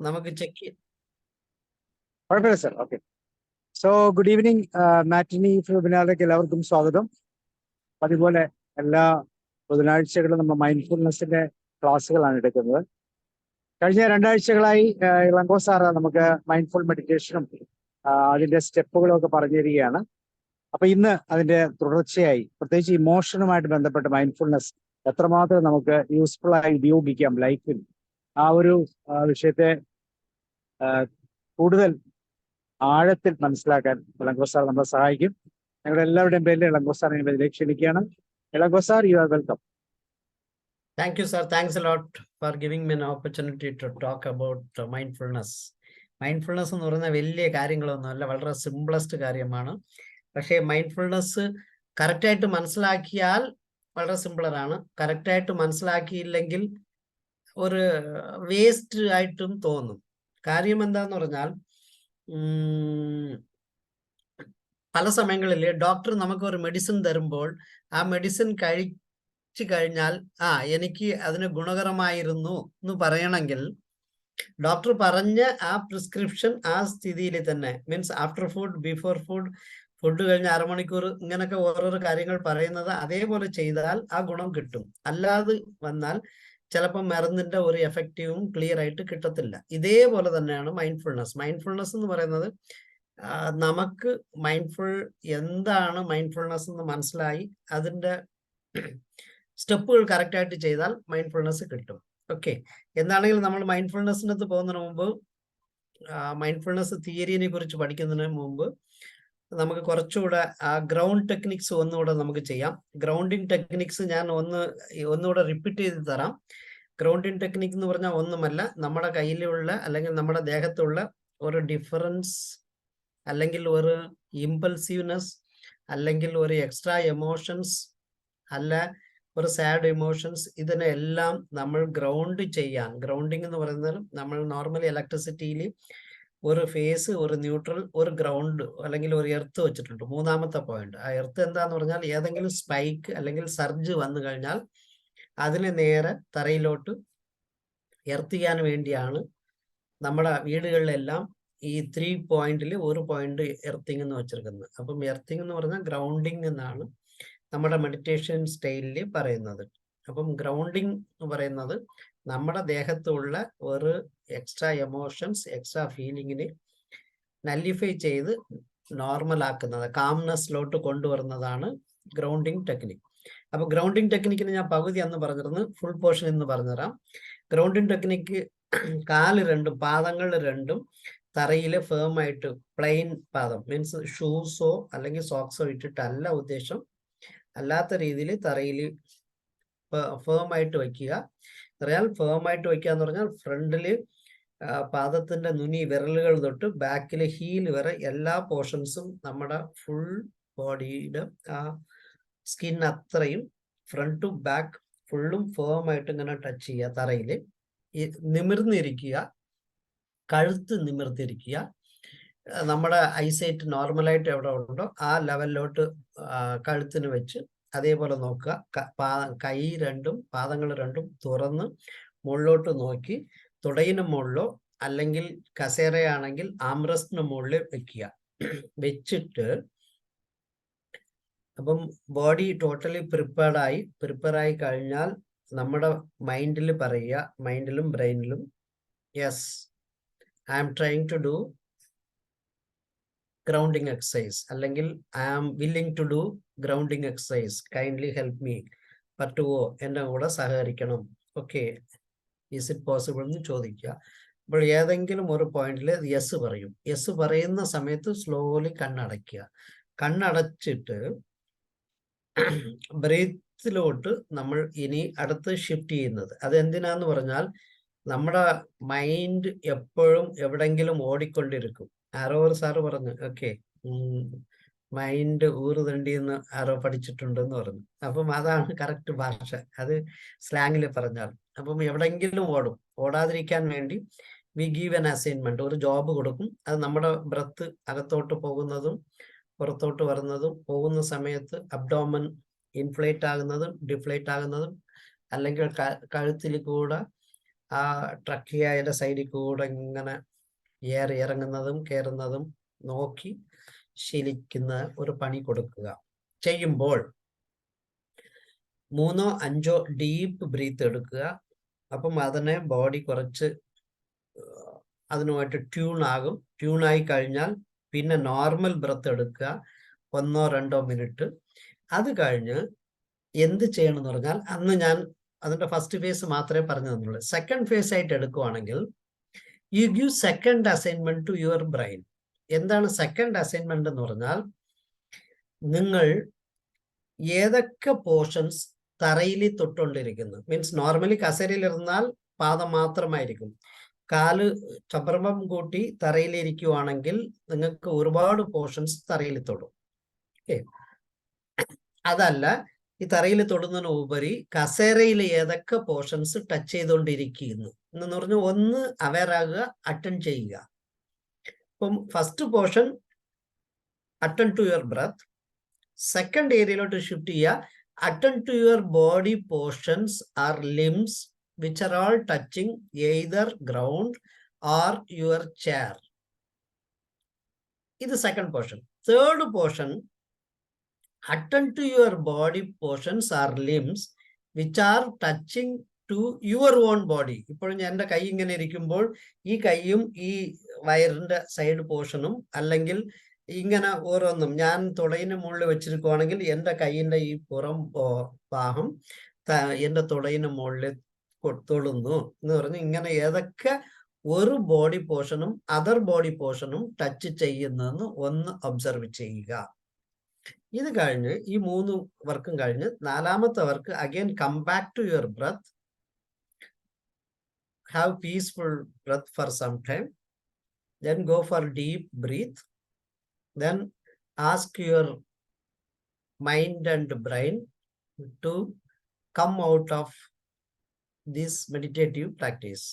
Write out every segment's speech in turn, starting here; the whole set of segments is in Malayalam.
നമുക്ക് ചെക്ക് കുഴപ്പമില്ല sir. Okay. So good evening. Matinee വെബിനാറിലേക്ക് എല്ലാവർക്കും സ്വാഗതം. അതുപോലെ എല്ലാ ബുധനാഴ്ചകളും നമ്മൾ മൈൻഡ്ഫുൾനെസ്സിന്റെ ക്ലാസ്സുകളാണ് എടുക്കുന്നത്. കഴിഞ്ഞ 2 ആഴ്ചകളായി ഇളങ്കോ സാറ് നമുക്ക് മൈൻഡ്ഫുൾ മെഡിറ്റേഷനും അതിന്റെ സ്റ്റെപ്പുകളും ഒക്കെ പറഞ്ഞു തരികയാണ്. അപ്പൊ ഇന്ന് അതിന്റെ തുടർച്ചയായി പ്രത്യേകിച്ച് ഇമോഷനുമായിട്ട് ബന്ധപ്പെട്ട മൈൻഡ്ഫുൾനെസ് എത്രമാത്രം നമുക്ക് യൂസ്ഫുൾ ആയി ഉപയോഗിക്കാം ലൈഫിൽ, ആ ഒരു വിഷയത്തെ കൂടുതൽ ആഴത്തിൽ മനസ്സിലാക്കാൻ ഇളങ്കോ സാർ നമ്മളെ സഹായിക്കും. ഞങ്ങളുടെ എല്ലാവരുടെയും പേരിൽ ഇളങ്കോ സാറിനെ ഇതിലേക്ക് ക്ഷണിക്കുകയാണ്. Ilango sir, you are welcome. Thank you, sir. Thanks a lot for giving me an opportunity to talk about mindfulness. Mindfulness എന്ന് പറയുന്ന വലിയ കാര്യങ്ങളൊന്നുമല്ല, വളരെ സിംപ്ലസ്റ്റ് കാര്യമാണ്. പക്ഷേ മൈൻഡ്ഫുൾനെസ് കറക്റ്റായിട്ട് മനസ്സിലാക്കിയാൽ വളരെ സിമ്പിളറാണ്. കറക്റ്റായിട്ട് മനസ്സിലാക്കിയില്ലെങ്കിൽ ഒരു വേസ്റ്റ് ആയിട്ടും തോന്നും. കാര്യം എന്താന്ന് പറഞ്ഞാൽ പല സമയങ്ങളിൽ ഡോക്ടർ നമുക്ക് ഒരു മെഡിസിൻ തരുമ്പോൾ ആ മെഡിസിൻ കഴിച്ചു കഴിഞ്ഞാൽ എനിക്ക് അതിന് ഗുണകരമായിരുന്നു എന്ന് പറയണമെങ്കിൽ ഡോക്ടർ പറഞ്ഞ ആ പ്രിസ്ക്രിപ്ഷൻ ആ സ്ഥിതിയിൽ തന്നെ, means after food, before food, food കഴിഞ്ഞ് 1/2 മണിക്കൂർ, ഇങ്ങനൊക്കെ ഓരോരോ കാര്യങ്ങൾ പറയുന്നത് അതേപോലെ ചെയ്താൽ ആ ഗുണം കിട്ടും. അല്ലാതെ വന്നാൽ ചിലപ്പോൾ മരുന്നിന്റെ ഒരു എഫക്റ്റീവും ക്ലിയർ ആയിട്ട് കിട്ടത്തില്ല. ഇതേപോലെ തന്നെയാണ് മൈൻഡ്ഫുൾനെസ്. മൈൻഡ്ഫുൾനെസ് എന്ന് പറയുന്നത് നമുക്ക് എന്താണ് മൈൻഡ്ഫുൾനെസ് എന്ന് മനസ്സിലായി അതിന്റെ സ്റ്റെപ്പുകൾ കറക്റ്റായിട്ട് ചെയ്താൽ മൈൻഡ്ഫുൾനെസ് കിട്ടും. ഓക്കെ. എന്താണെങ്കിലും നമ്മൾ മൈൻഡ്ഫുൾനെസ്സിനകത്ത് പോകുന്നതിന് മുമ്പ്, മൈൻഡ്ഫുൾനെസ് തിയറിയെ കുറിച്ച് പഠിക്കുന്നതിന് മുമ്പ് നമുക്ക് കുറച്ചുകൂടെ ഗ്രൗണ്ട് ടെക്നിക്സ് ഒന്നുകൂടെ നമുക്ക് ചെയ്യാം. ഗ്രൗണ്ടിങ് ടെക്നിക്സ് ഞാൻ ഒന്നുകൂടെ റിപ്പീറ്റ് ചെയ്ത് തരാം. ഗ്രൗണ്ടിങ് ടെക്നിക് എന്ന് പറഞ്ഞാൽ ഒന്നുമല്ല, നമ്മുടെ കയ്യിലുള്ള അല്ലെങ്കിൽ നമ്മുടെ ദേഹത്തുള്ള ഒരു ഡിഫറൻസ്, അല്ലെങ്കിൽ ഒരു ഇമ്പൾസീവ്നെസ്, അല്ലെങ്കിൽ ഒരു എക്സ്ട്രാ എമോഷൻസ്, അല്ല ഒരു സാഡ് ഇമോഷൻസ്, ഇതിനെല്ലാം നമ്മൾ ഗ്രൗണ്ട് ചെയ്യാൻ. ഗ്രൗണ്ടിങ് എന്ന് പറയുന്നത് നമ്മൾ നോർമലി ഇലക്ട്രിസിറ്റിയിൽ ഒരു ഫേസ്, ഒരു ന്യൂട്രൽ, ഒരു ഗ്രൗണ്ട് അല്ലെങ്കിൽ ഒരു എർത്ത് വെച്ചിട്ടുണ്ട്. 3ാമത്തെ പോയിന്റ്. ആ എർത്ത് എന്താന്ന് പറഞ്ഞാൽ ഏതെങ്കിലും സ്പൈക്ക് അല്ലെങ്കിൽ സർജ് വന്നു കഴിഞ്ഞാൽ അതിനെ നേരെ തറയിലോട്ട് എർത്ത് ചെയ്യാൻ വേണ്ടിയാണ് നമ്മുടെ വീടുകളിലെല്ലാം ഈ 3 പോയിന്റിൽ ഒരു പോയിന്റ് എർത്തിങ് എന്ന് വെച്ചിരിക്കുന്നത്. അപ്പം എർത്തിങ് എന്ന് പറഞ്ഞാൽ ഗ്രൗണ്ടിങ് എന്നാണ് നമ്മുടെ മെഡിറ്റേഷൻ സ്റ്റൈലിൽ പറയുന്നത്. അപ്പം ഗ്രൗണ്ടിങ് എന്ന് പറയുന്നത് നമ്മുടെ ദേഹത്തുള്ള ഒരു എക്സ്ട്രാ എമോഷൻസ്, എക്സ്ട്രാ ഫീലിങ്ങിനെ നല്ലിഫൈ ചെയ്ത് നോർമൽ ആക്കുന്നത്, കാംനെസ്സിലോട്ട് കൊണ്ടുവരുന്നതാണ് ഗ്രൗണ്ടിങ് ടെക്നിക്. അപ്പൊ ഗ്രൗണ്ടിങ് ടെക്നിക്കിന് ഞാൻ പകുതി അന്ന് പറഞ്ഞിരുന്നു, ഫുൾ പോർഷൻ എന്ന് പറഞ്ഞുതരാം. ഗ്രൗണ്ടിങ് ടെക്നിക്ക് പാദങ്ങൾ രണ്ടും തറയില് ഫേമായിട്ട്, പ്ലെയിൻ പാദം, മീൻസ് ഷൂസോ അല്ലെങ്കിൽ സോക്സോ ഇട്ടിട്ടല്ല ഉദ്ദേശം, അല്ലാത്ത രീതിയിൽ തറയിൽ ഫേമായിട്ട് വയ്ക്കുക. ഫേമായിട്ട് വയ്ക്കുക എന്ന് പറഞ്ഞാൽ ഫ്രണ്ടില് പാദത്തിന്റെ നുനി, വിരലുകൾ തൊട്ട് ബാക്കിലെ ഹീൽ വരെ എല്ലാ പോർഷൻസും നമ്മുടെ ഫുൾ ബോഡിയുടെ ആ സ്കിൻ അത്രയും ഫ്രണ്ട് ടു ബാക്ക് ഫുള്ളും ഫേമായിട്ട് ഇങ്ങനെ ടച്ച് ചെയ്യുക. തറയിൽ നിമിർന്നിരിക്കുക, കഴുത്ത് നിമിർത്തിരിക്കുക. നമ്മുടെ ഐസൈറ്റ് നോർമലായിട്ട് എവിടെ ഉണ്ടോ ആ ലെവലിലോട്ട് കഴുത്തിന് വെച്ച് അതേപോലെ നോക്കുക. കൈ രണ്ടും പാദങ്ങൾ രണ്ടും തുറന്ന് മുകളിലോട്ട് നോക്കി തുടയിന് മുകളിലോ അല്ലെങ്കിൽ കസേരയാണെങ്കിൽ ആംറസ്റ്റിന് മുകളിൽ വെക്കുക. വെച്ചിട്ട് അപ്പം ബോഡി ടോട്ടലി പ്രിപ്പയറായി കഴിഞ്ഞാൽ നമ്മുടെ മൈൻഡിൽ പറയുക, മൈൻഡിലും ബ്രെയിനിലും, yes, I am trying to do grounding exercise, അല്ലെങ്കിൽ I am willing to do grounding exercise, kindly help me, പറ്റുമോ, എൻ്റെ കൂടെ സഹകരിക്കണം, ഓക്കെ, ഈസ് ഇറ്റ് പോസിബിൾ എന്ന് ചോദിക്കുക. അപ്പോൾ ഏതെങ്കിലും ഒരു പോയിന്റിൽ യെസ് പറയും. യെസ് പറയുന്ന സമയത്ത് സ്ലോലി കണ്ണടയ്ക്കുക. കണ്ണടച്ചിട്ട് ബ്രീത്തിലോട്ട് നമ്മൾ ഇനി അടുത്ത് ഷിഫ്റ്റ് ചെയ്യുന്നത്. അതെന്തിനാന്ന് പറഞ്ഞാൽ നമ്മുടെ മൈൻഡ് എപ്പോഴും എവിടെങ്കിലും ഓടിക്കൊണ്ടിരിക്കും. ആരോ ഒരു സാറ് പറഞ്ഞു, ഓക്കെ, മൈൻഡ് ഊറുതണ്ടിന്ന് ആരോ പഠിച്ചിട്ടുണ്ടെന്ന് പറഞ്ഞു. അപ്പം അതാണ് കറക്റ്റ് ഭാഷ, അത് സ്ലാങ്ങിൽ പറഞ്ഞാൽ. അപ്പം എവിടെങ്കിലും ഓടും. ഓടാതിരിക്കാൻ വേണ്ടി വി ഗീവ് എൻ അസൈൻമെന്റ്, ഒരു ജോബ് കൊടുക്കും. അത് നമ്മുടെ ബ്രത്ത് അകത്തോട്ട് പോകുന്നതും പുറത്തോട്ട് വരുന്നതും, പോകുന്ന സമയത്ത് അബ്ഡോമൻ ഇൻഫ്ലേറ്റ് ആകുന്നതും ഡിഫ്ലേറ്റ് ആകുന്നതും, അല്ലെങ്കിൽ കഴുത്തിൽ കൂടെ ആ ട്രക്കിയയുടെ സൈഡിൽ കൂടെ ഇങ്ങനെ ഏറി ഇറങ്ങുന്നതും കയറുന്നതും നോക്കി ശീലിക്കുന്ന ഒരു പണി കൊടുക്കുക. ചെയ്യുമ്പോൾ 3 or 5 ഡീപ്പ് ബ്രീത്ത് എടുക്കുക. അപ്പം അതിനെ ബോഡി കുറച്ച് അതിനുമായിട്ട് ട്യൂൺ ആകും. ട്യൂൺ ആയി കഴിഞ്ഞാൽ പിന്നെ നോർമൽ ബ്രത്ത് എടുക്കുക 1 or 2 മിനിറ്റ്. അത് കഴിഞ്ഞ് എന്ത് ചെയ്യണം എന്ന് പറഞ്ഞാൽ, അന്ന് ഞാൻ അതിന്റെ ഫസ്റ്റ് ഫേസ് മാത്രമേ പറഞ്ഞു തന്നുള്ളൂ. സെക്കൻഡ് ഫേസ് ആയിട്ട് എടുക്കുവാണെങ്കിൽ you give second assignment to your brain. എന്താണ് സെക്കൻഡ് അസൈൻമെന്റ് എന്ന് പറഞ്ഞാൽ, നിങ്ങൾ ഏതൊക്കെ പോർഷൻസ് തറയിൽ തൊട്ടുകൊണ്ടിരിക്കുന്നു. മീൻസ് നോർമലി കസേരയിൽ ഇരുന്നാൽ പാദം മാത്രമായിരിക്കും. കാല് ചപ്രമം കൂട്ടി തറയിൽ ഇരിക്കുവാണെങ്കിൽ നിങ്ങൾക്ക് ഒരുപാട് പോർഷൻസ് തറയിൽ തൊടും. ഓക്കെ, അതല്ല, ഈ തറയിൽ തൊടുന്നതിന് ഉപരി കസേരയിൽ ഏതൊക്കെ പോർഷൻസ് ടച്ച് ചെയ്തുകൊണ്ടിരിക്കുന്നു എന്ന് പറഞ്ഞ് ഒന്ന് അവെയർ ആകുക, അറ്റൻഡ് ചെയ്യുക. ഇപ്പം first portion attend to your breath. Second ഏരിയയിലോട്ട് ഷിഫ്റ്റ് ചെയ്യുക, attend to your body portions or limbs which are all touching either ground or your chair. This is second portion. Third portion, attend to your body portions or limbs which are touching to your own body. ഇപ്പോൾ എൻ്റെ കൈ ഇങ്ങനെ ഇരിക്കുമ്പോൾ ഈ കൈയും ഈ വയറിന്റെ സൈഡ് പോർഷനും അല്ലെങ്കിൽ ഇങ്ങനെ ഓരോന്നും ഞാൻ തുടയിന് മുകളിൽ വെച്ചിരിക്കുവാണെങ്കിൽ എൻ്റെ കൈയിന്റെ ഈ പുറം ഭാഗം എൻ്റെ തുടയിന് മുകളിൽ തൊടുന്നു എന്ന് പറഞ്ഞ് ഇങ്ങനെ ഏതൊക്കെ ഒരു ബോഡി പോർഷനും അതർ ബോഡി പോർഷനും ടച്ച് ചെയ്യുന്നതെന്ന് ഒന്ന് ഒബ്സർവ് ചെയ്യുക. ഇത് കഴിഞ്ഞ് ഈ 3 വർക്കും കഴിഞ്ഞ് 4ാമത്തെ work again come back to your breath. Have peaceful breath for some time, then go for deep breath, then ask your mind and brain to come out of this meditative practice.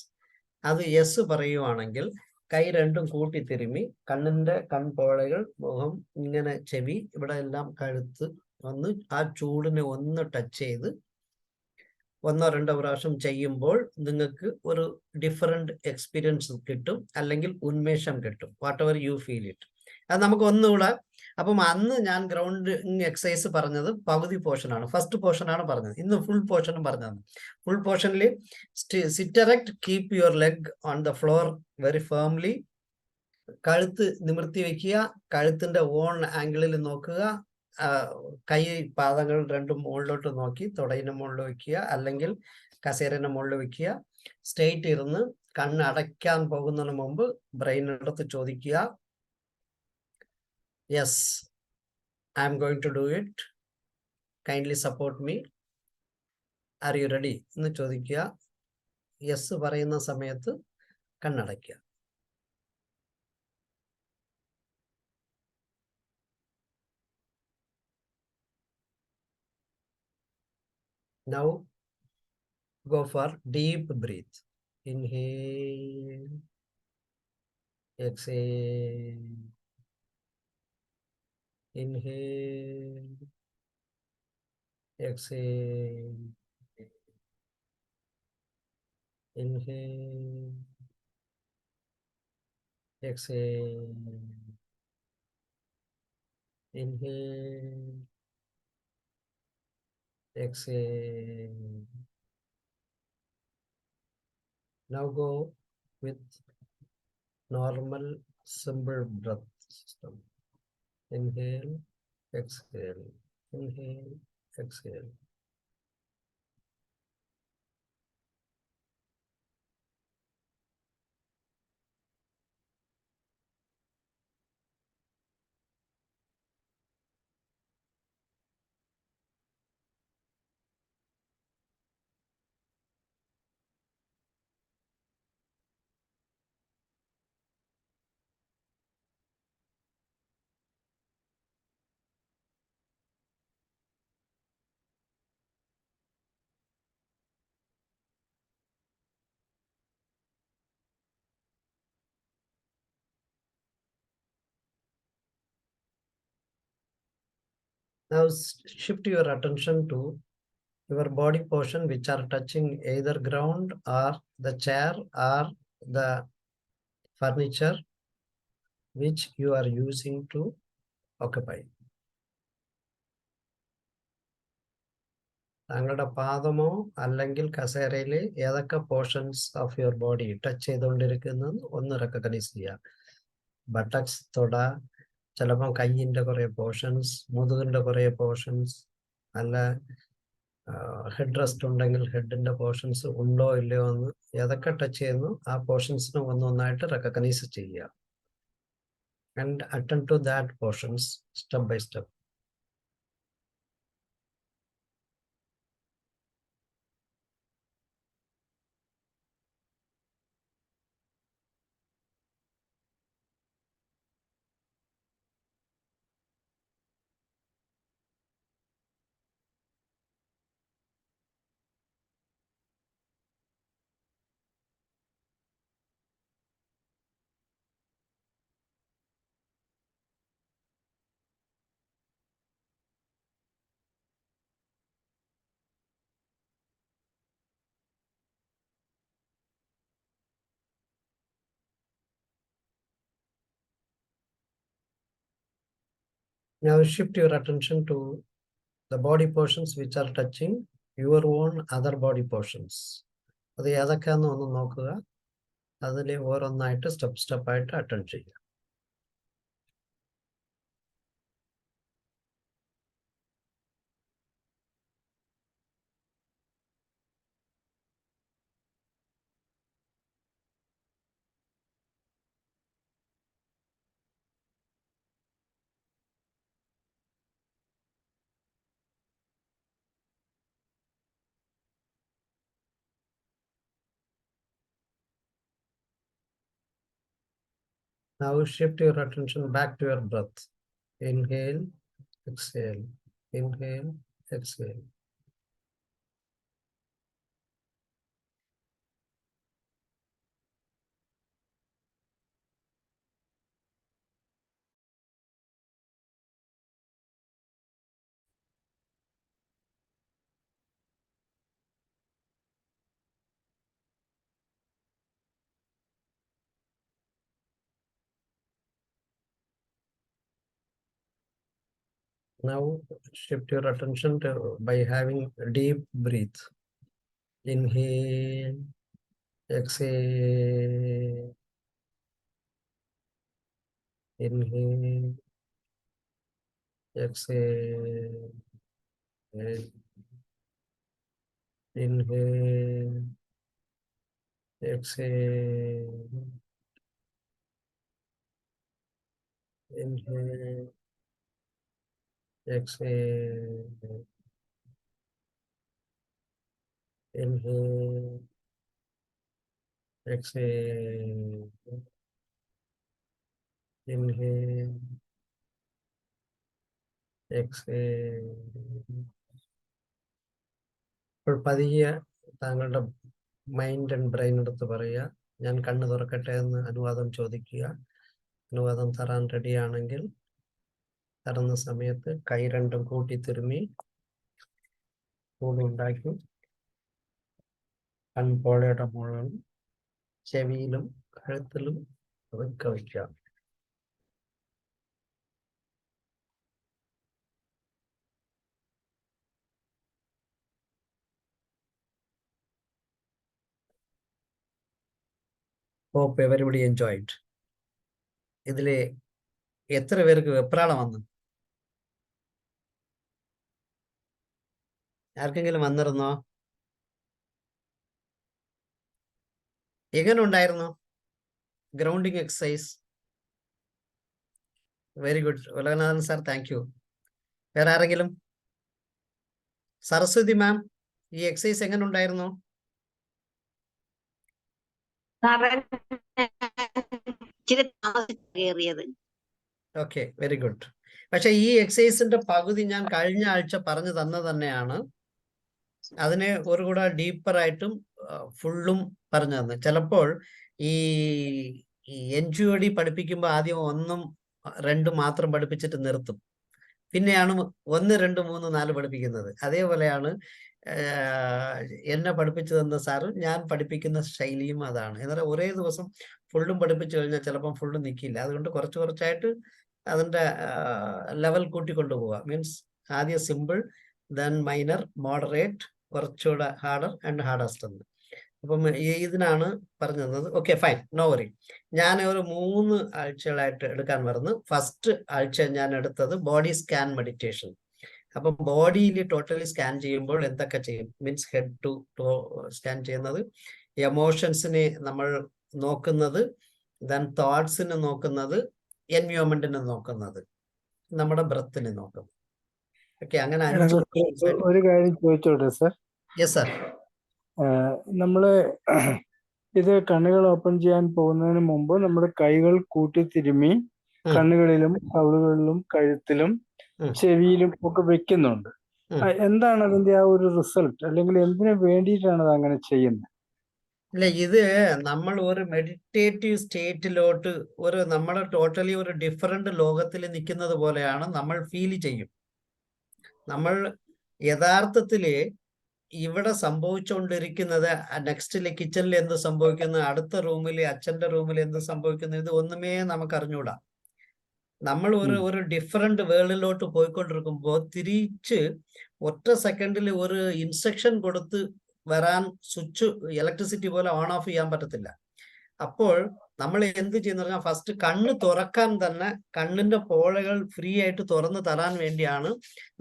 അത് യെസ് പറയുവാണെങ്കിൽ കൈ രണ്ടും കൂട്ടി തിരുമ്മി കണ്ണിന്റെ കൺപോളകൾ, മുഖം, ഇങ്ങനെ ചെവി, ഇവിടെ എല്ലാം കഴുത്ത് ഒന്ന് ആ ചൂടിനെ ഒന്ന് ടച്ച് ചെയ്ത് 1 or 2 പ്രാവശ്യം ചെയ്യുമ്പോൾ നിങ്ങൾക്ക് ഒരു ഡിഫറെന്റ് എക്സ്പീരിയൻസ് കിട്ടും, അല്ലെങ്കിൽ ഉന്മേഷം കിട്ടും. What ever you feel it. അത് നമുക്ക് ഒന്നുകൂടെ. അപ്പം അന്ന് ഞാൻ ഗ്രൗണ്ട് എക്സസൈസ് പറഞ്ഞത് പകുതി പോർഷനാണ്, ഫസ്റ്റ് പോർഷനാണ് പറഞ്ഞത്. ഇന്ന് ഫുൾ പോർഷനും പറഞ്ഞത്. ഫുൾ പോർഷനിൽ sit erect, keep your leg on the floor very firmly. കഴുത്ത് നിവർത്തി വെക്കുക, കഴുത്തിന്റെ ഓൺ ആംഗിളിൽ നോക്കുക, കൈ പാദങ്ങൾ രണ്ടും മുകളിലോട്ട് നോക്കി തുടയിന് മുകളിൽ വെക്കുക, അല്ലെങ്കിൽ കസേരന്റെ മുകളിൽ വെക്കുക. സ്ട്രെയിറ്റ് ഇരുന്ന് കണ്ണ് അടയ്ക്കാൻ പോകുന്നതിന് മുമ്പ് ബ്രെയിനെടുത്ത് ചോദിക്കുക, yes I am going to do it, kindly support me, are you ready എന്ന് ചോദിക്കുക. യെസ് പറയുന്ന സമയത്ത് കണ്ണടയ്ക്കുക. Now go for deep breath. Inhale, exhale, inhale, exhale, inhale, exhale, inhale, exhale. Now go with normal simple breath system. Inhale, exhale, inhale, exhale. Now shift your attention to your body portion which are touching either ground or the chair or the furniture which you are using to occupy. താങ്കളുടെ പാദമോ അല്ലെങ്കിൽ കസേരയിൽ ഏതൊക്കെ portions of your body touch ചെയ്തുകൊണ്ടിരിക്കുന്നത് ഒന്ന് റെക്കഗ്നൈസ് ചെയ്യുക. ബട്ടക്സ്, തൊട, ചിലപ്പം കയ്യിൻ്റെ കുറേ പോർഷൻസ്, മുതുകിൻ്റെ കുറേ പോർഷൻസ്, അല്ല ഹെഡ് റെസ്റ്റ് ഉണ്ടെങ്കിൽ ഹെഡിൻ്റെ പോർഷൻസ് ഉണ്ടോ ഇല്ലയോ എന്ന് ഏതൊക്കെ ടച്ച് ചെയ്യുന്നു ആ പോർഷൻസിനെ ഒന്നൊന്നായിട്ട് റെക്കഗ്നൈസ് ചെയ്യുക. And attend to that portions step by step. Now shift your attention to the body portions which are touching your own other body portions. അത് ഏതൊക്കെയാണെന്ന് ഒന്ന് നോക്കുക. അതിൽ ഓരോന്നായിട്ട് സ്റ്റെപ്പായിട്ട് അറ്റൻഡ് ചെയ്യുക. Now shift your attention back to your breath. Inhale, exhale, inhale, exhale. Now shift your attention to by having a deep breath. Inhale, exhale, inhale, exhale, inhale, exhale, inhale, exhale, inhale, exhale, inhale, exhale. ഇപ്പോൾ പതിയെ താങ്കളുടെ മൈൻഡ് ആൻഡ് ബ്രെയിൻ എടുത്ത് പറയുക, ഞാൻ കണ്ണ് തുറക്കട്ടെ എന്ന് അനുവാദം ചോദിക്കുക. അനുവാദം തരാൻ റെഡിയാണെങ്കിൽ തരുന്ന സമയത്ത് കൈ രണ്ടും കൂട്ടി തിരുമ്മി കൂടുണ്ടാക്കി കൺപോളയുടെ മുഴുവൻ ചെവിയിലും കഴുത്തിലും വയ്ക്കാം. Hope everybody enjoyed. ഇതിലെ എത്ര പേർക്ക് വെപ്രാളം വന്നു? ആർക്കെങ്കിലും വന്നിരുന്നോ? എങ്ങനെ ഉണ്ടായിരുന്നു grounding exercise? Very good Ulaganathan sir, thank you. വേറെ ആരെങ്കിലും? സരസ്വതി മാം, ഈ എക്സസൈസ് എങ്ങനെ ഉണ്ടായിരുന്നു? Okay, very good. പക്ഷെ ഈ എക്സസൈസിന്റെ പകുതി ഞാൻ കഴിഞ്ഞ ആഴ്ച പറഞ്ഞു തന്നെയാണ്. അതിനെ ഒരു കൂടെ ഡീപ്പറായിട്ടും ഫുള്ളും പറഞ്ഞു തന്നെ. ചിലപ്പോൾ ഈ NGOD പഠിപ്പിക്കുമ്പോൾ ആദ്യം 1, 2 മാത്രം പഠിപ്പിച്ചിട്ട് നിർത്തും. പിന്നെയാണ് 1, 2, 3, 4 പഠിപ്പിക്കുന്നത്. അതേപോലെയാണ് എന്നെ പഠിപ്പിച്ചു തന്ന സാറും ഞാൻ പഠിപ്പിക്കുന്ന ശൈലിയും അതാണ്. എന്നാൽ ഒരേ ദിവസം ഫുള്ളും പഠിപ്പിച്ചു കഴിഞ്ഞാൽ ചിലപ്പം ഫുള്ളും നിൽക്കില്ല. അതുകൊണ്ട് കുറച്ച് കുറച്ചായിട്ട് അതിൻ്റെ ലെവൽ കൂട്ടിക്കൊണ്ടുപോവുക. മീൻസ് ആദ്യം സിമ്പിൾ, ദെൻ മൈനർ, മോഡറേറ്റ്, കുറച്ചുകൂടെ ഹാർഡർ ആൻഡ് ഹാർഡസ്റ്റ് എന്ന്. അപ്പം ഇതിനാണ് പറഞ്ഞു തന്നത്. Okay, fine, no worry. ഞാൻ ഒരു 3 ആഴ്ചകളായിട്ട് എടുക്കാൻ വരുന്നു. ഫസ്റ്റ് ആഴ്ച ഞാൻ എടുത്തത് ബോഡി സ്കാൻ മെഡിറ്റേഷൻ. അപ്പം ബോഡിയിൽ ടോട്ടലി സ്കാൻ ചെയ്യുമ്പോൾ എന്തൊക്കെ ചെയ്യും? മീൻസ് ഹെഡ് ടു സ്കാൻ ചെയ്യുന്നത്, എമോഷൻസിനെ നമ്മൾ നോക്കുന്നത്, ദെൻ തോട്ട്സിനെ നോക്കുന്നത്, എൻവയോൺമെന്റിനെ നോക്കുന്നത്, നമ്മുടെ ബ്രത്തിനെ നോക്കുന്നത്. ഓക്കെ, അങ്ങനെ 5 ഒരു കാര്യം ചോദിച്ചോട്ടെ സർ? Yes sir. നമ്മള് ഇത് കണ്ണുകൾ ഓപ്പൺ ചെയ്യാൻ പോകുന്നതിന് മുമ്പ് നമ്മുടെ കൈകൾ കൂട്ടി തിരുമ്മി കണ്ണുകളിലും കവിളുകളിലും കഴുത്തിലും ചെവിയിലും ഒക്കെ വെക്കുന്നുണ്ട്. എന്താണ് അതിന്റെ ആ ഒരു റിസൾട്ട്, അല്ലെങ്കിൽ എന്തിനു വേണ്ടിയിട്ടാണ് അത് അങ്ങനെ ചെയ്യുന്നത്? ഇല്ല, ഇത് നമ്മൾ ഒരു മെഡിറ്റേറ്റീവ് സ്റ്റേറ്റിലോട്ട് നമ്മൾ ടോട്ടലി ഒരു ഡിഫറെന്റ് ലോകത്തിൽ നിൽക്കുന്നത് പോലെയാണ് നമ്മൾ ഫീൽ ചെയ്യും. നമ്മൾ യഥാർത്ഥത്തില് ഇവിടെ സംഭവിച്ചുകൊണ്ടിരിക്കുന്നത്, നെക്സ്റ്റില് കിച്ചണിൽ എന്ത് സംഭവിക്കുന്നു, അടുത്ത റൂമിൽ അച്ഛന്റെ റൂമിൽ എന്ത് സംഭവിക്കുന്നു, ഇത് ഒന്നുമേ നമുക്ക് അറിഞ്ഞൂടാ. നമ്മൾ ഒരു ഡിഫറെന്റ് വേൾഡിലോട്ട് പോയിക്കൊണ്ടിരിക്കുമ്പോൾ തിരിച്ച് ഒറ്റ സെക്കൻഡിൽ ഒരു ഇൻസ്ട്രക്ഷൻ കൊടുത്ത് വരാൻ സ്വിച്ച് ഇലക്ട്രിസിറ്റി പോലെ ഓൺ ഓഫ് ചെയ്യാൻ പറ്റത്തില്ല. അപ്പോൾ നമ്മൾ എന്ത് ചെയ്യുന്ന പറഞ്ഞാൽ ഫസ്റ്റ് കണ്ണ് തുറക്കാൻ തന്നെ കണ്ണിന്റെ പോളകൾ ഫ്രീ ആയിട്ട് തുറന്ന് തരാൻ വേണ്ടിയാണ്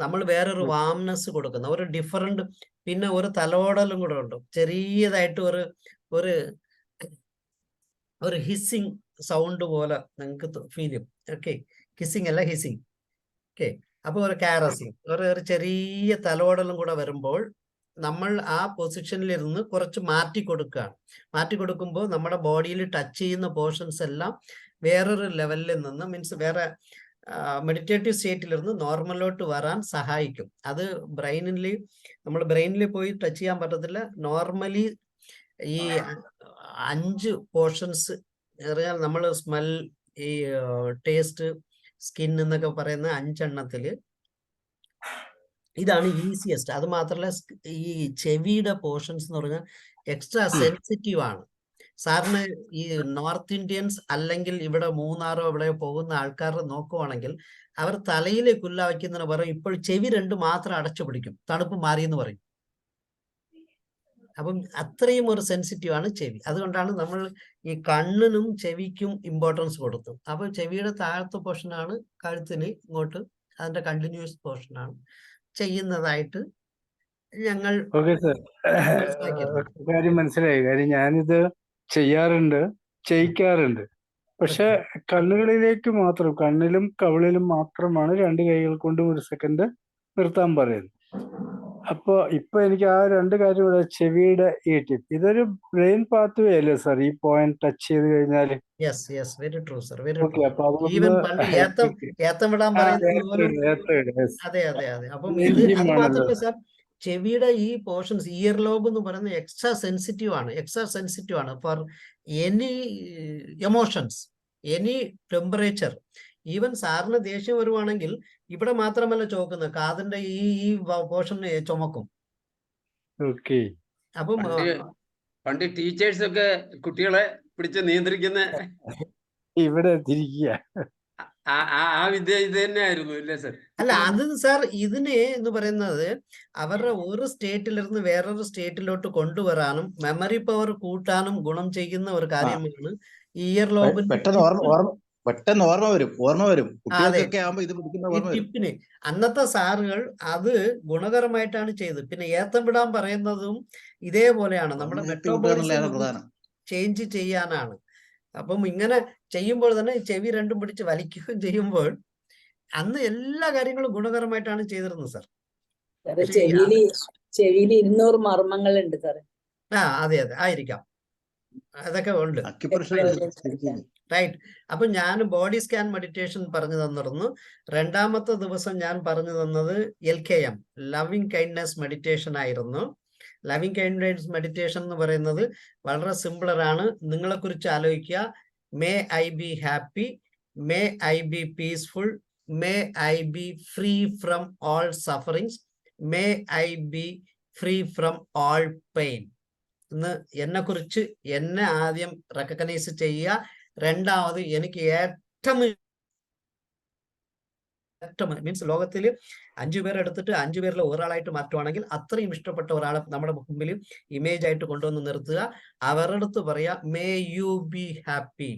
നമ്മൾ വേറൊരു വാംനെസ് കൊടുക്കുന്നത്, ഒരു ഡിഫറെന്റ്. പിന്നെ ഒരു തലോടലും കൂടെ ഉണ്ട്, ചെറിയതായിട്ട് ഒരു ഹിസ്സിങ് സൗണ്ട് പോലെ നിങ്ങൾക്ക് ഫീൽ ചെയ്യും. ഓക്കെ, ഹിസ്സിങ് അല്ല, ഹിസ്സിങ്. ഓക്കെ, അപ്പൊ ഒരു കാരസിങ്, ഒരു ചെറിയ തലോടലും കൂടെ വരുമ്പോൾ നമ്മൾ ആ പൊസിഷനിലിരുന്ന് കുറച്ച് മാറ്റി കൊടുക്കുകയാണ്. മാറ്റി കൊടുക്കുമ്പോൾ നമ്മുടെ ബോഡിയിൽ ടച്ച് ചെയ്യുന്ന പോർഷൻസ് എല്ലാം വേറൊരു ലെവലിൽ നിന്ന്, മീൻസ് വേറെ മെഡിറ്റേറ്റീവ് സ്റ്റേറ്റിലിരുന്ന് നോർമലോട്ട് വരാൻ സഹായിക്കും. അത് നമ്മൾ ബ്രെയിനിൽ പോയി ടച്ച് ചെയ്യാൻ പറ്റത്തില്ല. നോർമലി ഈ 5 പോർഷൻസ് നമ്മൾ സ്മെൽ, ഈ ടേസ്റ്റ്, സ്കിൻ എന്നൊക്കെ പറയുന്ന 5 എണ്ണത്തില് ഇതാണ് ഈസിയസ്റ്റ്. അത് മാത്രമല്ല, ഈ ചെവിയുടെ പോർഷൻസ് എന്ന് പറഞ്ഞാൽ എക്സ്ട്രാ സെൻസിറ്റീവ് ആണ്. സാറിന് ഈ നോർത്ത് ഇന്ത്യൻസ് അല്ലെങ്കിൽ ഇവിടെ മൂന്നാറോ ഇവിടെ പോകുന്ന ആൾക്കാർ നോക്കുവാണെങ്കിൽ അവർ തലയിലെ കുല്ല വയ്ക്കുന്നതിന് പറയും ഇപ്പോൾ ചെവി 2 മാത്രം അടച്ചു പിടിക്കും, തണുപ്പ് മാറിയെന്ന് പറയും. അപ്പം അത്രയും ഒരു സെൻസിറ്റീവ് ആണ് ചെവി. അതുകൊണ്ടാണ് നമ്മൾ ഈ കണ്ണിനും ചെവിക്കും ഇമ്പോർട്ടൻസ് കൊടുത്തു. അപ്പൊ ചെവിയുടെ താഴത്തെ പോർഷനാണ് കഴുത്തിന് ഇങ്ങോട്ട്, അതിന്റെ കണ്ടിന്യൂസ് പോർഷനാണ് ചെയ്യുന്നതായിട്ട് ഞങ്ങൾ കാര്യം മനസ്സിലായി. കാര്യം ഞാനിത് ചെയ്യാറുണ്ട്, ചെയ്യിക്കാറുണ്ട്. പക്ഷെ കണ്ണുകളിലേക്ക് മാത്രം, കണ്ണിലും കവിളിലും മാത്രമാണ് 2 കൈകൾ കൊണ്ട് 1 സെക്കൻഡ് നിർത്താൻ പറയുന്നത്. ഇപ്പൊ എനിക്ക് ആ 2 കാര്യം ഇവിടെ, ചെവിയുടെ ഈ ടിപ്പ്, ഇതൊരു ബ്രെയിൻ പാത്വേ അല്ലേ സാർ? ഈ പോയിന്റ് ടച്ച് ചെയ്ത് കഴിഞ്ഞാല് very true sir, very true. Even പണ്ട് ഏത്തം വിടാൻ പറയുന്നത് പോലും. അതെ. അപ്പം ഇത് അത് മാത്രമല്ല സാർ, ചെവിയുടെ ഈ പോർഷൻസ്, ഇയർ ലോബ് എന്ന് പറയുന്നത് എക്സ്ട്രാ സെൻസിറ്റീവ് ആണ് for any emotions, any temperature. Even സാറിന് ദേഷ്യം വരുവാണെങ്കിൽ ഇവിടെ മാത്രമല്ല ചോക്കുന്നത്, കാതിന്റെ ഈ പോർഷൻ ചുമക്കും. അപ്പം പണ്ട് ടീച്ചേഴ്സ് ഒക്കെ കുട്ടികളെ പിടിച്ച് നിയന്ത്രിക്കുന്ന ഇവിടെ തിരിക്കുക ആ വിദ്യ ഇത് തന്നെയായിരുന്നു ഇല്ലേ സർ? അല്ല, അത് സാർ ഇതിനെ എന്ന് പറയുന്നത് അവരുടെ ഒരു സ്റ്റേറ്റിലിരുന്ന് വേറൊരു സ്റ്റേറ്റിലോട്ട് കൊണ്ടുവരാനും മെമ്മറി പവർ കൂട്ടാനും ഗുണം ചെയ്യുന്ന ഒരു കാര്യമാണ് ഇയർ ലോബിൽ. പെട്ടെന്ന് ഓർമ്മ വരും കുട്ടികൾക്കൊക്കെ ആവുമ്പോ ഇത് ടിപ്പിന് അന്നത്തെ സാറുകൾ അത് ഗുണകരമായിട്ടാണ് ചെയ്തത്. പിന്നെ ഏത്തം വിടാൻ പറയുന്നതും ഇതേപോലെയാണ്, നമ്മുടെ മെറ്റബോളിസം ചേഞ്ച് ചെയ്യാനാണ്. അപ്പം ഇങ്ങനെ ചെയ്യുമ്പോൾ തന്നെ ചെവി 2 പിടിച്ച് വലിക്കുകയും ചെയ്യുമ്പോൾ അന്ന് എല്ലാ കാര്യങ്ങളും ഗുണകരമായിട്ടാണ് ചെയ്തിരുന്നത് സാർ. ചെവിയിൽ 200 മർമ്മങ്ങളുണ്ട് സാർ. അതെ ആയിരിക്കാം, അതൊക്കെ ഉണ്ട്. റൈറ്റ്. അപ്പൊ ഞാൻ ബോഡി സ്കാൻ മെഡിറ്റേഷൻ പറഞ്ഞു തന്നിരുന്നു. 2ാമത്തെ ദിവസം ഞാൻ പറഞ്ഞു തന്നത് LKM, ലവിങ് കൈൻഡ്നെസ് മെഡിറ്റേഷൻ ആയിരുന്നു. ലവിങ് കൈൻഡ്നെസ് മെഡിറ്റേഷൻ എന്ന് പറയുന്നത് വളരെ സിമ്പിളറാണ്. നിങ്ങളെ കുറിച്ച് ആലോചിക്കുക. May I be happy, may I B peaceful, may I B free from all sufferings, may I B free from all pain. ഇന്ന് എന്നെക്കുറിച്ച് എന്നെ ആദ്യം റെക്കഗ്നൈസ് ചെയ്യുക. രണ്ടാമത് എനിക്ക് ഏറ്റവും മീൻസ് ലോകത്തിൽ 5 പേർ എടുത്തിട്ട് 5 പേരിൽ ഒരാളായിട്ട് മാറ്റുവാണെങ്കിൽ അത്രയും ഇഷ്ടപ്പെട്ട ഒരാളെ നമ്മുടെ മുമ്പിൽ ഇമേജ് ആയിട്ട് കൊണ്ടുവന്ന് നിർത്തുക. അവരുടെ അടുത്ത് പറയാ, may you be happy,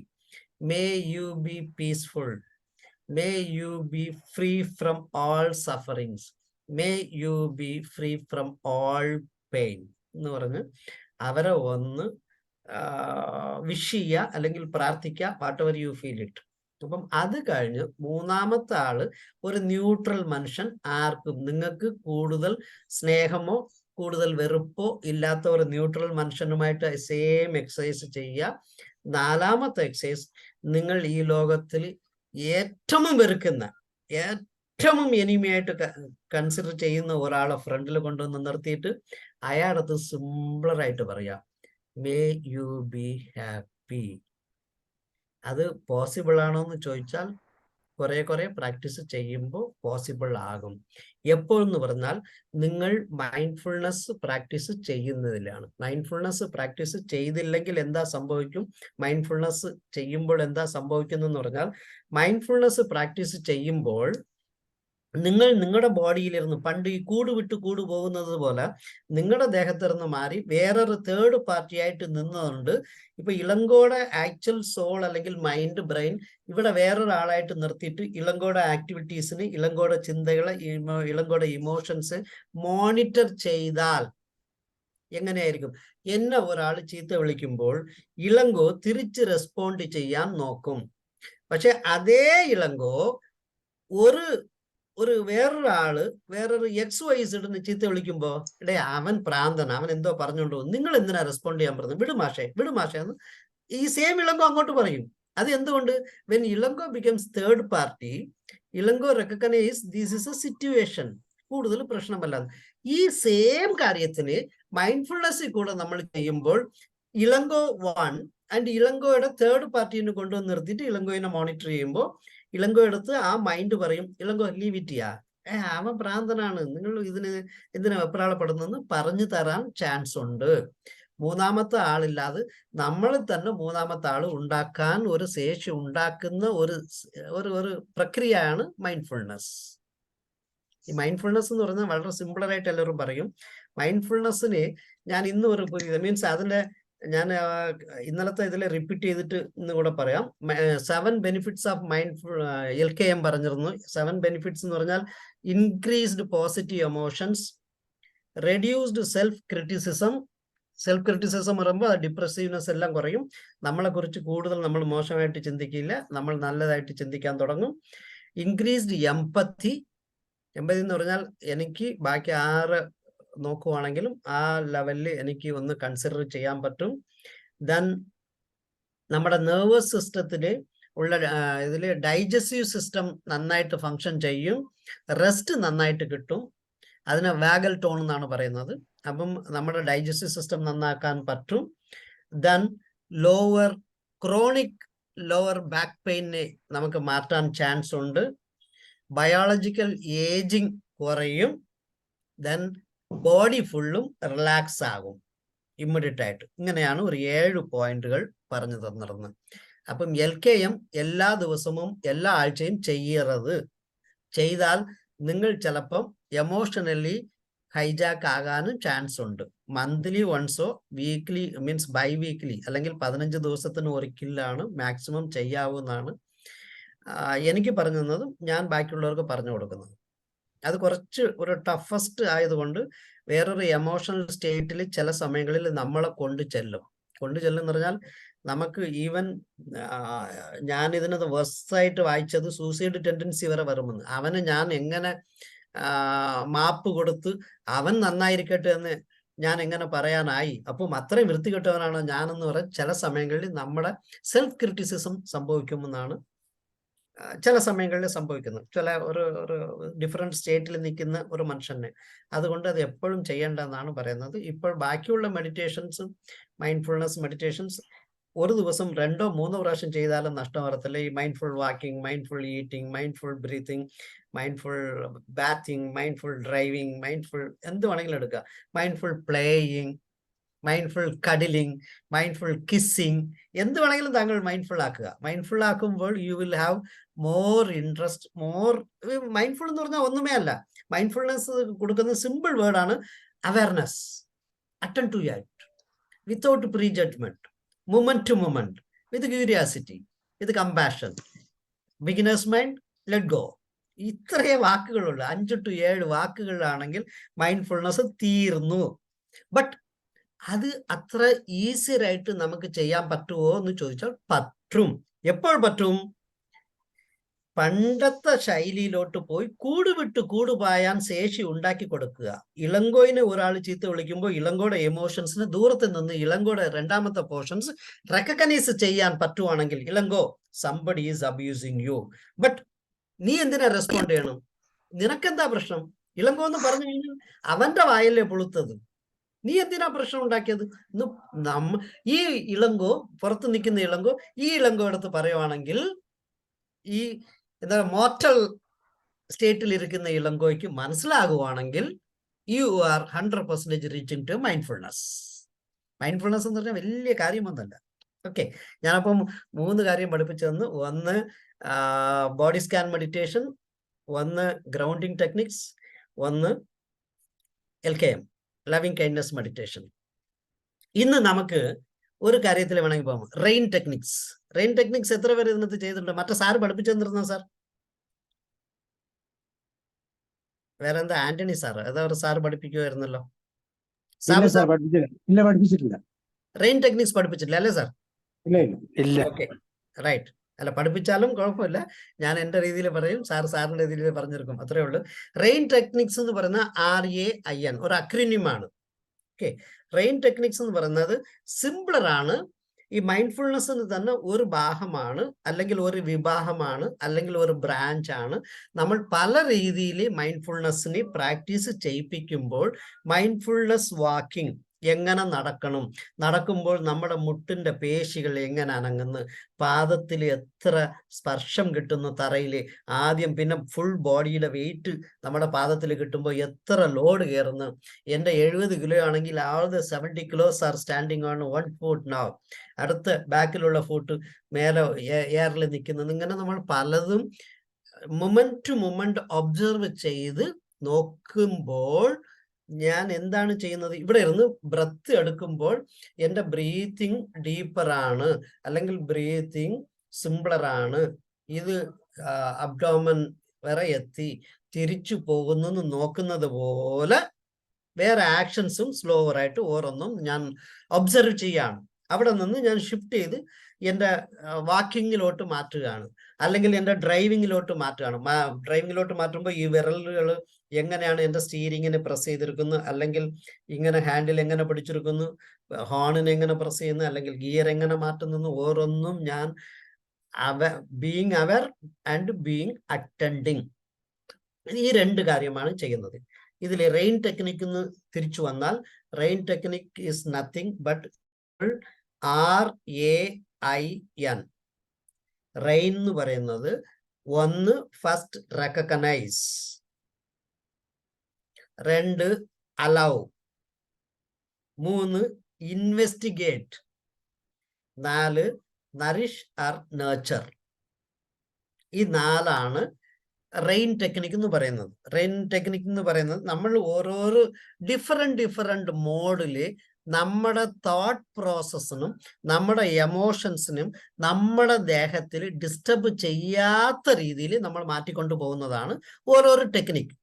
may you B peaceful, may you B free from all sufferings, may you B free from all pain എന്ന് പറഞ്ഞ് അവരെ ഒന്ന് വിഷ് ചെയ്യുക അല്ലെങ്കിൽ പ്രാർത്ഥിക്കുക, what ever you feel it. അപ്പം അത് കഴിഞ്ഞ് മൂന്നാമത്തെ ആള് ഒരു ന്യൂട്രൽ മനുഷ്യൻ. ആർക്കും നിങ്ങൾക്ക് കൂടുതൽ സ്നേഹമോ കൂടുതൽ വെറുപ്പോ ഇല്ലാത്ത ഒരു ന്യൂട്രൽ മനുഷ്യനുമായിട്ട് സെയിം എക്സസൈസ് ചെയ്യുക. നാലാമത്തെ എക്സസൈസ്, നിങ്ങൾ ഈ ലോകത്തിൽ ഏറ്റവും വെറുക്കുന്ന, ഏറ്റവും എനിമിയായിട്ട് കൺസിഡർ ചെയ്യുന്ന ഒരാളെ ഫ്രണ്ടിൽ കൊണ്ടുവന്ന് നിർത്തിയിട്ട് അയാളത് സിമ്പിളറായിട്ട് പറയാം, മേ യു ബി ഹാപ്പി. അത് പോസിബിൾ ആണോ എന്ന് ചോദിച്ചാൽ കുറെ പ്രാക്ടീസ് ചെയ്യുമ്പോൾ പോസിബിൾ ആകും. എപ്പോഴെന്ന് പറഞ്ഞാൽ നിങ്ങൾ മൈൻഡ്ഫുൾനെസ് പ്രാക്ടീസ് ചെയ്യുന്നതിലാണ്. മൈൻഡ്ഫുൾനെസ് പ്രാക്ടീസ് ചെയ്തില്ലെങ്കിൽ എന്താ സംഭവിക്കും, മൈൻഡ്ഫുൾനെസ് ചെയ്യുമ്പോൾ എന്താ സംഭവിക്കുന്നതെന്ന് പറഞ്ഞാൽ, മൈൻഡ്ഫുൾനെസ് പ്രാക്ടീസ് ചെയ്യുമ്പോൾ നിങ്ങൾ നിങ്ങളുടെ ബോഡിയിലിരുന്ന് പണ്ട് ഈ കൂട് വിട്ട് കൂട് പോകുന്നത് പോലെ നിങ്ങളുടെ ദേഹത്തിരുന്ന് മാറി വേറൊരു തേർഡ് പാർട്ടിയായിട്ട് നിന്നതുകൊണ്ട് ഇപ്പൊ ഇളങ്കോടെ ആക്ച്വൽ സോൾ അല്ലെങ്കിൽ മൈൻഡ്, ബ്രെയിൻ ഇവിടെ വേറൊരാളായിട്ട് നിർത്തിയിട്ട് ഇളങ്കോടെ ആക്ടിവിറ്റീസിന്, ഇളങ്കോടെ ചിന്തകളെ, ഇളങ്കോടെ ഇമോഷൻസ് മോണിറ്റർ ചെയ്താൽ എങ്ങനെയായിരിക്കും? എന്നെ ഒരാൾ ചീത്ത വിളിക്കുമ്പോൾ ഇളങ്കോ തിരിച്ച് റെസ്പോണ്ട് ചെയ്യാൻ നോക്കും. പക്ഷെ അതേ ഇളങ്കോ വേറൊരു XYZ ചീത്ത വിളിക്കുമ്പോ, അവൻ പ്രാന്തൻ, അവൻ എന്തോ പറഞ്ഞോണ്ടോ, നിങ്ങൾ എന്തിനാ റെസ്പോണ്ട് ചെയ്യാൻ പറഞ്ഞത്, വിടുമാഷേ എന്ന് ഈ സെയിം ഇളങ്കോ അങ്ങോട്ട് പറയും. അത് എന്തുകൊണ്ട്? When Ilango becomes third party, Ilango recognise this is a situation, കൂടുതൽ പ്രശ്നമല്ലാതെ. ഈ സെയിം കാര്യത്തിന് മൈൻഡ്ഫുൾനെസ്സിൽ കൂടെ നമ്മൾ ചെയ്യുമ്പോൾ ഇളങ്കോ 1 ആൻഡ് ഇളങ്കോയുടെ തേർഡ് പാർട്ടീനെ കൊണ്ടുവന്ന് നിർത്തിയിട്ട് ഇളങ്കോയിനെ മോണിറ്റർ ചെയ്യുമ്പോൾ ഇളങ്കോ എടുത്ത് ആ മൈൻഡ് പറയും, ഇളങ്കോ ലീവ് ഇറ്റ് ചെയ്യാ, അവൻ പ്രാന്തനാണ്, നിങ്ങൾ എന്തിനാ വെപ്രാളപ്പെടുന്നെന്ന് പറഞ്ഞു തരാൻ ചാൻസ് ഉണ്ട്. മൂന്നാമത്തെ ആളില്ലാതെ നമ്മൾ തന്നെ മൂന്നാമത്തെ ആൾ ഉണ്ടാക്കാൻ ഒരു ശേഷി ഉണ്ടാക്കുന്ന ഒരു പ്രക്രിയയാണ് മൈൻഡ്ഫുൾനെസ്. ഈ മൈൻഡ്ഫുൾനെസ് എന്ന് പറഞ്ഞാൽ വളരെ സിമ്പിളായിട്ട് എല്ലാവരും പറയും. മൈൻഡ്ഫുൾനെസ്സിന് ഞാൻ ഇന്ന് ഒരു മീൻസ് അതിന്റെ ഞാൻ ഇന്നലത്തെ ഇതിൽ റിപ്പീറ്റ് ചെയ്തിട്ട് ഇന്ന് കൂടെ പറയാം. 7 ബെനിഫിറ്റ്സ് ഓഫ് മൈൻഡ്ഫുൾ LKM പറഞ്ഞിരുന്നു. 7 ബെനിഫിറ്റ്സ് എന്ന് പറഞ്ഞാൽ increased positive emotions, reduced self criticism പറയുമ്പോൾ ഡിപ്രസീവ്നെസ് എല്ലാം കുറയും. നമ്മളെ കുറിച്ച് കൂടുതൽ നമ്മൾ മോശമായിട്ട് ചിന്തിക്കില്ല, നമ്മൾ നല്ലതായിട്ട് ചിന്തിക്കാൻ തുടങ്ങും. ഇൻക്രീസ്ഡ് എമ്പത്തി എന്ന് പറഞ്ഞാൽ എനിക്ക് ബാക്കി 6 നോക്കുവാണെങ്കിലും ആ ലെവലിൽ എനിക്ക് ഒന്ന് കൺസിഡർ ചെയ്യാൻ പറ്റും. ദെൻ നമ്മുടെ നെർവസ് സിസ്റ്റത്തില് ഉള്ള ഇതില് ഡൈജസ്റ്റീവ് സിസ്റ്റം നന്നായിട്ട് ഫങ്ഷൻ ചെയ്യും, റെസ്റ്റ് നന്നായിട്ട് കിട്ടും. അതിനെ വാഗൽ ടോൺ എന്നാണ് പറയുന്നത്. അപ്പം നമ്മുടെ ഡൈജസ്റ്റീവ് സിസ്റ്റം നന്നാക്കാൻ പറ്റും. ദെൻ ക്രോണിക് ലോവർ ബാക്ക് പെയിനെ നമുക്ക് മാറ്റാൻ ചാൻസ് ഉണ്ട്. ബയോളജിക്കൽ ഏജിങ് കുറയും. ദെൻ ബോഡി ഫുള്ളും റിലാക്സ് ആകും ഇമ്മീഡിയറ്റ് ആയിട്ട്. ഇങ്ങനെയാണ് ഒരു 7 പോയിന്റുകൾ പറഞ്ഞു തന്നിരുന്നത്. അപ്പം LKM എല്ലാ ദിവസവും എല്ലാ ആഴ്ചയും ചെയ്താൽ നിങ്ങൾ ചിലപ്പം എമോഷണലി ഹൈജാക്ക് ആകാനും ചാൻസ് ഉണ്ട്. മന്ത്ലി വൺസോ വീക്ക്ലി മീൻസ് ബൈ വീക്ക്ലി അല്ലെങ്കിൽ 15 ദിവസത്തിന് ഒരിക്കലാണ് മാക്സിമം ചെയ്യാവുന്നതാണ് എനിക്ക് പറഞ്ഞു തന്നതും ഞാൻ ബാക്കിയുള്ളവർക്ക് പറഞ്ഞു കൊടുക്കുന്നത്. അത് കുറച്ച് ഒരു ടഫസ്റ്റ് ആയതുകൊണ്ട് വേറൊരു എമോഷണൽ സ്റ്റേറ്റിൽ ചില സമയങ്ങളിൽ നമ്മളെ കൊണ്ടു ചെല്ലും എന്ന് പറഞ്ഞാൽ നമുക്ക് ഈവൻ ഞാൻ ഇതിനകത്ത് വേഴ്സായിട്ട് വായിച്ചത് സൂസൈഡ് ടെൻഡൻസി വരെ വരുമെന്ന്. അവന് ഞാൻ എങ്ങനെ മാപ്പ് കൊടുത്ത് അവൻ നന്നായിരിക്കട്ടെ എന്ന് ഞാൻ എങ്ങനെ പറയാനായി, അപ്പം അത്രയും വൃത്തികെട്ടവനാണ് ഞാനെന്ന് പറയാൻ ചില സമയങ്ങളിൽ നമ്മുടെ സെൽഫ് ക്രിറ്റിസിസം സംഭവിക്കുമെന്നാണ് ചില സമയങ്ങളിൽ സംഭവിക്കുന്നത്. ചില ഒരു ഡിഫറെന്റ് സ്റ്റേറ്റിൽ നിൽക്കുന്ന ഒരു മനുഷ്യനെ. അതുകൊണ്ട് അത് എപ്പോഴും ചെയ്യേണ്ടതെന്നാണ് പറയുന്നത്. ഇപ്പോൾ ബാക്കിയുള്ള മെഡിറ്റേഷൻസും മൈൻഡ്ഫുൾനെസ് മെഡിറ്റേഷൻസ് ഒരു ദിവസം 2 or 3 പ്രാവശ്യം ചെയ്താലും നഷ്ടം വരത്തില്ല. ഈ mindful walking, mindful eating, mindful breathing, mindful bathing, mindful driving, mindful എന്ത് വേണമെങ്കിലും എടുക്കുക, mindful playing, mindful cuddling, mindful kissing, എന്ത് വേണമെങ്കിലും താങ്കൾ മൈൻഡ്ഫുൾ ആക്കുക. മൈൻഡ്ഫുൾ ആക്കുമ്പോൾ you will have more interest, more. Mindful എന്ന് പറഞ്ഞാൽ ഒന്നുമേ അല്ല. മൈൻഡ്ഫുൾനെസ് കൊടുക്കുന്ന സിമ്പിൾ വേർഡാണ് awareness, attend to act without prejudgement, moment to moment, with curiosity, with compassion, beginner's mind, let go. ഇത്രയേ വാക്കുകളുള്ളൂ. 5 to 7 വാക്കുകളിലാണെങ്കിൽ മൈൻഡ്ഫുൾനെസ് തീർന്നു. ബട്ട് അത് അത്ര ഈസി ആയിട്ട് നമുക്ക് ചെയ്യാൻ പറ്റുമോ എന്ന് ചോദിച്ചാൽ പറ്റും. എപ്പോൾ പറ്റും? പണ്ടത്തെ ശൈലിയിലോട്ട് പോയി കൂട് വിട്ട് കൂട് പായാൻ ശേഷി ഉണ്ടാക്കി കൊടുക്കുക. ഇളങ്കോയിനെ ഒരാൾ ചീത്ത വിളിക്കുമ്പോൾ ഇളങ്കോയുടെ എമോഷൻസിന് ദൂരത്ത് നിന്ന് ഇളങ്കോയുടെ രണ്ടാമത്തെ പോർഷൻസ് റെക്കഗ്നൈസ് ചെയ്യാൻ പറ്റുവാണെങ്കിൽ, Ilango somebody is abusing you, but നീ എന്തിനാ റെസ്പോണ്ട് ചെയ്യണം? നിനക്കെന്താ പ്രശ്നം? ഇളങ്കോ എന്ന് പറഞ്ഞു കഴിഞ്ഞാൽ അവന്റെ വായല്ലേ പൊളുത്തത്. നീ എന്തിനാ പ്രശ്നം ഉണ്ടാക്കിയത്? ഈ ഇളങ്കോ, പുറത്ത് നിൽക്കുന്ന ഇളങ്കോ, ഈ ഇളങ്കോ എടുത്ത് പറയുവാണെങ്കിൽ, ഈ എന്താ മോർട്ടൽ സ്റ്റേറ്റിൽ ഇരിക്കുന്ന ഇളങ്കോയ്ക്ക് മനസ്സിലാകുവാണെങ്കിൽ you are 100% reaching to mindfulness. Mindfulness എന്ന് പറഞ്ഞാൽ വലിയ കാര്യമൊന്നല്ല. ഓക്കെ, ഞാനപ്പം 3 കാര്യം പഠിപ്പിച്ചു തന്നു. ഒന്ന് ബോഡി സ്കാൻ മെഡിറ്റേഷൻ, ഒന്ന് ഗ്രൗണ്ടിങ് ടെക്നിക്സ്, ഒന്ന് LKM ലവിങ് കൈൻഡ്നസ് മെഡിറ്റേഷൻ. ഇന്ന് നമുക്ക് ഒരു കാര്യത്തിൽ വേണമെങ്കിൽ പോകാം, റെയിൻ ടെക്നിക്സ്. റെയിൻ ടെക്നിക്സ് എത്ര പേര് ഇതിനകത്ത് ചെയ്തിട്ടുണ്ട്? മറ്റേ സാറ് പഠിപ്പിച്ചു തന്നിരുന്ന സാർ വേറെ എന്താ? ആന്റണി സാർ, ഏതാ ഒരു സാർ പഠിപ്പിക്കുമായിരുന്നല്ലോ. പഠിപ്പിച്ചിട്ടില്ല. റെയിൻ ടെക്നിക്സ് പഠിപ്പിച്ചിട്ടില്ല അല്ലേ സാർ? ഇല്ല. Okay, right. അല്ല, പഠിപ്പിച്ചാലും കുഴപ്പമില്ല, ഞാൻ എൻ്റെ രീതിയിൽ പറയും, സാറിന്റെ രീതിയിൽ പറഞ്ഞെടുക്കും, അത്രേ ഉള്ളൂ. റെയിൻ ടെക്നിക്സ് എന്ന് പറയുന്ന RAIN ഒരു അക്രിനിമാണ്. ഓക്കെ, റെയിൻ ടെക്നിക്സ് എന്ന് പറയുന്നത് സിംപിളറാണ്. ഈ മൈൻഡ്ഫുൾനെസ്സിന് തന്നെ ഒരു ഭാഗമാണ്, അല്ലെങ്കിൽ ഒരു വിഭാഗമാണ്, അല്ലെങ്കിൽ ഒരു ബ്രാഞ്ച് ആണ്. നമ്മൾ പല രീതിയിൽ മൈൻഡ്ഫുൾനെസ്സിനെ പ്രാക്ടീസ് ചെയ്യിപ്പിക്കുമ്പോൾ മൈൻഡ്ഫുൾനെസ് വാക്കിംഗ് എങ്ങനെ നടക്കണം, നടക്കുമ്പോൾ നമ്മുടെ മുട്ടിന്റെ പേശികൾ എങ്ങനെ അനങ്ങുന്നു, പാദത്തിൽ എത്ര സ്പർശം കിട്ടുന്നു തറയിൽ ആദ്യം, പിന്നെ ഫുൾ ബോഡിയുടെ വെയിറ്റ് നമ്മുടെ പാദത്തിൽ കിട്ടുമ്പോൾ എത്ര ലോഡ് കയറുന്നു. എൻ്റെ 70 കിലോ ആണെങ്കിൽ ആൾ 70 kilos R standing on 1 foot now. അടുത്ത ബാക്കിലുള്ള ഫുട്ട് മേലെ എയറിൽ നിൽക്കുന്നത്. ഇങ്ങനെ നമ്മൾ പലതും മൊമെന്റ് ടു മൊമെന്റ് ഒബ്സർവ് ചെയ്ത് നോക്കുമ്പോൾ ഞാൻ എന്താണ് ചെയ്യുന്നത്? ഇവിടെ ഇരുന്ന് ബ്രത്ത് എടുക്കുമ്പോൾ എൻ്റെ ബ്രീത്തിങ് ഡീപ്പറാണ്, അല്ലെങ്കിൽ ബ്രീത്തിങ് സിംപിളറാണ്, ഇത് അബ്ഡോമൻ വരെ എത്തി തിരിച്ചു പോകുന്നു എന്ന് നോക്കുന്നത് പോലെ വേറെ ആക്ഷൻസും സ്ലോവറായിട്ട് ഓരോന്നും ഞാൻ ഒബ്സർവ് ചെയ്യാണ്. അവിടെ നിന്ന് ഞാൻ ഷിഫ്റ്റ് ചെയ്ത് എൻ്റെ വാക്കിങ്ങിലോട്ട് മാറ്റുകയാണ്, അല്ലെങ്കിൽ എൻ്റെ ഡ്രൈവിങ്ങിലോട്ട് മാറ്റുകയാണ്. ഡ്രൈവിങ്ങിലോട്ട് മാറ്റുമ്പോൾ ഈ വിരലുകൾ എങ്ങനെയാണ് എൻ്റെ സ്റ്റീരിങ്ങിനെ പ്രസ് ചെയ്തിരിക്കുന്നു, അല്ലെങ്കിൽ ഇങ്ങനെ ഹാൻഡിൽ എങ്ങനെ പിടിച്ചിരിക്കുന്നു, ഹോണിനെ എങ്ങനെ പ്രസ് ചെയ്യുന്നു, അല്ലെങ്കിൽ ഗിയർ എങ്ങനെ മാറ്റുന്നു, ഓരോന്നും ഞാൻ being aware and being attending, ഈ 2 കാര്യമാണ് ചെയ്യുന്നത്. ഇതിൽ റെയിൻ ടെക്നിക്ക് തിരിച്ചു വന്നാൽ, rain technique is nothing but RAIN. Rain എന്ന് പറയുന്നത്, ഒന്ന് first recognise, 2 allow, 3 investigate, 4 nourish or nurture. ഈ 4ആണ് റെയിൻ ടെക്നിക് എന്ന് പറയുന്നത്. റെയിൻ ടെക്നിക് എന്ന് പറയുന്നത് നമ്മൾ ഓരോരോ ഡിഫറെന്റ് മോഡില് നമ്മുടെ തോട്ട് പ്രോസസ്സിനും നമ്മുടെ എമോഷൻസിനും നമ്മുടെ ദേഹത്തിൽ ഡിസ്റ്റർബ് ചെയ്യാത്ത രീതിയിൽ നമ്മൾ മാറ്റിക്കൊണ്ടു പോകുന്നതാണ് ഓരോരോ ടെക്നിക്.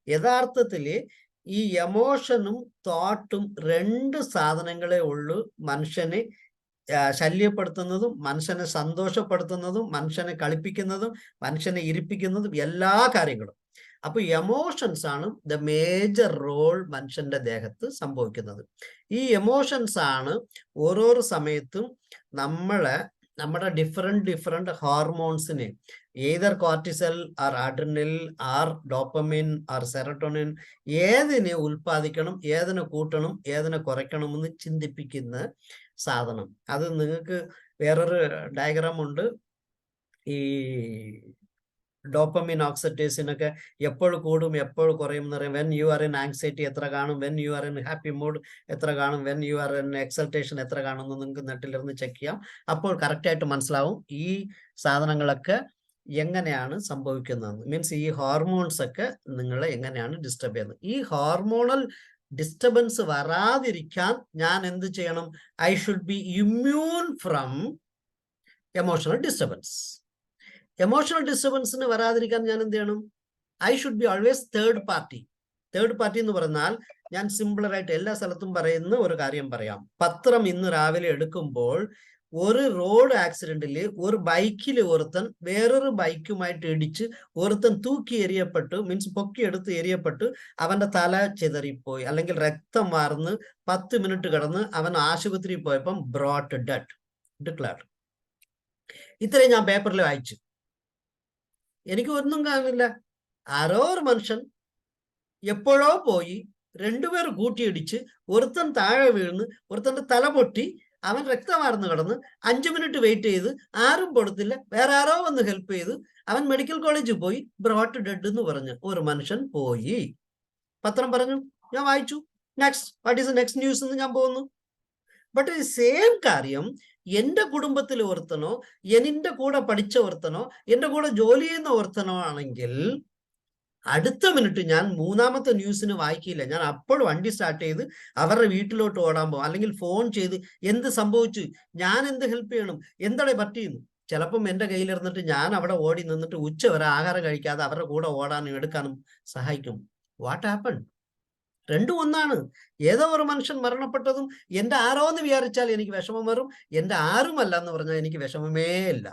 യഥാർത്ഥത്തിൽ ഈ എമോഷനും തോട്ടും 2 സാധനങ്ങളെ ഉള്ളൂ മനുഷ്യനെ ശല്യപ്പെടുത്തുന്നതും, മനുഷ്യനെ സന്തോഷപ്പെടുത്തുന്നതും, മനുഷ്യനെ കളിപ്പിക്കുന്നതും, മനുഷ്യനെ ഇരിപ്പിക്കുന്നതും, എല്ലാ കാര്യങ്ങളും. അപ്പൊ എമോഷൻസ് ആണ് ദ മേജർ റോൾ മനുഷ്യന്റെ ദേഹത്ത് സംഭവിക്കുന്നത്. ഈ എമോഷൻസ് ആണ് ഓരോരോ സമയത്തും നമ്മുടെ ഡിഫറെന്റ് ഹോർമോൺസിനെ, either cortisol or adrenal or dopamine or serotonin, ഏതിനെ ഉൽപ്പാദിക്കണം, ഏതിനെ കൂട്ടണം, ഏതിനെ കുറയ്ക്കണം എന്ന് ചിന്തിപ്പിക്കുന്ന സാധനം. അത് നിങ്ങൾക്ക് വേറൊരു ഡയഗ്രാം ഉണ്ട്. ഈ ഡോപ്പമിൻ ഓക്സിഡേസിനൊക്കെ എപ്പോൾ കൂടും എപ്പോൾ കുറയും എന്ന് പറയും. When you are in anxiety എത്ര കാണും, when you are in happy mood എത്ര കാണും, വെൻ യു ആർ ഇൻ എക്സൾട്ടേഷൻ എത്ര കാണും എന്ന് നിങ്ങൾക്ക് നെറ്റിലിരുന്ന് ചെക്ക് ചെയ്യാം. അപ്പോൾ കറക്റ്റായിട്ട് മനസ്സിലാവും ഈ സാധനങ്ങളൊക്കെ എങ്ങനെയാണ് സംഭവിക്കുന്നതെന്ന്. മീൻസ് ഈ ഹോർമോൺസ് ഒക്കെ നിങ്ങളെ എങ്ങനെയാണ് ഡിസ്റ്റർബ് ചെയ്യുന്നത്. ഈ ഹോർമോണൽ ഡിസ്റ്റർബൻസ് വരാതിരിക്കാൻ ഞാൻ എന്ത് ചെയ്യണം? I should be immune from emotional disturbance. Emotional ഡിസ്റ്റർബൻസിന് വരാതിരിക്കാൻ ഞാൻ എന്ത് ചെയ്യണം? I should be always third party. Third party എന്ന് പറഞ്ഞാൽ ഞാൻ സിമ്പിളറായിട്ട് എല്ലാ സ്ഥലത്തും പറയുന്ന ഒരു കാര്യം പറയാം. പത്രം ഇന്ന് രാവിലെ എടുക്കുമ്പോൾ ഒരു റോഡ് ആക്സിഡന്റിൽ ഒരു ബൈക്കിൽ ഒരുത്തൻ വേറൊരു ബൈക്കുമായിട്ട് ഇടിച്ച് ഒരുത്തൻ തൂക്കി എറിയപ്പെട്ടു, മീൻസ് പൊക്കിയെടുത്ത് എറിയപ്പെട്ട് അവന്റെ തല ചെതറിപ്പോയി, അല്ലെങ്കിൽ രക്തം വാർന്ന് 10 മിനിറ്റ് കിടന്ന് അവൻ ആശുപത്രിയിൽ പോയപ്പം ബ്രോട്ട് ഡെഡ് ഡിക്ലെയർഡ്. ഇത്രയും ഞാൻ പേപ്പറിൽ വായിച്ചു. എനിക്ക് ഒന്നും കാണില്ല. ആരോ ഒരു മനുഷ്യൻ എപ്പോഴോ പോയി 2 പേർ കൂട്ടിയിടിച്ച് ഒരുത്തൻ താഴെ വീഴുന്നു, ഒരുത്തന്റെ തല പൊട്ടി, അവൻ രക്തമാർന്ന് കിടന്ന് 5 മിനിറ്റ് വെയിറ്റ് ചെയ്ത് ആരും കൊടുത്തില്ല, വേറെ ആരോ വന്ന് ഹെൽപ്പ് ചെയ്ത് അവൻ മെഡിക്കൽ കോളേജിൽ പോയി, ബ്രോട്ട് ഡെഡ് എന്ന് പറഞ്ഞു ഒരു മനുഷ്യൻ പോയി. പത്രം പറഞ്ഞു, ഞാൻ വായിച്ചു. Next, what is next news എന്ന് ഞാൻ പോകുന്നു. ബട്ട് ഈ സെയിം കാര്യം എന്റെ കുടുംബത്തിൽ ഒരുത്തനോ, എന്റെ കൂടെ പഠിച്ച ഒരുത്തനോ, എന്റെ കൂടെ ജോലി ചെയ്യുന്ന ഒരുത്തനോ ആണെങ്കിൽ അടുത്ത മിനിറ്റ് ഞാൻ 3ാമത്തെ ന്യൂസിന് വായിക്കില്ല. ഞാൻ അപ്പോൾ വണ്ടി സ്റ്റാർട്ട് ചെയ്ത് അവരുടെ വീട്ടിലോട്ട് ഓടാൻ പോകും, അല്ലെങ്കിൽ ഫോൺ ചെയ്ത് എന്ത് സംഭവിച്ചു, ഞാൻ എന്ത് ഹെൽപ്പ് ചെയ്യണം, എന്താണ് പറ്റിയെന്ന്. ചിലപ്പം എൻ്റെ കയ്യിലിരുന്നിട്ട് ഞാൻ അവിടെ ഓടി നിന്നിട്ട് ഉച്ച വരെ ആഹാരം കഴിക്കാതെ അവരുടെ കൂടെ ഓടാനും എടുക്കാനും സഹായിക്കും. What happen? രണ്ടും ഒന്നാണ്. ഏതോ ഒരു മനുഷ്യൻ മരണപ്പെട്ടതും എൻ്റെ ആരോ എന്ന് വിചാരിച്ചാൽ എനിക്ക് വിഷമം വരും, എൻ്റെ ആരുമല്ല എന്ന് പറഞ്ഞാൽ എനിക്ക് വിഷമമേ ഇല്ല.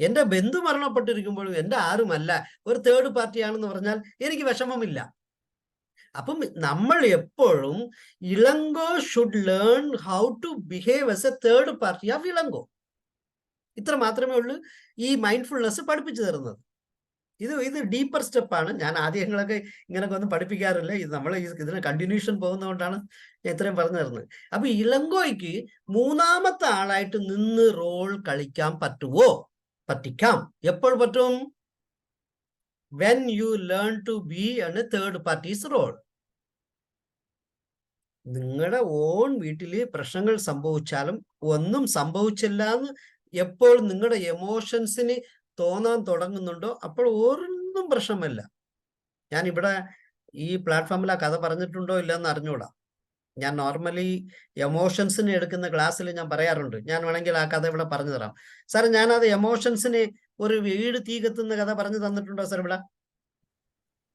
എൻ്റെ ബന്ധു മരണപ്പെട്ടിരിക്കുമ്പോഴും എൻ്റെ ആരുമല്ല, ഒരു തേർഡ് പാർട്ടിയാണെന്ന് പറഞ്ഞാൽ എനിക്ക് വിഷമമില്ല. അപ്പം നമ്മൾ എപ്പോഴും Ilango should learn how to behave as a third party of Ilango. ഇത്ര മാത്രമേ ഉള്ളൂ ഈ മൈൻഡ്ഫുൾനെസ് പഠിപ്പിച്ചു തരുന്നത്. ഇത് ഡീപ്പർ സ്റ്റെപ്പാണ്. ഞാൻ ആദ്യങ്ങളൊക്കെ ഇങ്ങനൊക്കെ ഒന്നും പഠിപ്പിക്കാറില്ല. ഇത് നമ്മൾ ഇതിന് കണ്ടിന്യൂഷൻ പോകുന്നതുകൊണ്ടാണ് ഞാൻ ഇത്രയും പറഞ്ഞു തരുന്നത്. അപ്പൊ ഇളങ്കോയ്ക്ക് 3ാമത്തെ ആളായിട്ട് നിന്ന് റോൾ കളിക്കാൻ പറ്റുമോ? പറ്റിക്കാം. എപ്പോൾ പറ്റും? When you learn to be a third party's role. നിങ്ങളുടെ ഓൺ വീട്ടില് പ്രശ്നങ്ങൾ സംഭവിച്ചാലും ഒന്നും സംഭവിച്ചില്ല എന്ന് എപ്പോൾ നിങ്ങളുടെ എമോഷൻസിന് തോന്നാൻ തുടങ്ങുന്നുണ്ടോ അപ്പോൾ ഒന്നും പ്രശ്നമല്ല. ഞാൻ ഇവിടെ ഈ പ്ലാറ്റ്ഫോമിൽ ആ കഥ പറഞ്ഞിട്ടുണ്ടോ ഇല്ലെന്ന് അറിഞ്ഞൂടാ. ഞാൻ നോർമലി എമോഷൻസിന് എടുക്കുന്ന ക്ലാസ്സിൽ ഞാൻ പറയാറുണ്ട്. ഞാൻ വേണമെങ്കിൽ ആ കഥ ഇവിടെ പറഞ്ഞു തരാം. സാർ, ഞാനത് എമോഷൻസിന് ഒരു വീട് തീ കത്തുന്ന കഥ പറഞ്ഞു തന്നിട്ടുണ്ടോ സാർ ഇവിടെ?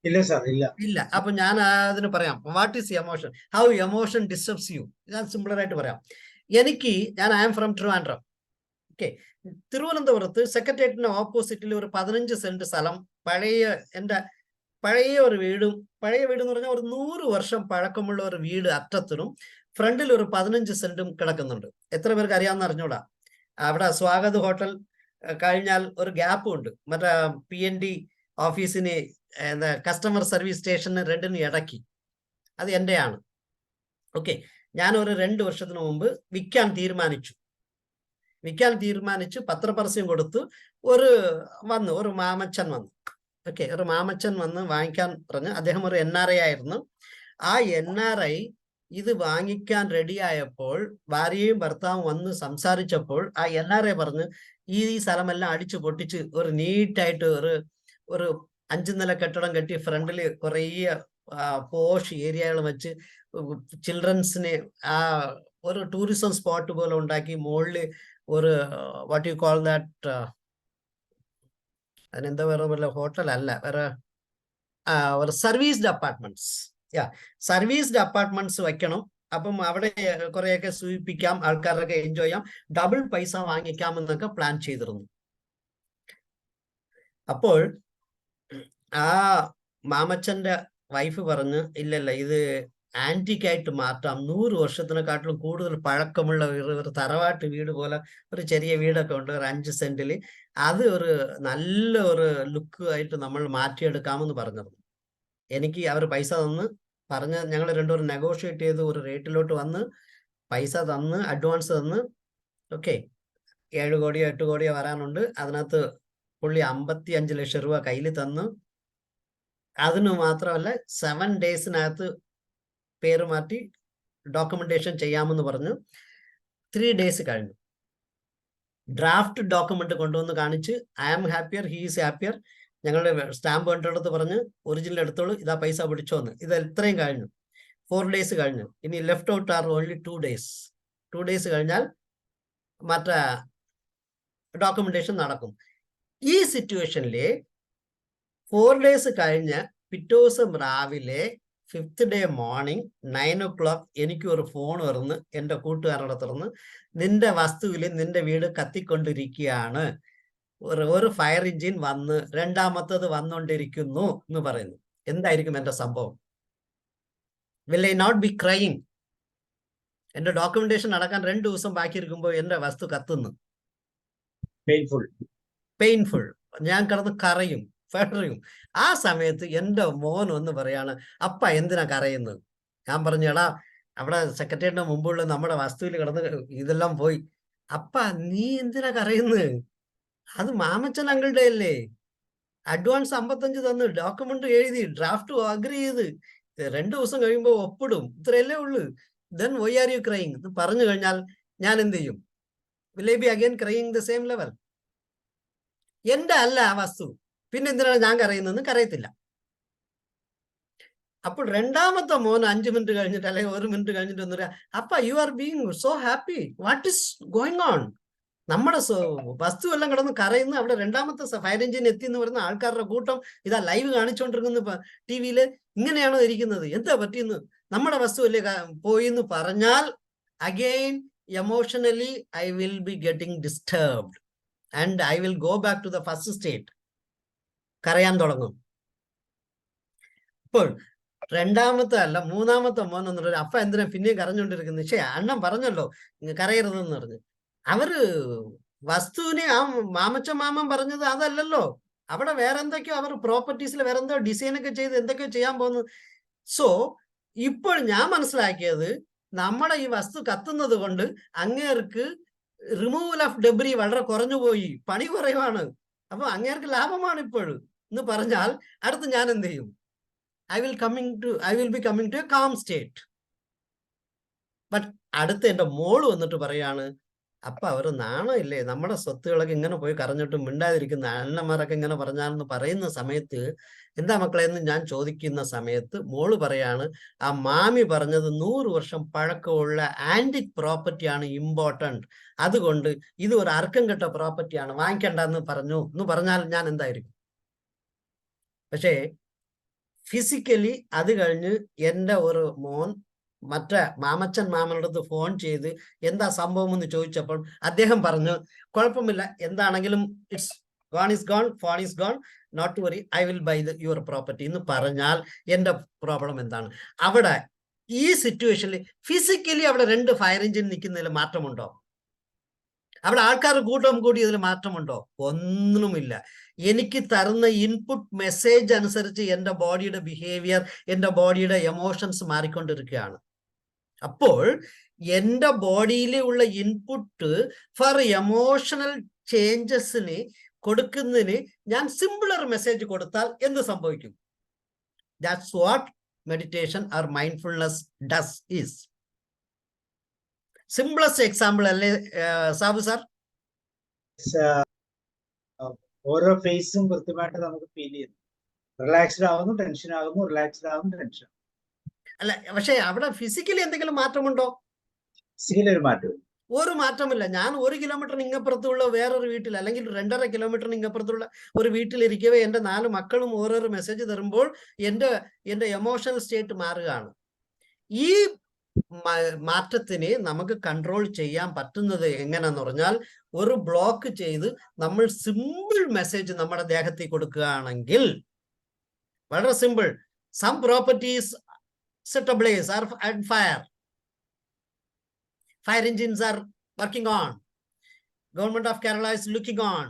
ഇല്ല സാർ, ഇല്ല. ഇല്ല. അപ്പൊ ഞാൻ അതിന് പറയാം, what is emotion, how emotion disturbs you. ഞാൻ സിമ്പിളറായിട്ട് പറയാം. ഞാൻ I am from Trivandrum. Okay, തിരുവനന്തപുരത്ത് സെക്രട്ടേറിയറ്റിന് ഓപ്പോസിറ്റിൽ ഒരു 15 സെന്റ് സ്ഥലം, എൻ്റെ പഴയ ഒരു വീടും, പഴയ വീട് എന്ന് പറഞ്ഞാൽ ഒരു 100 വർഷം പഴക്കമുള്ള ഒരു വീട് അറ്റത്തിനും ഫ്രണ്ടിൽ ഒരു 15 സെന്റും കിടക്കുന്നുണ്ട്. എത്ര പേർക്ക് അറിയാമെന്ന് അറിഞ്ഞൂടാ. അവിടെ സ്വാഗത് ഹോട്ടൽ കഴിഞ്ഞാൽ ഒരു ഗ്യാപ്പും ഉണ്ട്. മറ്റേ PND ഓഫീസിന് എന്താ കസ്റ്റമർ സർവീസ് സ്റ്റേഷന് രണ്ടിന് ഇടയ്ക്ക്. അത് എൻ്റെയാണ്. ഓക്കെ, ഞാനൊരു 2 വർഷത്തിന് മുമ്പ് വിൽക്കാൻ തീരുമാനിച്ചു. പത്രപരസ്യം കൊടുത്തു. ഒരു മാമച്ചൻ വന്നു. ഓക്കെ, ഒരു മാമച്ചൻ വന്ന് വാങ്ങിക്കാൻ പറഞ്ഞ്. അദ്ദേഹം ഒരു NRI ആയിരുന്നു. ആ NRI ഇത് വാങ്ങിക്കാൻ റെഡിയായപ്പോൾ ഭാര്യയും ഭർത്താവും വന്ന് സംസാരിച്ചപ്പോൾ ആ NRI പറഞ്ഞ് ഈ സ്ഥലമെല്ലാം അടിച്ചു പൊട്ടിച്ച് ഒരു നീറ്റായിട്ട് ഒരു 5 നില കെട്ടിടം കെട്ടി ഫ്രണ്ടിൽ കുറേ പോഷ് ഏരിയകൾ വെച്ച് ചിൽഡ്രൻസിന് ആ ഒരു ടൂറിസം സ്പോട്ട് പോലെ ഉണ്ടാക്കി. മുകളിൽ ഒരു വാട്ട് യു കോൾ ദാറ്റ്, അതിനെന്താ വേറെ ഹോട്ടൽ അല്ല, വേറെ ഒരു സർവീസ്ഡ് അപ്പാർട്ട്മെന്റ്സ് വെക്കണം. അപ്പം അവിടെ കുറെയൊക്കെ സൂചിപ്പിക്കാം, ആൾക്കാരൊക്കെ എൻജോയ് ചെയ്യാം, ഡബിൾ പൈസ വാങ്ങിക്കാം എന്നൊക്കെ പ്ലാൻ ചെയ്തിരുന്നു. അപ്പോൾ ആ മാമച്ചന്റെ വൈഫ് പറഞ്ഞ്, ഇല്ലല്ല, ഇത് ആന്റിക്കായിട്ട് മാറ്റാം, 100 വർഷത്തിനെക്കാട്ടിലും കൂടുതൽ പഴക്കമുള്ള ഒരു തറവാട്ട് വീട് പോലെ ഒരു ചെറിയ വീടൊക്കെ ഉണ്ട് ഒരു 5 സെന്റിൽ, അത് ഒരു നല്ല ഒരു ലുക്ക് ആയിട്ട് നമ്മൾ മാറ്റിയെടുക്കാമെന്ന് പറഞ്ഞിരുന്നു. എനിക്ക് അവർ പൈസ തന്ന് പറഞ്ഞ് ഞങ്ങൾ രണ്ടുപേരും നെഗോഷിയേറ്റ് ചെയ്ത് ഒരു റേറ്റിലോട്ട് വന്ന് പൈസ തന്ന് അഡ്വാൻസ് തന്ന് ഓക്കെ 7 കോടിയോ 8 കോടിയോ വരാനുണ്ട്. അതിനകത്ത് പുള്ളി 55 ലക്ഷം രൂപ കയ്യിൽ തന്നു. അതിന് മാത്രമല്ല 7 ഡേയ്സിനകത്ത് പേര് മാറ്റി ഡോക്യുമെന്റേഷൻ ചെയ്യാമെന്ന് പറഞ്ഞു. 3 ഡേയ്സ് കഴിഞ്ഞു. ഡ്രാഫ്റ്റ് ഡോക്യുമെന്റ് കൊണ്ടുവന്ന് കാണിച്ച് I am happier, he is happier. ഞങ്ങളുടെ സ്റ്റാമ്പ് കണ്ടെടുത്ത് പറഞ്ഞ് ഒറിജിനൽ എടുത്തോളൂ, ഇതാ പൈസ പിടിച്ചോന്ന്. ഇത് എത്രയും കഴിഞ്ഞു. 4 ഡേയ്സ് കഴിഞ്ഞു. ഇനി left out are only 2 days. 2 days കഴിഞ്ഞാൽ മറ്റേ ഡോക്യുമെന്റേഷൻ നടക്കും. ഈ സിറ്റുവേഷനിൽ 4 ഡേയ്സ് കഴിഞ്ഞ് പിറ്റേ ദിവസം രാവിലെ 5th ഡേ മോർണിംഗ് 9 o'clock എനിക്ക് ഒരു ഫോൺ വരുന്നു എൻ്റെ കൂട്ടുകാരുടെ തുറന്ന്, നിന്റെ വസ്തുവിൽ നിന്റെ വീട് കത്തിക്കൊണ്ടിരിക്കുകയാണ്, ഒരു ഫയർ എഞ്ചിൻ വന്ന് രണ്ടാമത്തത് വന്നുകൊണ്ടിരിക്കുന്നു എന്ന് പറയുന്നു. എന്തായിരിക്കും എൻ്റെ സംഭവം? Will I not be crying? എൻ്റെ ഡോക്യുമെന്റേഷൻ നടക്കാൻ 2 ദിവസം ബാക്കിയിരിക്കുമ്പോൾ എൻ്റെ വസ്തു കത്തുന്നു. പെയിൻഫുൾ. ഞാൻ കിടന്ന് കരയും, ഫെഡറിയും. ആ സമയത്ത് എൻ്റെ മോൻ ഒന്ന് പറയാണ്, അപ്പ എന്തിനാ കരയുന്നത്? ഞാൻ പറഞ്ഞു, എടാ അവിടെ സെക്രട്ടേറിയറ്റിന്റെ മുമ്പുള്ള നമ്മുടെ വസ്തുവിൽ കിടന്ന് ഇതെല്ലാം പോയി. അപ്പ നീ എന്തിനാ കരയുന്നത്? അത് മാമച്ചൻ അങ്കിളുടെ അല്ലേ? അഡ്വാൻസ് 55 തന്നു, ഡോക്യുമെന്റ് എഴുതി, ഡ്രാഫ്റ്റ് അഗ്രി ചെയ്ത് 2 ദിവസം കഴിയുമ്പോൾ ഒപ്പിടും, ഇത്രയല്ലേ ഉള്ളു. Then why are you crying എന്ന് പറഞ്ഞു കഴിഞ്ഞാൽ ഞാൻ എന്ത് ചെയ്യും? Will I be again crying the same level? എന്റെ അല്ല ആ വസ്തു, പിന്നെ എന്തിനാണ് ഞാൻ കരയുന്നതെന്ന് കരയത്തില്ല. അപ്പോൾ രണ്ടാമത്തെ മോൻ 5 മിനിറ്റ് കഴിഞ്ഞിട്ട് അല്ലെങ്കിൽ 1 മിനിറ്റ് കഴിഞ്ഞിട്ട് ഒന്ന് പറയാം, അപ്പ you are being so happy, what is going on? നമ്മുടെ വസ്തു എല്ലാം കിടന്ന് കരയുന്നു. അവിടെ രണ്ടാമത്തെ ഫയർ എഞ്ചിൻ എത്തി എന്ന് പറയുന്ന ആൾക്കാരുടെ കൂട്ടം ഇതാ ലൈവ് കാണിച്ചുകൊണ്ടിരിക്കുന്നു TV-യിൽ. ഇങ്ങനെയാണോ ഇരിക്കുന്നത്? എന്താ പറ്റിയെന്ന്? നമ്മുടെ വസ്തു അല്ലേ പോയി എന്ന് പറഞ്ഞാൽ again emotionally I will be getting disturbed and I will go back to the first state. കരയാൻ തുടങ്ങും. ഇപ്പോൾ രണ്ടാമത്തെ അല്ല 3ാമത്തെ മോൻ എന്ന് പറഞ്ഞാൽ, അപ്പ എന്തിനാ പിന്നെയും കരഞ്ഞുകൊണ്ടിരിക്കുന്നത്? പക്ഷേ അണ്ണൻ പറഞ്ഞല്ലോ കരയരുതെന്ന് പറഞ്ഞു. അവര് വസ്തുവിനെ ആ മാമച്ചൻ മാമൻ പറഞ്ഞത് അതല്ലല്ലോ. അവിടെ വേറെ എന്തൊക്കെയോ അവർ പ്രോപ്പർട്ടീസിൽ വേറെ എന്തോ ഡിസൈനൊക്കെ ചെയ്ത് എന്തൊക്കെയോ ചെയ്യാൻ പോകുന്നു. സോ ഇപ്പോൾ ഞാൻ മനസ്സിലാക്കിയത്, നമ്മുടെ ഈ വസ്തു കത്തുന്നത് കൊണ്ട് അങ്ങേർക്ക് റിമൂവൽ ഓഫ് ഡെബ്രി വളരെ കുറഞ്ഞു പോയി, പണി കുറവാണ്. അപ്പൊ അങ്ങേർക്ക് ലാഭമാണ് ഇപ്പോഴും എന്ന് പറഞ്ഞാൽ അടുത്ത് ഞാൻ എന്ത് ചെയ്യും? I will be coming to a calm state. But അടുത്ത് എൻ്റെ മോള് വന്നിട്ട് പറയാണ്, അപ്പ അവർ നാണം ഇല്ലേ, നമ്മുടെ സ്വത്തുകളൊക്കെ ഇങ്ങനെ പോയി കരഞ്ഞിട്ട് മിണ്ടാതിരിക്കുന്ന അണ്ണന്മാരൊക്കെ ഇങ്ങനെ പറഞ്ഞാലെന്ന് പറയുന്ന സമയത്ത്, എന്താ മക്കളെ എന്ന് ഞാൻ ചോദിക്കുന്ന സമയത്ത് മോള് പറയാണ്, ആ മാമി പറഞ്ഞത് 100 വർഷം പഴക്കമുള്ള ആന്റിക് പ്രോപ്പർട്ടിയാണ് ഇമ്പോർട്ടൻറ്റ്, അതുകൊണ്ട് ഇത് ഒരു അർക്കം കെട്ട പ്രോപ്പർട്ടിയാണ്, വാങ്ങിക്കണ്ടെന്ന് പറഞ്ഞു എന്ന് പറഞ്ഞാൽ ഞാൻ എന്തായിരിക്കും? പക്ഷേ ഫിസിക്കലി അത് കഴിഞ്ഞ് എൻ്റെ ഒരു മോൻ മറ്റേ മാമച്ചൻ മാമൻ്റെ അടുത്ത് ഫോൺ ചെയ്ത് എന്താ സംഭവം എന്ന് ചോദിച്ചപ്പോൾ അദ്ദേഹം പറഞ്ഞു, കുഴപ്പമില്ല, എന്താണെങ്കിലും it's gone is gone, phone is gone, not to worry, I will buy your property എന്ന് പറഞ്ഞാൽ എൻ്റെ പ്രോബ്ലം എന്താണ്? അവിടെ ഈ സിറ്റുവേഷനിൽ ഫിസിക്കലി അവിടെ 2 ഫയർ എഞ്ചിൻ നിൽക്കുന്നതിൽ മാറ്റമുണ്ടോ? അവിടെ ആൾക്കാർ കൂട്ടം കൂടിയതിൽ മാറ്റമുണ്ടോ? ഒന്നുമില്ല. എനിക്ക് തരുന്ന ഇൻപുട്ട് മെസ്സേജ് അനുസരിച്ച് എൻ്റെ ബോഡിയുടെ ബിഹേവിയർ, എൻ്റെ ബോഡിയുടെ എമോഷൻസ് മാറിക്കൊണ്ടിരിക്കുകയാണ്. അപ്പോൾ എൻ്റെ ബോഡിയിലുള്ള ഇൻപുട്ട് ഫോർ എമോഷണൽ ചേഞ്ചസിന് കൊടുക്കുന്നതിന് ഞാൻ സിമ്പിളർ മെസ്സേജ് കൊടുത്താൽ എന്ത് സംഭവിക്കും? That's what meditation or mindfulness does is. Simplest example അല്ലേ സാബു സാർ? ഓരോ ഫേസും കൃത്യമായിട്ട് നമുക്ക് ഫീൽ ചെയ്യുന്നു. റിലാക്സ്ഡ് ആകുന്നു, ടെൻഷൻ ആകുന്നു, റിലാക്സ്ഡ് ആകുന്നു, ടെൻഷൻ. അല്ല, പക്ഷെ അവിടെ ഫിസിക്കലി എന്തെങ്കിലും മാറ്റമുണ്ടോ? ഫിസിക്കലി ഒരു മാറ്റം, ഒരു മാറ്റമില്ല. ഞാൻ 1 കിലോമീറ്റർ ഇങ്ങപ്പുറത്തുള്ള വേറൊരു വീട്ടിൽ അല്ലെങ്കിൽ 2.5 കിലോമീറ്റർ ഇങ്ങപ്പുറത്തുള്ള ഒരു വീട്ടിലിരിക്കവേ എൻ്റെ 4 മക്കളും ഓരോരോ മെസ്സേജ് തരുമ്പോൾ എൻ്റെ എമോഷണൽ സ്റ്റേറ്റ് മാറുകയാണ്. ഈ മാറ്റത്തിനെ നമുക്ക് കൺട്രോൾ ചെയ്യാൻ പറ്റുന്നത് എങ്ങനെയാന്ന് പറഞ്ഞാൽ, ഒരു ബ്ലോക്ക് ചെയ്ത് നമ്മൾ സിമ്പിൾ മെസ്സേജ് നമ്മുടെ ദേഹത്തിൽ കൊടുക്കുകയാണെങ്കിൽ, വളരെ simple. Some properties set ablaze or at fire. Fire engines are working on. Government of Kerala is looking on.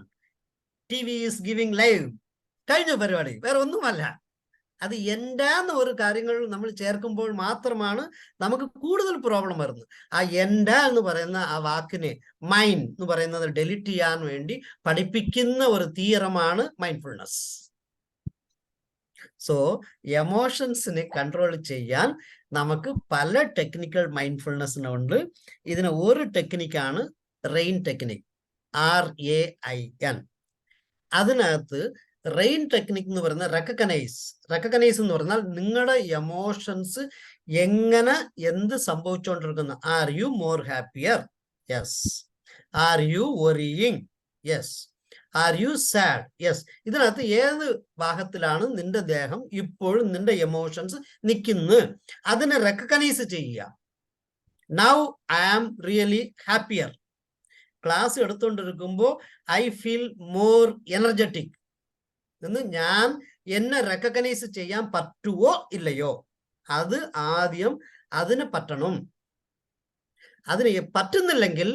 TV is giving live. കഴിഞ്ഞ പരിപാടി, വേറെ ഒന്നുമല്ല. അത് എൻ്റെ ഒരു കാര്യങ്ങൾ നമ്മൾ ചേർക്കുമ്പോൾ മാത്രമാണ് നമുക്ക് കൂടുതൽ പ്രോബ്ലം വരുന്നത്. ആ എൻ്റെ എന്ന് പറയുന്ന ആ വാക്കിനെ മൈൻ എന്ന് പറയുന്നത് ഡെലിറ്റ് ചെയ്യാൻ വേണ്ടി പഠിപ്പിക്കുന്ന ഒരു തിയറമാണ് മൈൻഡ്ഫുൾനെസ്. സോ എമോഷൻസിനെ കൺട്രോൾ ചെയ്യാൻ നമുക്ക് പല ടെക്നിക്കൽ മൈൻഡ്ഫുൾനെസ്സിനുണ്ട്. ഇതിന് ഒരു ടെക്നിക്കാണ് റെയിൻ ടെക്നിക്, RAIN. അതിനകത്ത് റെയിൻ ടെക്നിക് എന്ന് പറയുന്ന റെക്കഗ്നൈസ് എന്ന് പറഞ്ഞാൽ നിങ്ങളുടെ എമോഷൻസ് എങ്ങനെ എന്ത് സംഭവിച്ചുകൊണ്ടിരിക്കുന്നു. Are you more happier? Yes. Are you worrying? Yes. Are you sad? Yes. ഇതിനകത്ത് ഏത് ഭാഗത്തിലാണ് നിന്റെ ദേഹം ഇപ്പോഴും നിന്റെ എമോഷൻസ് നിൽക്കുന്നത്, അതിനെ റെക്കഗ്നൈസ് ചെയ്യുക. Now I am really happier. Class എടുത്തുകൊണ്ടിരിക്കുമ്പോൾ ഐ ഫീൽ മോർ എനർജറ്റിക് എന്ന് ഞാൻ എന്നെ റെക്കഗ്നൈസ് ചെയ്യാൻ പറ്റുമോ ഇല്ലയോ, അത് ആദ്യം അതിന് പറ്റണം. അതിന് പറ്റുന്നില്ലെങ്കിൽ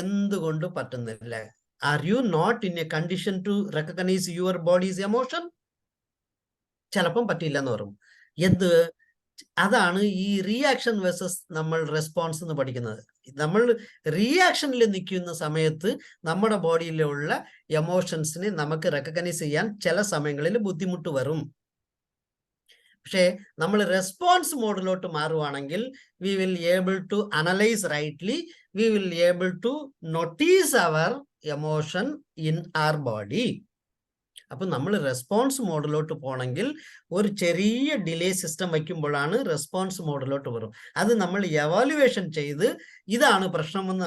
എന്തുകൊണ്ട് പറ്റുന്നില്ല? Are you not in a condition to recognise your body's emotion? ചിലപ്പം പറ്റില്ല എന്ന് പറയും. എന്ത്? അതാണ് ഈ റിയാക്ഷൻ വേഴ്സസ് നമ്മൾ റെസ്പോൺസ് എന്ന് പഠിക്കുന്നത്. നമ്മൾ റിയാക്ഷനിൽ നിൽക്കുന്ന സമയത്ത് നമ്മുടെ ബോഡിയിലുള്ള എമോഷൻസിനെ നമുക്ക് റെക്കഗ്നൈസ് ചെയ്യാൻ ചില സമയങ്ങളിൽ ബുദ്ധിമുട്ട് വരും. പക്ഷേ നമ്മൾ റെസ്പോൺസ് മോഡിലോട്ട് മാറുവാണെങ്കിൽ we will able to analyse rightly, we will able to notice our emotion in our body. അപ്പൊ നമ്മൾ റെസ്പോൺസ് മോഡിലോട്ട് പോകണമെങ്കിൽ ഒരു ചെറിയ ഡിലേ സിസ്റ്റം വയ്ക്കുമ്പോഴാണ് റെസ്പോൺസ് മോഡിലോട്ട് വരും. അത് നമ്മൾ എവാലുവേഷൻ ചെയ്ത് ഇതാണ് പ്രശ്നമെന്ന്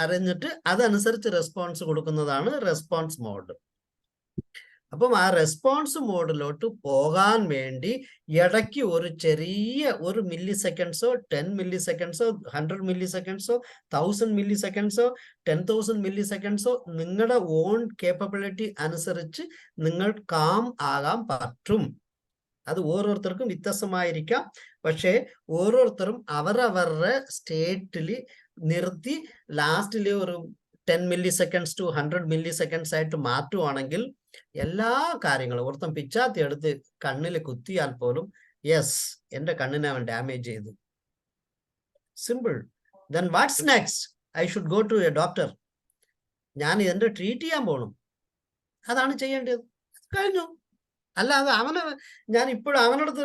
അറിഞ്ഞിട്ട് അതനുസരിച്ച് റെസ്പോൺസ് കൊടുക്കുന്നതാണ് റെസ്പോൺസ് മോഡ്. അപ്പം ആ റെസ്പോൺസ് മോഡിലോട്ട് പോകാൻ വേണ്ടി ഇടയ്ക്ക് ഒരു ചെറിയ ഒരു മില്ലി സെക്കൻഡ്സോ 10 മില്ലി സെക്കൻഡ്സോ 100 മില്ലി സെക്കൻഡ്സോ 1000 മില്ലി സെക്കൻഡ്സോ 10,000 മില്ലി സെക്കൻഡ്സോ നിങ്ങളുടെ ഓൺ കേപ്പബിലിറ്റി അനുസരിച്ച് നിങ്ങൾ കാം ആകാൻ പറ്റും. അത് ഓരോരുത്തർക്കും വ്യത്യസ്തമായിരിക്കാം. പക്ഷേ ഓരോരുത്തരും അവരവരുടെ സ്റ്റേറ്റിൽ നിർത്തി ലാസ്റ്റിൽ ഒരു 10 milliseconds to 100 milliseconds ആയിട്ട് മാറ്റുവാണെങ്കിൽ എല്ലാ കാര്യങ്ങളും ഒരുത്തം പിച്ചാത്തി എടുത്ത് കണ്ണിൽ കുത്തിയാൽ പോലും യെസ് എൻ്റെ കണ്ണിനെ അവൻ ഡാമേജ് ചെയ്തു. Simple. Then what's next? I should go to a doctor. ഞാൻ എൻ്റെ ട്രീറ്റ് ചെയ്യാൻ പോകണം. അതാണ് ചെയ്യേണ്ടത്. കഴിഞ്ഞു. അല്ലാതെ ഞാൻ ഇപ്പോഴും അവനടുത്ത്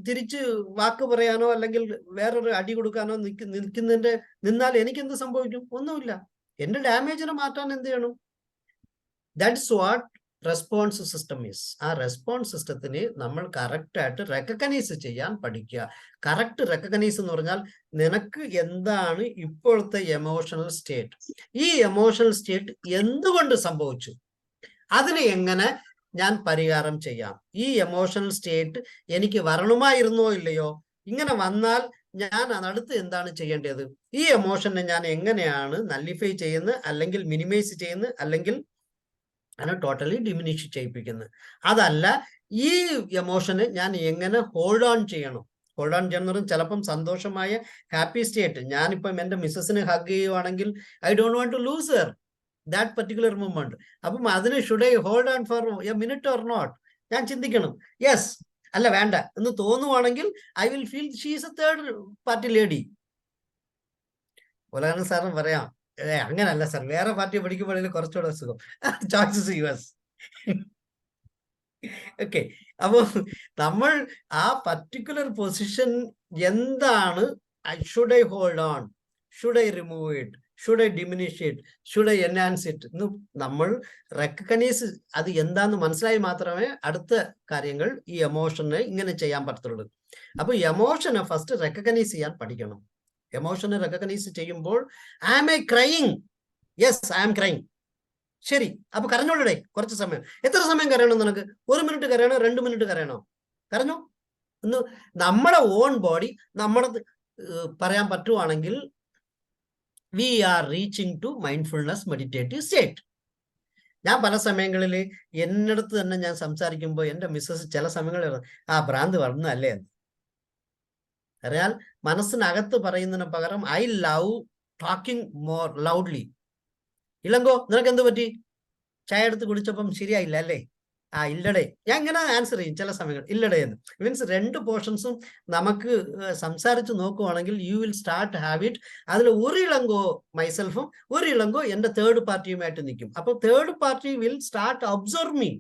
തിരിച്ച് വാക്ക് പറയാനോ അല്ലെങ്കിൽ വേറൊരു അടി കൊടുക്കാനോ നിന്നാൽ എനിക്ക് എന്ത് സംഭവിക്കും? ഒന്നുമില്ല. എൻ്റെ ഡാമേജിനെ മാറ്റാൻ എന്ത് ചെയ്യണം? That's what response system is. ആ റെസ്പോൺസ് സിസ്റ്റത്തിന് നമ്മൾ കറക്റ്റായിട്ട് റെക്കഗ്നൈസ് ചെയ്യാൻ പഠിക്കുക. കറക്റ്റ് റെക്കഗ്നൈസ് എന്ന് പറഞ്ഞാൽ നിനക്ക് എന്താണ് ഇപ്പോഴത്തെ എമോഷണൽ സ്റ്റേറ്റ്, ഈ എമോഷണൽ സ്റ്റേറ്റ് എന്തുകൊണ്ട് സംഭവിച്ചു, അതിനെ എങ്ങനെ ഞാൻ പരിഹാരം ചെയ്യാം, ഈ എമോഷണൽ സ്റ്റേറ്റ് എനിക്ക് വരണമായിരുന്നോ ഇല്ലയോ, ഇങ്ങനെ വന്നാൽ ഞാൻ അതടുത്ത് എന്താണ് ചെയ്യേണ്ടത്, ഈ എമോഷനെ ഞാൻ എങ്ങനെയാണ് നല്ലിഫൈ ചെയ്യുന്നത് അല്ലെങ്കിൽ മിനിമൈസ് ചെയ്യുന്നത് അല്ലെങ്കിൽ അതിനെ ടോട്ടലി ഡിമിനിഷ് ചെയ്യിപ്പിക്കുന്നത്. അതല്ല ഈ എമോഷനെ ഞാൻ എങ്ങനെ ഹോൾഡ് ഓൺ ചെയ്യണം. ഹോൾഡ് ഓൺ ചെയ്യുന്നതും ചിലപ്പം സന്തോഷമായ ഹാപ്പി സ്റ്റേറ്റ്. ഞാനിപ്പം എൻ്റെ മിസ്സസിനെ ഹഗ് ചെയ്യുവാണെങ്കിൽ I don't want to lose her that particular moment. അപ്പം അതിന് should I hold on for a minute or not? ഞാൻ ചിന്തിക്കണം. യെസ്, അല്ല വേണ്ട എന്ന് തോന്നുവാണെങ്കിൽ I will feel she is a third party lady. Ulagan സാറിന് പറയാം, അങ്ങനല്ല സാർ, വേറെ പാർട്ടി പഠിക്കുമ്പോഴേ കുറച്ചുകൂടെ സുഖം. Choices us. ഓക്കെ. അപ്പോൾ നമ്മൾ ആ പർട്ടിക്കുലർ പൊസിഷൻ എന്താണ്, should I hold on, should I remove it, should I diminish it, should I enhance it എന്ന് നമ്മൾ റെക്കഗ്നൈസ് അത് എന്താന്ന് മനസ്സിലായി മാത്രമേ അടുത്ത കാര്യങ്ങൾ ഈ എമോഷനെ ഇങ്ങനെ ചെയ്യാൻ പറ്റത്തുള്ളൂ. അപ്പൊ എമോഷനെ ഫസ്റ്റ് റെക്കഗ്നൈസ് ചെയ്യാൻ പഠിക്കണം. എമോഷനെ റെക്കഗ്നൈസ് ചെയ്യുമ്പോൾ am I crying? Yes, I am crying. ശരി, അപ്പൊ കരഞ്ഞോളൂടെ കുറച്ച് സമയം. എത്ര സമയം കരയണം നിനക്ക്? 1 മിനിറ്റ് കരയണോ 2 മിനിറ്റ് കരയണോ? കരഞ്ഞോ എന്ന് നമ്മുടെ ഓൺ ബോഡി നമ്മുടെ പറയാൻ പറ്റുവാണെങ്കിൽ we are reaching to mindfulness meditative state. ഞാൻ പല സമയങ്ങളിൽ എന്നടുത്ത് തന്നെ ഞാൻ സംസാരിക്കുമ്പോൾ എൻ്റെ മിസ്സസ് ചില സമയങ്ങളിൽ ആ ഭ്രാന്ത് വളർന്നല്ലേ എന്ന് അറിയാൽ മനസ്സിനകത്ത് പറയുന്നതിന് പകരം I love talking more loudly. Ilango നിനക്ക് എന്ത് പറ്റി? ചായ എടുത്ത് കുടിച്ചപ്പം ശരിയായില്ല അല്ലേ? ഇല്ലടേ, ഞാൻ ഇങ്ങനെ ആൻസർ ചെയ്യും ചില സമയങ്ങൾ, ഇല്ലടേ എന്ന്. മീൻസ് രണ്ട് പോർഷൻസും നമുക്ക് സംസാരിച്ച് നോക്കുവാണെങ്കിൽ you will start have it. അതിൽ ഒരു ഇളങ്കോ മൈസെൽഫും ഒരു ഇളങ്കോ എന്റെ തേർഡ് പാർട്ടിയുമായിട്ട് നിൽക്കും. അപ്പൊ third party will start observe me.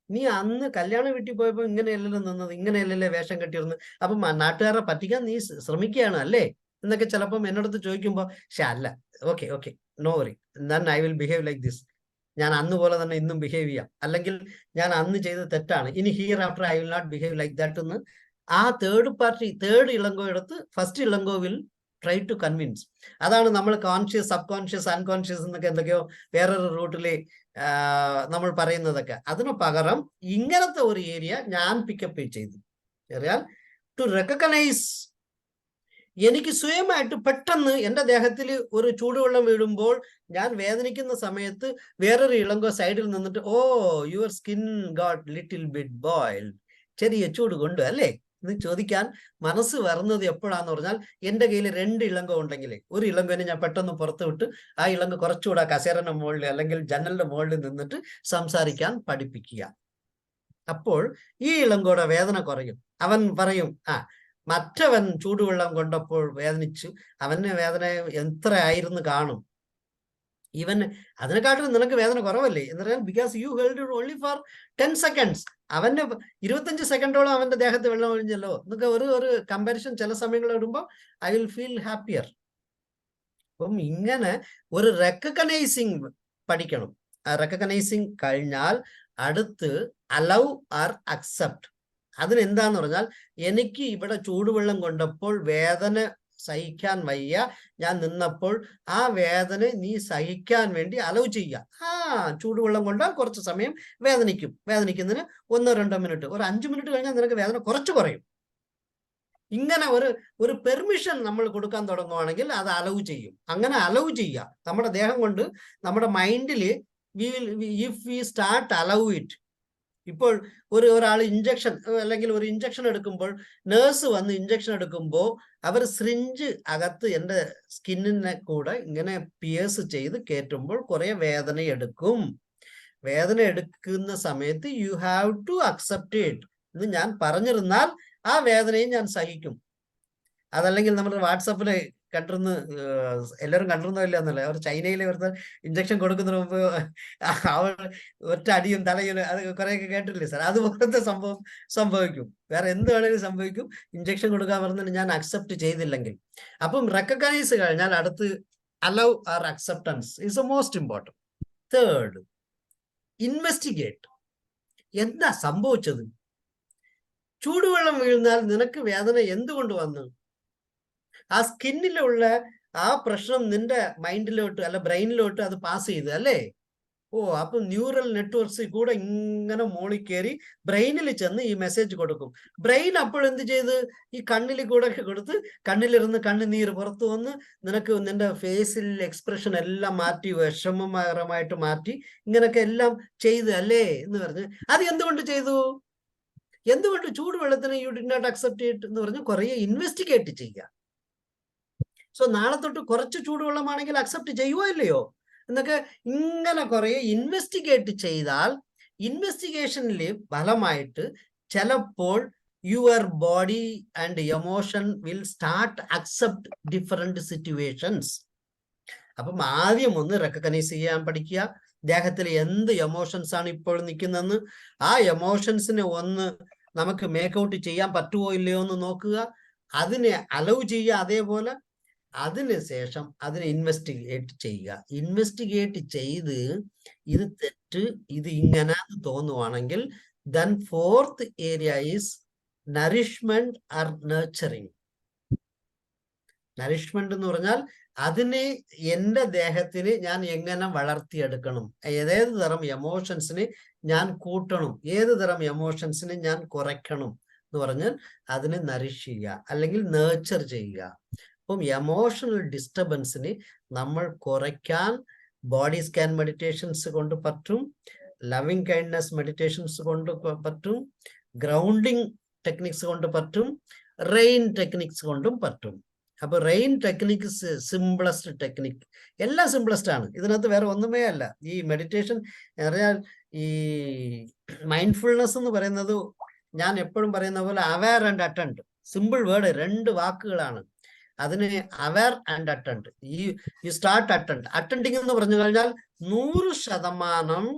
നീ അന്ന് കല്യാണ വീട്ടിൽ പോയപ്പോ ഇങ്ങനെയല്ലല്ലോ നിന്നത്, ഇങ്ങനെയല്ലല്ലേ വേഷം കെട്ടിയിരുന്നത്, അപ്പം നാട്ടുകാരെ പറ്റിക്കാൻ നീ ശ്രമിക്കുകയാണ് അല്ലേ എന്നൊക്കെ ചിലപ്പം എന്നോടത്ത് ചോദിക്കുമ്പോൾ, അല്ല, okay okay, no worry, then I will behave like this. ഞാൻ അന്ന് പോലെ തന്നെ ഇന്നും ബിഹേവ് ചെയ്യാം, അല്ലെങ്കിൽ ഞാൻ അന്ന് ചെയ്തത് തെറ്റാണ്, ഇനി hereafter I will not behave like that എന്ന് ആ തേർഡ് പാർട്ടി, തേർഡ് ഇളങ്കോ എടുത്ത് first Ilango will try to convince. അതാണ് നമ്മൾ കോൺഷ്യസ്, സബ് കോൺഷ്യസ്, അൺകോൺഷ്യസ് എന്നൊക്കെ എന്തൊക്കെയോ വേറൊരു റൂട്ടില് നമ്മൾ പറയുന്നതൊക്കെ. അതിനു പകരം ഇങ്ങനത്തെ ഒരു ഏരിയ ഞാൻ പിക്കപ്പ് ചെയ്തു. ടു റെക്കഗ്നൈസ്, എനിക്ക് സ്വയമായിട്ട് പെട്ടെന്ന് എൻ്റെ ദേഹത്തിൽ ഒരു ചൂടുവെള്ളം വീഴുമ്പോൾ ഞാൻ വേദനിക്കുന്ന സമയത്ത് വേറൊരു ഇളങ്കോ സൈഡിൽ നിന്നിട്ട്, oh your skin got little bit boiled, ചെറിയ ചൂട് കൊണ്ട് അല്ലേ എന്ന് ചോദിക്കാൻ മനസ്സ് വരുന്നത് എപ്പോഴാന്ന് പറഞ്ഞാൽ, എൻ്റെ കയ്യിൽ രണ്ട് ഇളങ്കോ ഉണ്ടെങ്കിൽ ഒരു ഇളങ്കോനെ ഞാൻ പെട്ടെന്ന് പുറത്ത് വിട്ട് ആ ഇളങ്കോ കുറച്ചുകൂടെ കസേരന്റെ മുകളിൽ അല്ലെങ്കിൽ ജനലിന്റെ മുകളിൽ നിന്നിട്ട് സംസാരിക്കാൻ പഠിപ്പിക്കുക. അപ്പോൾ ഈ ഇളങ്കോടെ വേദന കുറയും. അവൻ പറയും, മറ്റവൻ ചൂടുവെള്ളം കൊണ്ടപ്പോൾ വേദനിച്ചു, അവന് വേദന എത്ര ആയിരുന്നു കാണും, ഇവൻ അതിനെക്കാട്ടിലും നിനക്ക് വേദന കുറവല്ലേ എന്ന് പറയാൻ, because you held it only for 10 seconds. അവന്റെ 25 സെക്കൻഡോളം അവന്റെ ദേഹത്ത് വെള്ളം ഒഴിഞ്ഞല്ലോ എന്നൊക്കെ ഒരു കമ്പാരിസൺ ചില സമയങ്ങളിൽ ഇടുമ്പോൾ ഐ വിൽ ഫീൽ ഹാപ്പിയർ. അപ്പം ഇങ്ങനെ ഒരു റെക്കഗ്നൈസിങ് പഠിക്കണം. റെക്കഗ്നൈസിങ് കഴിഞ്ഞാൽ അടുത്ത് അലൗ ആർ അക്സെപ്റ്റ്. അതിനെന്താന്ന് പറഞ്ഞാൽ, എനിക്ക് ഇവിടെ ചൂടുവെള്ളം കൊണ്ടപ്പോൾ വേദന സഹിക്കാൻ വയ്യ, ഞാൻ നിന്നപ്പോൾ ആ വേദന നീ സഹിക്കാൻ വേണ്ടി അലൗ ചെയ്യുക. ചൂടുവെള്ളം കൊണ്ടാൽ കുറച്ച് സമയം വേദനിക്കും, വേദനിക്കുന്നതിന് 1-2 മിനിറ്റ്, ഒരു 5 മിനിറ്റ് കഴിഞ്ഞാൽ നിനക്ക് വേദന കുറച്ച് കുറയും. ഇങ്ങനെ ഒരു പെർമിഷൻ നമ്മൾ കൊടുക്കാൻ തുടങ്ങുവാണെങ്കിൽ അത് അലൗ ചെയ്യും. അങ്ങനെ അലൗ ചെയ്യുക നമ്മുടെ ദേഹം കൊണ്ട്, നമ്മുടെ മൈൻഡിൽ if we start allow it. ഇപ്പോൾ ഒരാൾ ഇഞ്ചക്ഷൻ അല്ലെങ്കിൽ ഒരു ഇഞ്ചക്ഷൻ എടുക്കുമ്പോൾ, നേഴ്സ് വന്ന് ഇഞ്ചക്ഷൻ എടുക്കുമ്പോൾ അവർ സിറിഞ്ച് അകത്ത് എൻ്റെ സ്കിന്നിനെ കൂടെ ഇങ്ങനെ പിയേഴ്സ് ചെയ്ത് കയറ്റുമ്പോൾ കുറെ വേദന എടുക്കും. വേദന എടുക്കുന്ന സമയത്ത് you have to accept it എന്ന് ഞാൻ പറഞ്ഞിരുന്നാൽ ആ വേദനയും ഞാൻ സഹിക്കും. അതല്ലെങ്കിൽ നമ്മൾ വാട്സപ്പില് കണ്ടിരുന്ന്, എല്ലാവരും കണ്ടിരുന്നില്ല എന്നല്ലേ, അവർ ചൈനയിലെ ഒരു ഇഞ്ചക്ഷൻ കൊടുക്കുന്നതിന് മുമ്പ് അവൾ ഒറ്റ അടിയും തലയും അത് കുറെയൊക്കെ കേട്ടില്ലേ സാർ? അതുപോലത്തെ സംഭവിക്കും. വേറെ എന്ത് വേണമെങ്കിലും സംഭവിക്കും. ഇഞ്ചക്ഷൻ കൊടുക്കാൻ പറഞ്ഞിട്ട് ഞാൻ അക്സെപ്റ്റ് ചെയ്തില്ലെങ്കിൽ. അപ്പം റെക്കഗ്നൈസ് കഴിഞ്ഞാൽ അടുത്ത് allow or acceptance is a most important. Third, investigate. എന്താ സംഭവിച്ചത്? ചൂടുവെള്ളം വീഴുന്നാൽ നിനക്ക് വേദന എന്തുകൊണ്ട് വന്നു? ആ സ്കിന്നിലുള്ള ആ പ്രശ്നം നിന്റെ മൈൻഡിലോട്ട് അല്ല ബ്രെയിനിലോട്ട് അത് പാസ് ചെയ്ത് അല്ലേ? അപ്പൊ ന്യൂറൽ നെറ്റ്വർക്സിൽ കൂടെ ഇങ്ങനെ മോളിൽ കയറി ബ്രെയിനിൽ ചെന്ന് ഈ മെസ്സേജ് കൊടുക്കും. ബ്രെയിൻ അപ്പോൾ എന്ത് ചെയ്ത് ഈ കണ്ണിൽ കൂടെ കൊടുത്ത് കണ്ണിലിരുന്ന് കണ്ണുനീര് പുറത്തു വന്ന് നിനക്ക് നിന്റെ ഫേസിൽ എക്സ്പ്രഷൻ എല്ലാം മാറ്റി വിഷമകരമായിട്ട് മാറ്റി ഇങ്ങനൊക്കെ എല്ലാം ചെയ്ത് അല്ലേ എന്ന് പറഞ്ഞ്, അത് എന്തുകൊണ്ട് ചെയ്തു? എന്തുകൊണ്ട് ചൂടുവെള്ളത്തിന് you did not accept it എന്ന് പറഞ്ഞ് കുറെ ഇൻവെസ്റ്റിഗേറ്റ് ചെയ്യുക. സോ നാളെ തൊട്ട് കുറച്ച് ചൂടുവെള്ളമാണെങ്കിൽ അക്സെപ്റ്റ് ചെയ്യുവോ ഇല്ലയോ എന്നൊക്കെ ഇങ്ങനെ കുറെ ഇൻവെസ്റ്റിഗേറ്റ് ചെയ്താൽ, ഇൻവെസ്റ്റിഗേഷനിൽ ഫലമായിട്ട് ചിലപ്പോൾ your body and emotion will start accept different situations. അപ്പം ആദ്യം ഒന്ന് റെക്കഗ്നൈസ് ചെയ്യാൻ പഠിക്കുക. ദേഹത്തിൽ എന്ത് എമോഷൻസ് ആണ് ഇപ്പോൾ നിൽക്കുന്നതെന്ന്, ആ എമോഷൻസിനെ ഒന്ന് നമുക്ക് മേക്ക് ഔട്ട് ചെയ്യാൻ പറ്റുമോ ഇല്ലയോ എന്ന് നോക്കുക. അതിനെ അലൗ ചെയ്യുക. അതേപോലെ അതിനുശേഷം അതിനെ ഇൻവെസ്റ്റിഗേറ്റ് ചെയ്യുക. ഇൻവെസ്റ്റിഗേറ്റ് ചെയ്ത് ഇത് തെറ്റ്, ഇത് ഇങ്ങനെ തോന്നുവാണെങ്കിൽ then fourth area is nourishment or nurturing. Nourishment എന്ന് പറഞ്ഞാൽ അതിനെ എൻ്റെ ദേഹത്തിന് ഞാൻ എങ്ങനെ വളർത്തിയെടുക്കണം, ഏതേത് തരം എമോഷൻസിന് ഞാൻ കൂട്ടണം, ഏത് തരം എമോഷൻസിന് ഞാൻ കുറയ്ക്കണം എന്ന് പറഞ്ഞാൽ അതിനെ നറിഷ് ചെയ്യുക അല്ലെങ്കിൽ നേർച്ചർ ചെയ്യുക. അപ്പം എമോഷണൽ ഡിസ്റ്റർബൻസിന് നമ്മൾ കുറയ്ക്കാൻ ബോഡി സ്കാൻ മെഡിറ്റേഷൻസ് കൊണ്ട് പറ്റും, ലവിങ് കൈൻഡ്നെസ് മെഡിറ്റേഷൻസ് കൊണ്ട് പറ്റും, ഗ്രൗണ്ടിങ് ടെക്നിക്സ് കൊണ്ട് പറ്റും, റെയിൻ ടെക്നിക്സ് കൊണ്ടും പറ്റും. അപ്പൊ റെയിൻ ടെക്നിക്ക് സിംപിളസ്റ്റ് ടെക്നിക്ക്, എല്ലാം സിംപിളസ്റ്റ് ആണ്. ഇതിനകത്ത് വേറെ ഒന്നുമേ അല്ല. ഈ മെഡിറ്റേഷൻ അറിയാൻ, ഈ മൈൻഡ്ഫുൾനെസ് എന്ന് പറയുന്നത് ഞാൻ എപ്പോഴും പറയുന്ന പോലെ aware and attend, simple word, 2 വാക്കുകളാണ്. അതിന് അവെയർ ആൻഡ് അറ്റൻഡ്. ഈ സ്റ്റാർട്ട് അറ്റൻഡിങ് എന്ന് പറഞ്ഞു കഴിഞ്ഞാൽ 100%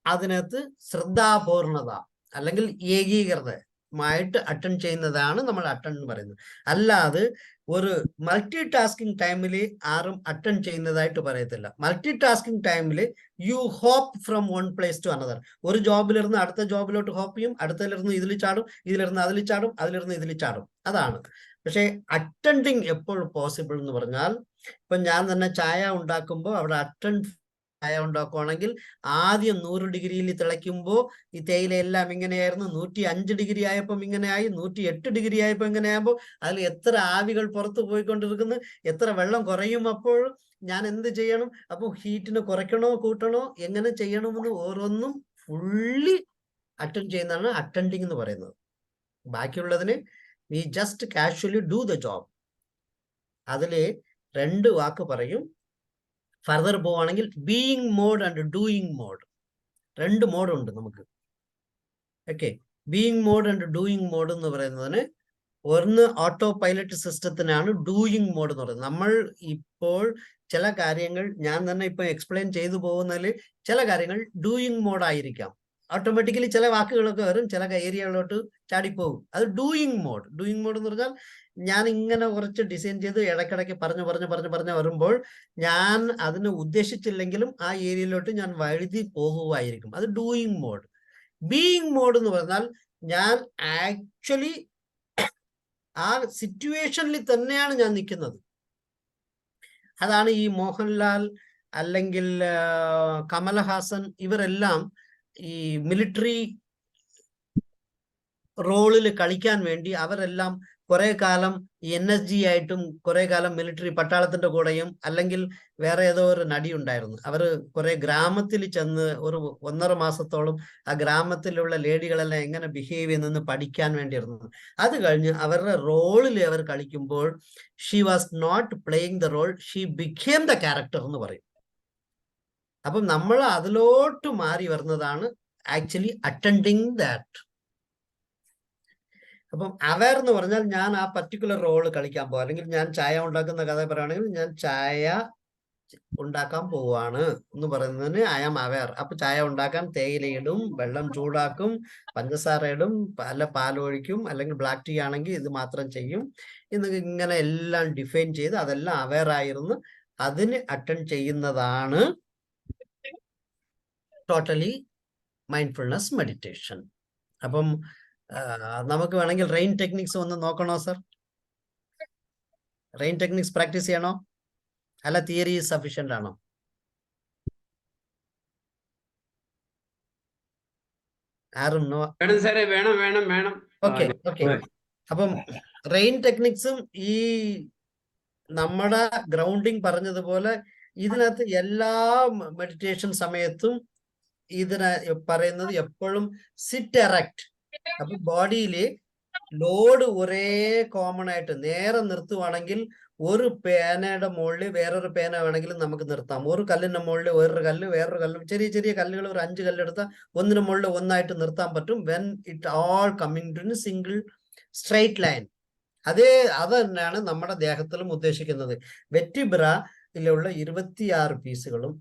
അതിനകത്ത് ശ്രദ്ധാപൂർണത അല്ലെങ്കിൽ ഏകീകൃതമായിട്ട് അറ്റൻഡ് ചെയ്യുന്നതാണ് നമ്മൾ അറ്റൻഡ് എന്ന് പറയുന്നത്. അല്ലാതെ ഒരു മൾട്ടി ടാസ്കിങ് ടൈമിൽ ആരും അറ്റൻഡ് ചെയ്യുന്നതായിട്ട് പറയത്തില്ല. മൾട്ടി ടാസ്കിങ് ടൈമിൽ you hop from one place to another. ഒരു ജോബിലിരുന്ന് അടുത്ത ജോബിലോട്ട് ഹോപ്പ് ചെയ്യും, അടുത്തതിലിരുന്ന് ഇതിൽ ചാടും, ഇതിലിരുന്ന് അതിൽ ചാടും, അതിലിരുന്ന് ഇതിൽ ചാടും. അതാണ്. പക്ഷെ അറ്റൻഡിങ് എപ്പോൾ പോസിബിൾ എന്ന് പറഞ്ഞാൽ, ഇപ്പൊ ഞാൻ തന്നെ ചായ ഉണ്ടാക്കുമ്പോൾ അവിടെ ചായ ഉണ്ടാക്കുവാണെങ്കിൽ ആദ്യം 100 ഡിഗ്രിയിൽ തിളയ്ക്കുമ്പോൾ ഈ തേയില എല്ലാം ഇങ്ങനെയായിരുന്നു. 105 ഡിഗ്രി ആയപ്പം ഇങ്ങനെയായി, 108 ഡിഗ്രി ആയപ്പോൾ ഇങ്ങനെയാകുമ്പോൾ അതിൽ എത്ര ആവികൾ പുറത്തു പോയിക്കൊണ്ടിരിക്കുന്നു, എത്ര വെള്ളം കുറയും. അപ്പോൾ ഞാൻ എന്ത് ചെയ്യണം? അപ്പോൾ ഹീറ്റിന് കുറയ്ക്കണോ കൂട്ടണോ എങ്ങനെ ചെയ്യണമെന്ന് ഓരോന്നും ഫുള്ളി അറ്റൻഡ് ചെയ്യുന്നതാണ് അറ്റൻഡിങ് എന്ന് പറയുന്നത്. ബാക്കിയുള്ളതിന് we just casually do the job. അതില് 2 വാക്ക് പറയും. ഫർദർ പോവാണെങ്കിൽ being mode and doing mode, 2 മോഡുണ്ട് നമുക്ക്. Okay, being mode and doing mode എന്ന് പറയുന്നതിന് ഒന്ന് ഓട്ടോ പൈലറ്റ് സിസ്റ്റത്തിനാണ് ഡൂയിങ് മോഡ് എന്ന് പറയുന്നത്. നമ്മൾ ഇപ്പോൾ ചില കാര്യങ്ങൾ ഞാൻ തന്നെ ഇപ്പൊ എക്സ്പ്ലെയിൻ ചെയ്തു പോകുന്നതിൽ ചില കാര്യങ്ങൾ ഡൂയിങ് മോഡ് ആയിരിക്കാം. ഓട്ടോമാറ്റിക്കലി ചില വാക്കുകളൊക്കെ വരും, ചില ഏരിയകളിലോട്ട് ചാടിപ്പോകും. അത് ഡൂയിങ് മോഡ്. ഡൂയിങ് മോഡ് എന്ന് പറഞ്ഞാൽ ഞാൻ ഇങ്ങനെ കുറച്ച് ഡിസൈൻ ചെയ്ത് ഇടയ്ക്കിടയ്ക്ക് പറഞ്ഞു വരുമ്പോൾ ഞാൻ അതിന് ഉദ്ദേശിച്ചില്ലെങ്കിലും ആ ഏരിയയിലോട്ട് ഞാൻ വഴുതി പോകുമായിരിക്കും. അത് ഡൂയിങ് മോഡ്. ബീയിങ് മോഡ് എന്ന് പറഞ്ഞാൽ ഞാൻ ആക്ച്വലി ആ സിറ്റുവേഷനിൽ തന്നെയാണ് ഞാൻ നിൽക്കുന്നത്. അതാണ് ഈ മോഹൻലാൽ അല്ലെങ്കിൽ കമലഹാസൻ ഇവരെല്ലാം ഈ മിലിറ്ററി റോളിൽ കളിക്കാൻ വേണ്ടി അവരെല്ലാം കുറെ കാലം NSG ആയിട്ടും കുറെ കാലം മിലിറ്ററി പട്ടാളത്തിന്റെ കൂടെയും, അല്ലെങ്കിൽ വേറെ ഏതോ ഒരു നടി ഉണ്ടായിരുന്നു, അവർ കുറെ ഗ്രാമത്തിൽ ചെന്ന് ഒരു 1.5 മാസത്തോളം ആ ഗ്രാമത്തിലുള്ള ലേഡികളെല്ലാം എങ്ങനെ ബിഹേവ് ചെയ്യുന്നെന്ന് പഠിക്കാൻ വേണ്ടിയിരുന്നു. അത് കഴിഞ്ഞ് അവരുടെ റോളിൽ അവർ കളിക്കുമ്പോൾ she was not playing the role, she became the character എന്ന് പറയും. അപ്പം നമ്മൾ അതിലോട്ട് മാറി വരുന്നതാണ് ആക്ച്വലി അറ്റൻഡിങ് ദാറ്റ്. അപ്പം അവെയർ എന്ന് പറഞ്ഞാൽ ഞാൻ ആ പർട്ടിക്കുലർ റോള് കളിക്കാൻ പോകും. അല്ലെങ്കിൽ ഞാൻ ചായ ഉണ്ടാക്കുന്ന കഥ പറയുകയാണെങ്കിൽ ഞാൻ ചായ ഉണ്ടാക്കാൻ പോവാണ് എന്ന് പറയുന്നതിന് ഐ ആം അവെയർ. അപ്പൊ ചായ ഉണ്ടാക്കാൻ തേയിലയിടും, വെള്ളം ചൂടാക്കും, പഞ്ചസാര ഇടും, പാലൊഴിക്കും, അല്ലെങ്കിൽ ബ്ലാക്ക് ടീ ആണെങ്കിൽ ഇത് മാത്രം ചെയ്യും. ഇങ്ങനെ എല്ലാം ഡിഫൈൻ ചെയ്ത് അതെല്ലാം അവെയർ ആയിരുന്നു അതിന് അറ്റൻഡ് ചെയ്യുന്നതാണ് ടോട്ടലി മൈൻഡ്ഫുൾനെസ് മെഡിറ്റേഷൻ. അപ്പം നമുക്ക് വേണമെങ്കിൽ റെയിൻ ടെക്നിക്സ് ഒന്ന് നോക്കണോ സർ? റെയിൻ ടെക്നിക്സ് പ്രാക്ടീസ് ചെയ്യണോ, അല്ല തിയറി സഫീഷ്യന്റ് ആണോ? ആരും നോ? വേണം സാറേ, വേണം. ഓക്കെ. അപ്പം റെയിൻ ടെക്നിക്സും ഈ നമ്മുടെ ഗ്രൗണ്ടിങ് പറഞ്ഞതുപോലെ ഇതിനകത്ത് എല്ലാ മെഡിറ്റേഷൻ സമയത്തും ഇതിന് പറയുന്നത് എപ്പോഴും സിറ്റ് എറക്റ്റ്. അപ്പൊ ബോഡിയില് ലോഡ് ഒരേ കോമൺ ആയിട്ട് നേരെ നിർത്തുവാണെങ്കിൽ ഒരു പേനയുടെ മുകളിൽ വേറൊരു പേന വേണമെങ്കിലും നമുക്ക് നിർത്താം. ഒരു കല്ലിന്റെ മുകളിൽ വേറൊരു കല്ല്, ചെറിയ ചെറിയ കല്ലുകൾ ഒരു 5 കല്ലെടുത്താൽ ഒന്നിന് മുകളിൽ ഒന്നായിട്ട് നിർത്താൻ പറ്റും. When it all coming to single straight line. അത് തന്നെയാണ് നമ്മുടെ ദേഹത്തിലും ഉദ്ദേശിക്കുന്നത്. വെറ്റിബ്രയിലുള്ള 26 പീസുകളും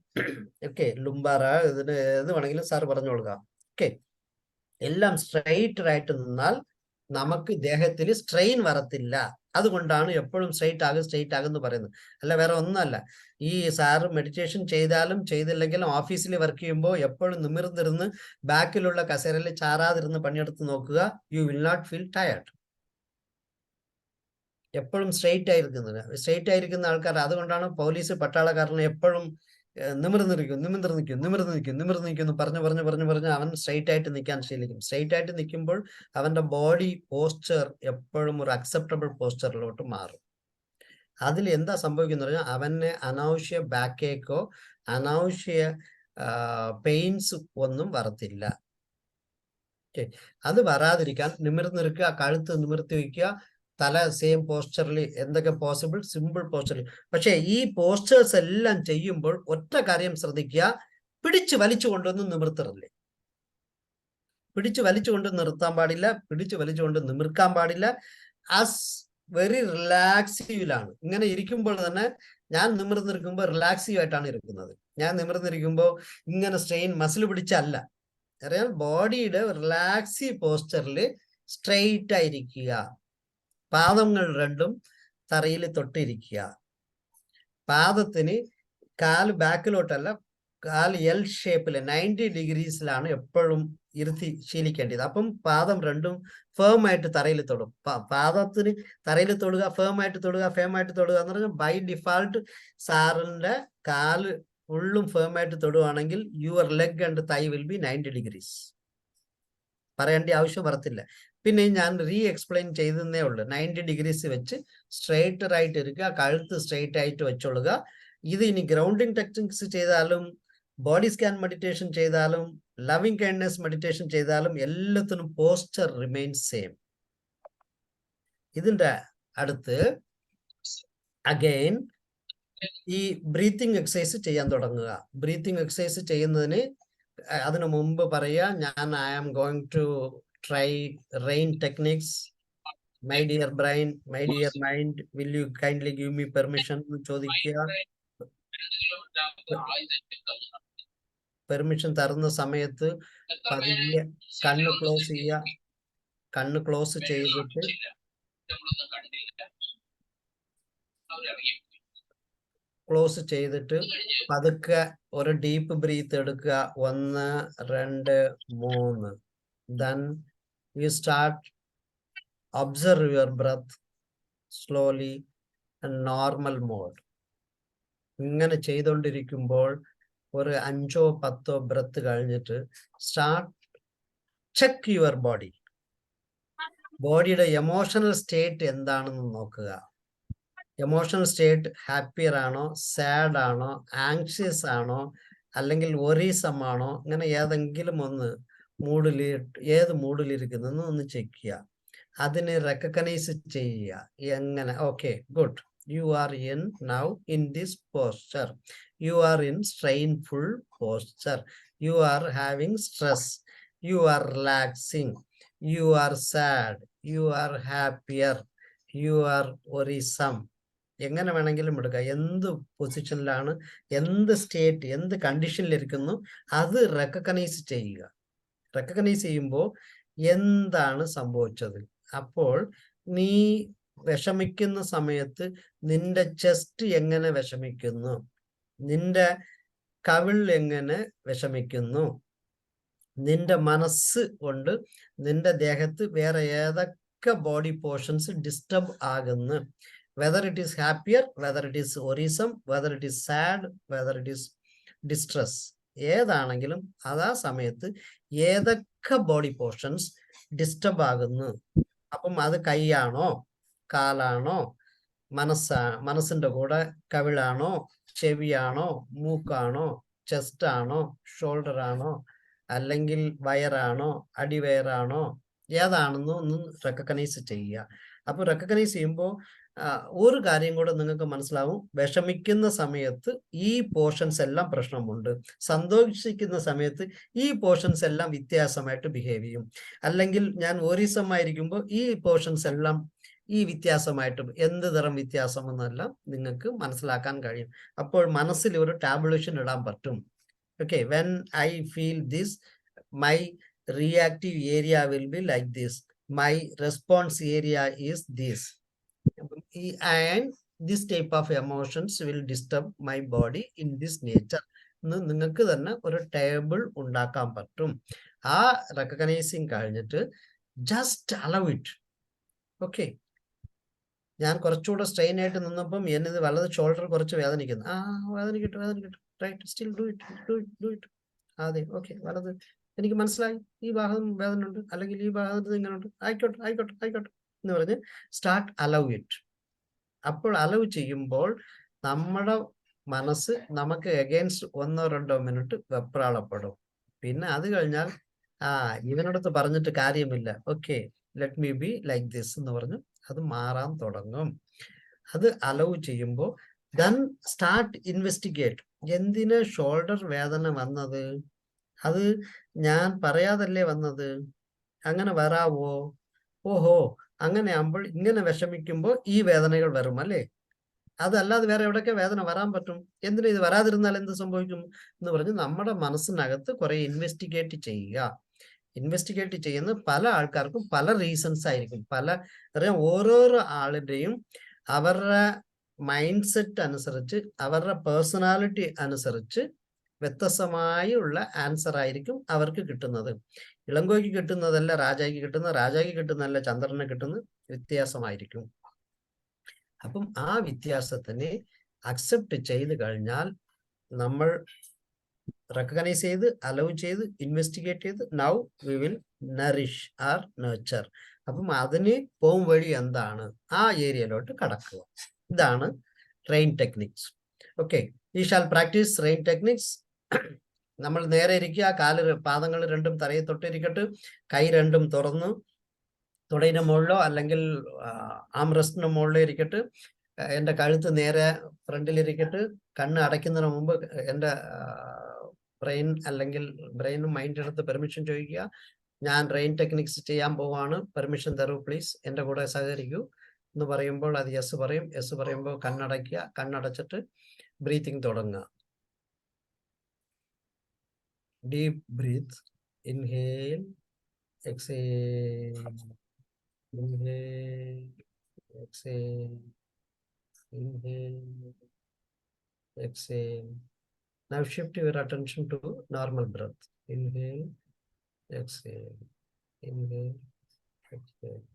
ഓക്കെ, ലുംബാറ ഇതിന് ഏത് വേണമെങ്കിലും സാർ പറഞ്ഞു കൊടുക്കാം. ഓക്കെ, എല്ലാം സ്ട്രൈറ്റ് ആയിട്ട് നിന്നാൽ നമുക്ക് ദേഹത്തിൽ സ്ട്രെയിൻ വരത്തില്ല. അതുകൊണ്ടാണ് എപ്പോഴും സ്ട്രൈറ്റ് ആകുമെന്ന് പറയുന്നത്. അല്ല വേറെ ഒന്നുമല്ല. ഈ സാറ് മെഡിറ്റേഷൻ ചെയ്താലും ചെയ്തില്ലെങ്കിലും ഓഫീസിൽ വർക്ക് ചെയ്യുമ്പോൾ എപ്പോഴും നിമിർന്നിരുന്ന് ബാക്കിലുള്ള കസേരയിൽ ചാറാതിരുന്ന് പണിയെടുത്ത് നോക്കുക. You will not feel tired. എപ്പോഴും സ്ട്രെയിറ്റ് ആയിരിക്കുന്ന ആൾക്കാർ. അതുകൊണ്ടാണ് പോലീസ് പട്ടാളക്കാരനെ എപ്പോഴും നിമിർന്നിരിക്കും എന്ന് പറഞ്ഞ് അവൻ സ്ട്രെയിറ്റ് ആയിട്ട് നിൽക്കാൻ ശീലിക്കും. സ്ട്രെയിറ്റ് ആയിട്ട് നിൽക്കുമ്പോൾ അവന്റെ ബോഡി പോസ്ചർ എപ്പോഴും ഒരു അക്സെപ്റ്റബിൾ പോസ്ചറിലോട്ട് മാറും. അതിൽ എന്താ സംഭവിക്കുന്ന പറഞ്ഞാൽ അവന് അനാവശ്യ ബാക്ക് ഏക്കോ അനാവശ്യ പെയിൻസ് ഒന്നും വരത്തില്ല. അത് വരാതിരിക്കാൻ നിമിർന്നിരിക്കുക, കഴുത്ത് നിമിർത്തി വയ്ക്കുക, തല സെയിം പോസ്ചറിൽ എന്തൊക്കെ പോസിബിൾ, സിമ്പിൾ പോസ്ചറിൽ. പക്ഷെ ഈ പോസ്ചേഴ്സ് എല്ലാം ചെയ്യുമ്പോൾ ഒറ്റ കാര്യം ശ്രദ്ധിക്കുക, പിടിച്ചു വലിച്ചു കൊണ്ടൊന്നും നിമിർത്തറില്ലേ. പിടിച്ചു വലിച്ചുകൊണ്ട് നിർത്താൻ പാടില്ല, പിടിച്ചു വലിച്ചുകൊണ്ട് നിമിർക്കാൻ പാടില്ല. ആസ് വെരി റിലാക്സീവിലാണ്. ഇങ്ങനെ ഇരിക്കുമ്പോൾ തന്നെ ഞാൻ നിമിർന്നിരിക്കുമ്പോൾ റിലാക്സീവ് ആയിട്ടാണ് ഇരിക്കുന്നത്. ഞാൻ നിമിർന്നിരിക്കുമ്പോൾ ഇങ്ങനെ സ്ട്രെയിൻ മസിൽ പിടിച്ചല്ല. അറിയാം, ബോഡിയുടെ റിലാക്സീവ് പോസ്ചറിൽ സ്ട്രെയിറ്റ് ആയിരിക്കുക. പാദങ്ങൾ രണ്ടും തറയിൽ തൊട്ടിരിക്കുക. പാദത്തിന് കാല് ബാക്കിലോട്ടല്ല, കാല് എൽ ഷേപ്പിൽ 90 ഡിഗ്രീസിലാണ് എപ്പോഴും ഇരുത്തി ശീലിക്കേണ്ടത്. അപ്പം പാദം രണ്ടും ഫേം ആയിട്ട് തറയിൽ തൊടും. പാദത്തിന് തറയിൽ തൊടുക, ഫേം ആയിട്ട് തൊടുക എന്ന് പറഞ്ഞാൽ ബൈ ഡിഫാൾട്ട് സാറിന്റെ കാല് ഫുള്ളും ഫേം ആയിട്ട് തൊടുവാണെങ്കിൽ യുവർ ലെഗ് ആൻഡ് തൈ വിൽ ബി 90 ഡിഗ്രീസ്. പറയേണ്ട ആവശ്യം വരത്തില്ല. പിന്നെ ഞാൻ എക്സ്പ്ലെയിൻ ചെയ്തേ ഉള്ളൂ. 90 ഡിഗ്രീസ് വെച്ച് സ്ട്രെയിറ്റ് ആയിട്ട് ഇരിക്കുക, കഴുത്ത് സ്ട്രെയിറ്റ് ആയിട്ട് വെച്ചോളുക. ഇത് ഇനി ഗ്രൗണ്ടിങ് ടെക്നിക്സ് ചെയ്താലും ബോഡി സ്കാൻ മെഡിറ്റേഷൻ ചെയ്താലും ലവിങ് കൈൻഡ്നെസ് മെഡിറ്റേഷൻ ചെയ്താലും എല്ലാത്തിനും പോസ്ചർ റിമെയിൻസ് സെയിം. ഇതിന്റെ അടുത്ത് അഗെയിൻ ഈ ബ്രീത്തിങ് എക്സസൈസ് ചെയ്യാൻ തുടങ്ങുക. ബ്രീത്തിങ് എക്സസൈസ് ചെയ്യുന്നതിന് അതിനു മുമ്പ് പറയുക, ഞാൻ I am going to try RAIN techniques. My dear brain, my dear mind, will you kindly give me permission എന്ന് ചോദിക്കുക. പെർമിഷൻ തരുന്ന സമയത്ത് പതിയെ കണ്ണ് ക്ലോസ് ചെയ്യുക. കണ്ണ് ക്ലോസ് ചെയ്തിട്ട് പതുക്കെ ഒരു ഡീപ്പ് ബ്രീത്ത് എടുക്കുക. 1 2 3. Then you start observe your breath slowly and normal mode. ഇങ്ങനെ ചെയ്തുകൊണ്ടിരിക്കുമ്പോൾ ഒരു 5 10 ബ്രത്ത് കഴിഞ്ഞിട്ട് സ്റ്റാർട്ട് ചെക്ക് യുവർ ബോഡി. ബോഡിയുടെ എമോഷണൽ സ്റ്റേറ്റ് എന്താണെന്ന് നോക്കുക. എമോഷണൽ സ്റ്റേറ്റ് ഹാപ്പിയർ ആണോ, സാഡ് ആണോ, ആങ്ഷ്യസ് ആണോ, അല്ലെങ്കിൽ ഒറീസം ആണോ, ഇങ്ങനെ ഏതെങ്കിലും ഒന്ന് ഏത് മൂഡിലിരിക്കുന്നു ഒന്ന് ചെക്ക് ചെയ്യുക. അതിനെ റെക്കഗ്നൈസ് ചെയ്യുക. എങ്ങനെ? Okay, good. You are now in this posture. You are in strainful posture. You are having stress. You are relaxing. You are sad. You are happier. You are worrisome. എങ്ങനെ വേണമെങ്കിലും എടുക്കുക. എന്ത് പൊസിഷനിലാണ്, എന്ത് സ്റ്റേറ്റ്, എന്ത് കണ്ടീഷനിലിരിക്കുന്നു, അത് റെക്കഗ്നൈസ് ചെയ്യുക. റെക്കഗ്നൈസ് ചെയ്യുമ്പോൾ എന്താണ് സംഭവിച്ചത്. അപ്പോൾ നീ വിഷമിക്കുന്ന സമയത്ത് നിന്റെ ചെസ്റ്റ് എങ്ങനെ വിഷമിക്കുന്നു, നിന്റെ കവിൾ എങ്ങനെ വിഷമിക്കുന്നു, നിന്റെ മനസ്സ് കൊണ്ട് നിന്റെ ദേഹത്ത് വേറെ ഏതൊക്കെ ബോഡി പോർഷൻസ് ഡിസ്റ്റർബ് ആകുന്നു, whether it is happier, whether it is orgasm, whether it is sad, whether it is distress, ഏതാണെങ്കിലും അതാ സമയത്ത് ഏതൊക്കെ ബോഡി പോർഷൻസ് ഡിസ്റ്റർബ് ആകുന്നു. അപ്പം അത് കൈയാണോ, കാലാണോ, മനസ്സിന്റെ കൂടെ കവിളാണോ, ചെവിയാണോ, മൂക്കാണോ, ചെസ്റ്റ് ആണോ, ഷോൾഡർ ആണോ, അല്ലെങ്കിൽ വയറാണോ, അടിവയറാണോ, ഏതാണെന്ന് ഒന്ന് റെക്കഗ്നൈസ് ചെയ്യുക. അപ്പൊ റെക്കഗ്നൈസ് ചെയ്യുമ്പോൾ ഒരു കാര്യം കൂടെ നിങ്ങൾക്ക് മനസ്സിലാവും. വിഷമിക്കുന്ന സമയത്ത് ഈ പോർഷൻസ് എല്ലാം പ്രശ്നമുണ്ട്, സന്തോഷിക്കുന്ന സമയത്ത് ഈ പോർഷൻസ് എല്ലാം വ്യത്യാസമായിട്ട് ബിഹേവ് ചെയ്യും. അല്ലെങ്കിൽ ഞാൻ ഓരീസമായിരിക്കുമ്പോൾ ഈ പോർഷൻസ് എല്ലാം ഈ വ്യത്യാസമായിട്ട്, എന്ത് തരം വ്യത്യാസം എന്നെല്ലാം നിങ്ങൾക്ക് മനസ്സിലാക്കാൻ കഴിയും. അപ്പോൾ മനസ്സിൽ ഒരു ടാബുലേഷൻ ഇടാൻ പറ്റും. Okay, when I feel this, my reactive area will be like this, my response area is this, and this type of emotions will disturb my body in this nature എന്ന് നിങ്ങൾക്ക് തന്നെ ഒരു ടേബിൾ ഉണ്ടാക്കാൻ പറ്റും. ആ റെക്കഗ്നൈസിങ് കഴിഞ്ഞിട്ട് ജസ്റ്റ് അലൗ ഇറ്റ്. ഓക്കെ, ഞാൻ കുറച്ചുകൂടെ സ്ട്രെയിൻ ആയിട്ട് നിന്നപ്പം എന്നത് വലത് ഷോൾഡർ കുറച്ച് വേദനിക്കുന്നു. വേദനിക്കട്ടെ, റൈറ്റ്, സ്റ്റിൽ ഡു ഇറ്റ്. അതെ, ഓക്കെ, വലത് എനിക്ക് മനസ്സിലായി, ഈ ഭാഗം വേദന ഉണ്ട്, അല്ലെങ്കിൽ ഈ ഭാഗത്ത് ഇങ്ങനെ ഉണ്ട്, ആയിക്കോട്ടെ എന്ന് പറഞ്ഞ് സ്റ്റാർട്ട് അലൗ ഇറ്റ്. അപ്പോൾ അലൗ ചെയ്യുമ്പോൾ നമ്മുടെ മനസ്സ് നമുക്ക് എഗെയിൻസ്റ്റ് 1-2 മിനിറ്റ് വെപ്രാളപ്പെടും. പിന്നെ അത് കഴിഞ്ഞാൽ ഇവനടുത്ത് പറഞ്ഞിട്ട് കാര്യമില്ല, okay let me be like this എന്ന് പറഞ്ഞ് അത് മാറാൻ തുടങ്ങും. അത് അലൗ ചെയ്യുമ്പോൾ ദെൻ സ്റ്റാർട്ട് ഇൻവെസ്റ്റിഗേറ്റ്. എന്തിന് ഷോൾഡർ വേദന വന്നത്? അത് ഞാൻ പറയാതല്ലേ വന്നത്, അങ്ങനെ വരാവോ? ഓഹോ, അങ്ങനെ ആകുമ്പോൾ ഇങ്ങനെ വിഷമിക്കുമ്പോൾ ഈ വേദനകൾ വരും അല്ലേ? അതല്ലാതെ വേറെ എവിടെയൊക്കെ വേദന വരാൻ പറ്റും? എന്തിനാ ഇത് വരാതിരുന്നാൽ എന്ത് സംഭവിക്കും എന്ന് പറഞ്ഞ് നമ്മുടെ മനസ്സിനകത്ത് കുറെ ഇൻവെസ്റ്റിഗേറ്റ് ചെയ്യുക. ഇൻവെസ്റ്റിഗേറ്റ് ചെയ്യുന്ന പല ആൾക്കാർക്കും പല റീസൺസ് ആയിരിക്കും. ഓരോരോ ആളുടെയും അവരുടെ മൈൻഡ് സെറ്റ് അനുസരിച്ച്, അവരുടെ പേഴ്സണാലിറ്റി അനുസരിച്ച് വ്യത്യസ്തമായുള്ള ആൻസർ ആയിരിക്കും അവർക്ക് കിട്ടുന്നത്. ഇളങ്കോയ്ക്ക് കിട്ടുന്നതല്ല രാജായ്ക്ക് കിട്ടുന്നത്, രാജായ്ക്ക് കിട്ടുന്നതല്ല ചന്ദ്രന് കിട്ടുന്നത്, വ്യത്യാസമായിരിക്കും. അപ്പം ആ വ്യത്യാസത്തിനെ അക്സെപ്റ്റ് ചെയ്ത് കഴിഞ്ഞാൽ നമ്മൾ റെക്കഗ്നൈസ് ചെയ്ത്, അലൗ ചെയ്ത്, ഇൻവെസ്റ്റിഗേറ്റ് ചെയ്ത്, now we will nourish our nature. അപ്പം അതിന് പോകും വഴി എന്താണ്? ആ ഏരിയയിലോട്ട് കടക്കുക. ഇതാണ് RAIN techniques. Okay, we shall practise RAIN techniques. നമ്മൾ നേരെ ഇരിക്കുക, പാദങ്ങൾ രണ്ടും തറയെ തൊട്ടിരിക്കട്ടെ, കൈ രണ്ടും തുറന്ന് തുടയിന്റെ മുകളിലോ അല്ലെങ്കിൽ ആംറസ്റ്റിന്റെ മുകളിലോ ഇരിക്കട്ടെ. എൻ്റെ കഴുത്ത് നേരെ ഫ്രണ്ടിലിരിക്കട്ടെ. കണ്ണ് അടയ്ക്കുന്നതിന് മുമ്പ് എൻ്റെ ബ്രെയിൻ അല്ലെങ്കിൽ ബ്രെയിനും മൈൻഡ് എടുത്ത് പെർമിഷൻ ചോദിക്കുക. ഞാൻ റെയിൻ ടെക്നിക്സ് ചെയ്യാൻ പോവാണ്, പെർമിഷൻ തരൂ പ്ലീസ്, എൻ്റെ കൂടെ സഹകരിക്കൂ എന്ന് പറയുമ്പോൾ അത് യെസ് പറയും. യെസ് പറയുമ്പോൾ കണ്ണടയ്ക്കുക. കണ്ണടച്ചിട്ട് ബ്രീത്തിങ് തുടങ്ങുക. Deep breath. Inhale, exhale, inhale, exhale, inhale, exhale. Now shift your attention to normal breath. Inhale, exhale, inhale, exhale.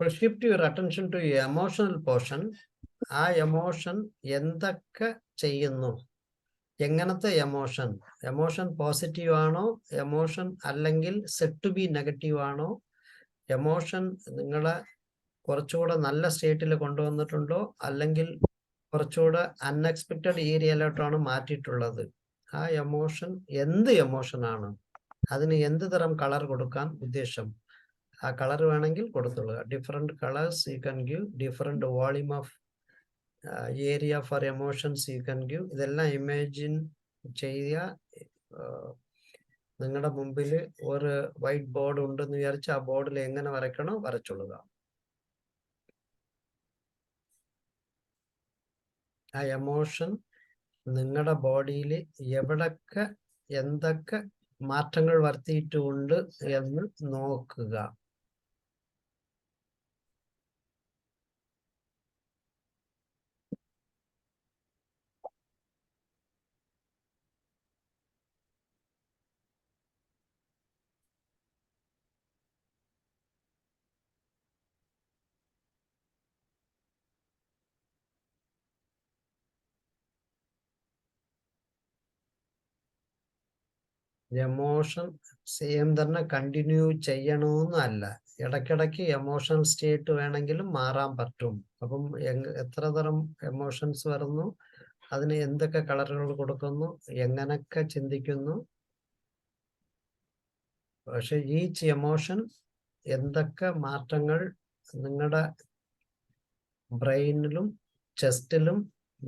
Well, shift your attention to your emotional portion. ആ എമോഷൻ എന്തൊക്കെ ചെയ്യുന്നു? എങ്ങനത്തെ എമോഷൻ? എമോഷൻ പോസിറ്റീവ് ആണോ? എമോഷൻ അല്ലെങ്കിൽ സെറ്റ് ടു ബി നെഗറ്റീവ് ആണോ? എമോഷൻ നിങ്ങളെ കുറച്ചുകൂടെ നല്ല സ്റ്റേറ്റിൽ കൊണ്ടുവന്നിട്ടുണ്ടോ അല്ലെങ്കിൽ കുറച്ചുകൂടെ അൺഎക്സ്പെക്റ്റഡ് ഏരിയയിലോട്ടാണ് മാറ്റിയിട്ടുള്ളത്? ആ എമോഷൻ എന്ത് എമോഷനാണ്? അതിന് എന്ത് തരം കളർ കൊടുക്കാൻ ഉദ്ദേശം? ആ കളർ വേണമെങ്കിൽ കൊടുത്തുള്ളൂ. Different colours you can give, different volume of area for emotions you can give. ഇതെല്ലാം ഇമാജിൻ ചെയ്യുക. നിങ്ങളുടെ മുമ്പിൽ ഒരു വൈറ്റ് ബോർഡ് ഉണ്ടെന്ന് വിചാരിച്ച് ആ ബോർഡിൽ എങ്ങനെ വരയ്ക്കണോ വരച്ചോളുക. ആ എമോഷൻ നിങ്ങളുടെ ബോഡിയിൽ എവിടൊക്കെ എന്തൊക്കെ മാറ്റങ്ങൾ വരുത്തിയിട്ടുണ്ട് എന്ന് നോക്കുക. എമോഷൻ സെയിം തന്നെ കണ്ടിന്യൂ ചെയ്യണമെന്നല്ല. ഇടയ്ക്കിടയ്ക്ക് എമോഷണൽ സ്റ്റേറ്റ് വേണമെങ്കിലും മാറാൻ പറ്റും. അപ്പം എത്ര തരം എമോഷൻസ് വരുന്നു, അതിന് എന്തൊക്കെ കളറുകൾ കൊടുക്കുന്നു, എങ്ങനൊക്കെ ചിന്തിക്കുന്നു. പക്ഷെ ഈച്ച് എമോഷൻ എന്തൊക്കെ മാറ്റങ്ങൾ നിങ്ങളുടെ ബ്രെയിനിലും ചെസ്റ്റിലും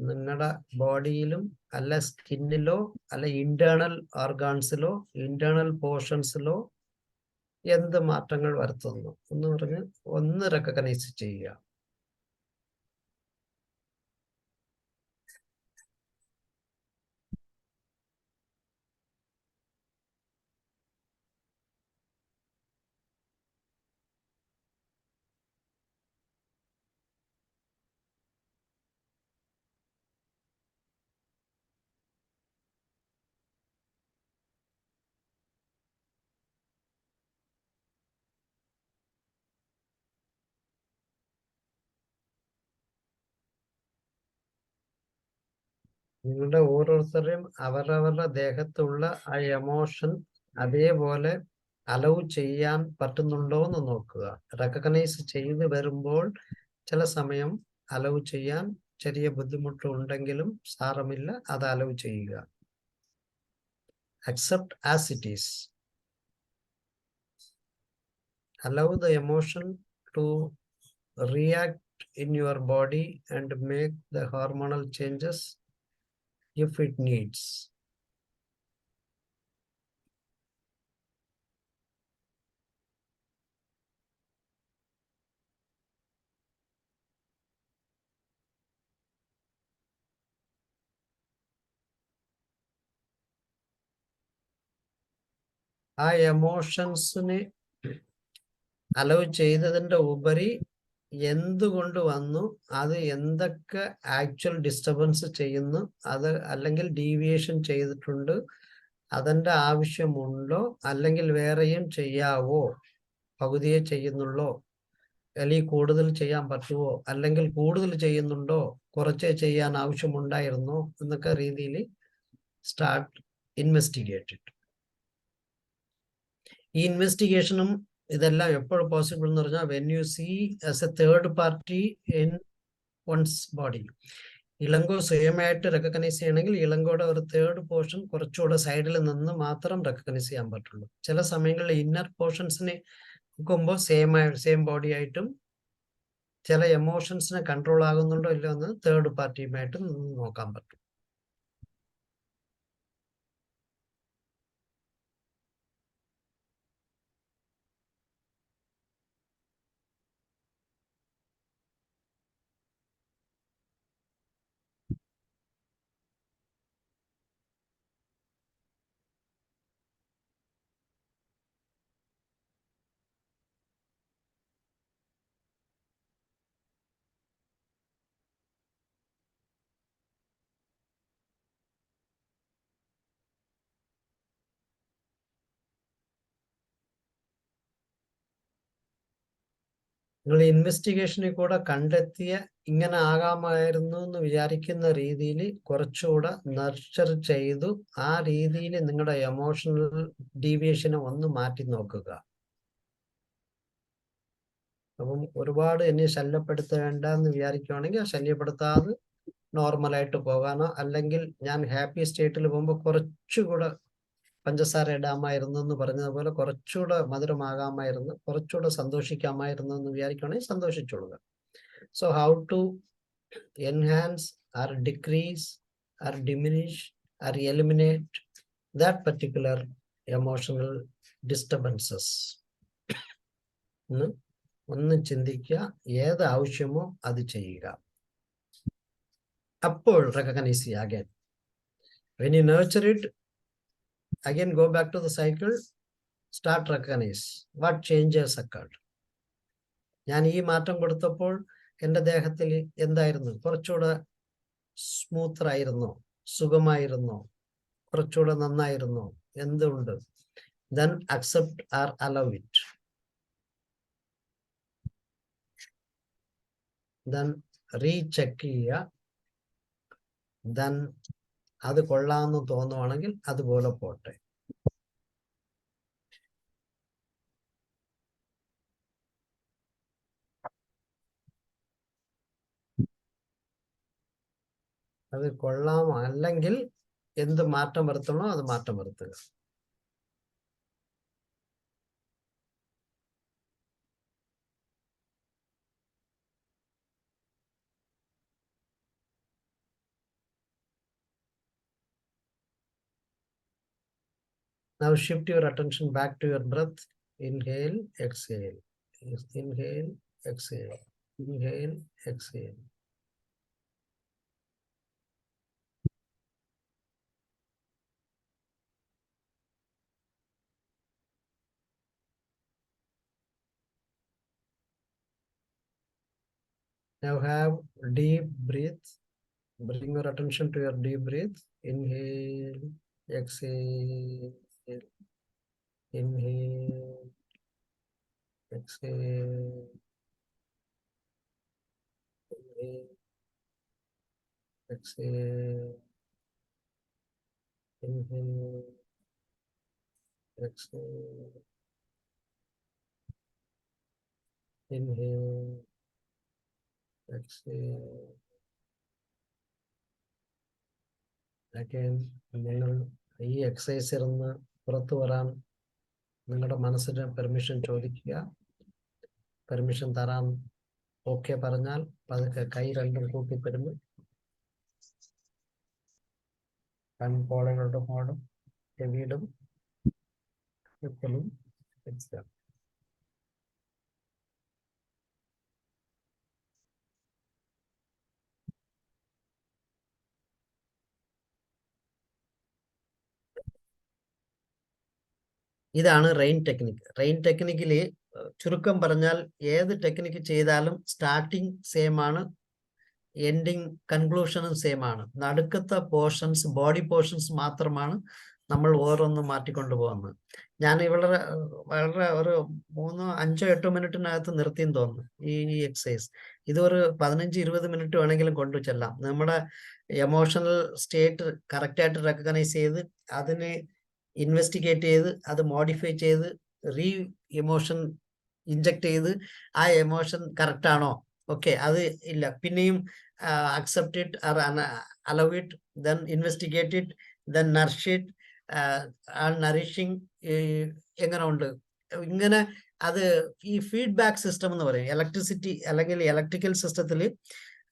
നിങ്ങളുടെ ബോഡിയിലും അല്ല സ്കിന്നിലോ അല്ല ഇന്റേണൽ ഓർഗാൻസിലോ ഇന്റേണൽ പോർഷൻസിലോ എന്ത് മാറ്റങ്ങൾ വരുത്തുന്നു എന്ന് പറഞ്ഞ് ഒന്ന് റെക്കഗ്നൈസ് ചെയ്യുക. നിങ്ങളുടെ ഓരോരുത്തരെയും അവരവരുടെ ദേഹത്തുള്ള ആ എമോഷൻ അതേപോലെ അലൗ ചെയ്യാൻ പറ്റുന്നുണ്ടോ എന്ന് നോക്കുക. റെക്കഗ്നൈസ് ചെയ്ത് വരുമ്പോൾ ചില സമയം അലൗ ചെയ്യാൻ ചെറിയ ബുദ്ധിമുട്ട് ഉണ്ടെങ്കിലും സാരമില്ല, അത് അലവ് ചെയ്യുക. Accept as it is. Allow the emotion to react in your body and make the hormonal changes if it needs. ആ എമോഷൻസിനെ അലവ് ചെയ്തതിൻ്റെ ഉപരി എന്തുകൊണ്ട് വന്നു, അത് എന്തൊക്കെ ആക്ച്വൽ ഡിസ്റ്റർബൻസ് ചെയ്യുന്നു, അത് അല്ലെങ്കിൽ ഡീവിയേഷൻ ചെയ്തിട്ടുണ്ട്, അതിൻ്റെ ആവശ്യമുണ്ടോ, അല്ലെങ്കിൽ വേറെയും ചെയ്യാവോ, പകുതിയെ ചെയ്യുന്നുള്ളോ, അല്ലെങ്കിൽ കൂടുതൽ ചെയ്യാൻ പറ്റുമോ, അല്ലെങ്കിൽ കൂടുതൽ ചെയ്യുന്നുണ്ടോ, കുറച്ചേ ചെയ്യാൻ ആവശ്യമുണ്ടായിരുന്നോ എന്നൊക്കെ രീതിയിൽ സ്റ്റാർട്ട് ഇൻവെസ്റ്റിഗേറ്റ്. ഈ ഇൻവെസ്റ്റിഗേഷനും ഇതെല്ലാം എപ്പോഴും പോസിബിൾ എന്ന് പറഞ്ഞാൽ when you see as a third party in one's body. Elango സ്വയമായിട്ട് റെക്കഗ്നൈസ് ചെയ്യണമെങ്കിൽ ഇളങ്കോയുടെ ഒരു തേർഡ് പോർഷൻ കുറച്ചുകൂടെ സൈഡിൽ നിന്ന് മാത്രം റെക്കഗ്നൈസ് ചെയ്യാൻ പറ്റുള്ളൂ. ചില സമയങ്ങളിൽ ഇന്നർ പോർഷൻസിനെ നോക്കുമ്പോൾ സെയിം ബോഡി ആയിട്ടും ചില എമോഷൻസിനെ കൺട്രോൾ ആകുന്നുണ്ടോ ഇല്ലയോ എന്ന് തേർഡ് പാർട്ടിയുമായിട്ട് നോക്കാൻ പറ്റും. നിങ്ങൾ ഇൻവെസ്റ്റിഗേഷനിൽ കൂടെ കണ്ടെത്തിയ ഇങ്ങനെ ആകാമായിരുന്നു എന്ന് വിചാരിക്കുന്ന രീതിയിൽ കുറച്ചുകൂടെ നർച്ചർ ചെയ്തു ആ രീതിയിൽ നിങ്ങളുടെ എമോഷണൽ ഡീവിയേഷനെ ഒന്ന് മാറ്റി നോക്കുക. അപ്പം ഒരുപാട് എന്നെ ശല്യപ്പെടുത്തേണ്ട എന്ന് വിചാരിക്കുകയാണെങ്കിൽ ശല്യപ്പെടുത്താതെ നോർമലായിട്ട് പോകാനോ, അല്ലെങ്കിൽ ഞാൻ ഹാപ്പി സ്റ്റേറ്റിൽ പോകുമ്പോൾ കുറച്ചുകൂടെ പഞ്ചസാര ഇടാമായിരുന്നു എന്ന് പറഞ്ഞതുപോലെ കുറച്ചുകൂടെ മധുരമാകാമായിരുന്നു, കുറച്ചുകൂടെ സന്തോഷിക്കാമായിരുന്നു എന്ന് വിചാരിക്കുകയാണെങ്കിൽ സന്തോഷിച്ചോളുക. So how to enhance or decrease or diminish or eliminate that particular emotional disturbances. ഒന്ന് ചിന്തിക്കുക, ഏത് ആവശ്യമോ അത് ചെയ്യുക. അപ്പോൾ recognize again. When you nurture it, again go back to the cycle, start recognize what changes occurred. ഞാൻ ഈ മാറ്റം കൊടുത്തപ്പോൾ എൻ്റെ ദേഹത്തിൽ എന്തായിരുന്നു? കുറച്ചുകൂടെ സ്മൂത്തറായിരുന്നോ, സുഖമായിരുന്നോ, കുറച്ചുകൂടെ നന്നായിരുന്നോ, എന്തുണ്ട്? Then accept or allow it. Then recheck ചെയ്യുക. Then അത് കൊള്ളാമെന്ന് തോന്നുവാണെങ്കിൽ അതുപോലെ പോട്ടെ. അത് കൊള്ളാമോ അല്ലെങ്കിൽ എന്ത് മാറ്റം വരുത്തണോ അത് മാറ്റം വരുത്തുക. Now shift your attention back to your breath. Inhale, exhale. Inhale, exhale. Inhale, exhale. Now have deep breath. Bring your attention to your deep breath. Inhale, exhale. Inhale, exhale. Inhale, exhale. Inhale, exhale. Inhale, exhale. Again, നിങ്ങൾ ഈ എക്സസൈസ് ഇരുന്ന് പുറത്തു വരാൻ നിങ്ങളുടെ മനസ്സിന് പെർമിഷൻ ചോദിക്കുക. പെർമിഷൻ തരാൻ ഓക്കെ പറഞ്ഞാൽ പതുക്കെ കൈ രണ്ടും കൂട്ടിത്തരുന്നു. കൺപോളകളുടെ മോടും ചെവിയിലും ിലും ഇതാണ് റെയിൻ ടെക്നിക്. റെയിൻ ടെക്നിക്കില് ചുരുക്കം പറഞ്ഞാൽ ഏത് ടെക്നിക്ക് ചെയ്താലും സ്റ്റാർട്ടിങ് സെയിം ആണ്, എൻഡിങ് കൺക്ലൂഷനും സെയിം ആണ്. നടുക്കത്തെ പോർഷൻസ്, ബോഡി പോർഷൻസ് മാത്രമാണ് നമ്മൾ ഓരോന്നും മാറ്റിക്കൊണ്ടു പോകുന്നത്. ഞാൻ വളരെ വളരെ ഒരു 3-5-8 മിനിറ്റിനകത്ത് നിർത്തിയെന്ന് തോന്നുന്നു ഈ എക്സസൈസ്. ഇത് ഒരു 15-20 മിനിറ്റ് വേണമെങ്കിലും കൊണ്ടു ചെല്ലാം. നമ്മുടെ എമോഷണൽ സ്റ്റേറ്റ് കറക്റ്റായിട്ട് റെക്കഗ്നൈസ് ചെയ്ത് അതിനെ ഇൻവെസ്റ്റിഗേറ്റ് ചെയ്ത് അത് മോഡിഫൈ ചെയ്ത് എമോഷൻ ഇൻജക്ട് ചെയ്ത് ആ എമോഷൻ കറക്റ്റ് ആണോ, ഓക്കെ അത് ഇല്ല, പിന്നെയും accept it or allow it, then investigate it, then nourish it, nourishing എങ്ങനെ ഉണ്ട് ഇങ്ങനെ. അത് ഈ ഫീഡ്ബാക്ക് സിസ്റ്റം എന്ന് പറയും. ഇലക്ട്രിസിറ്റി അല്ലെങ്കിൽ ഇലക്ട്രിക്കൽ സിസ്റ്റത്തിൽ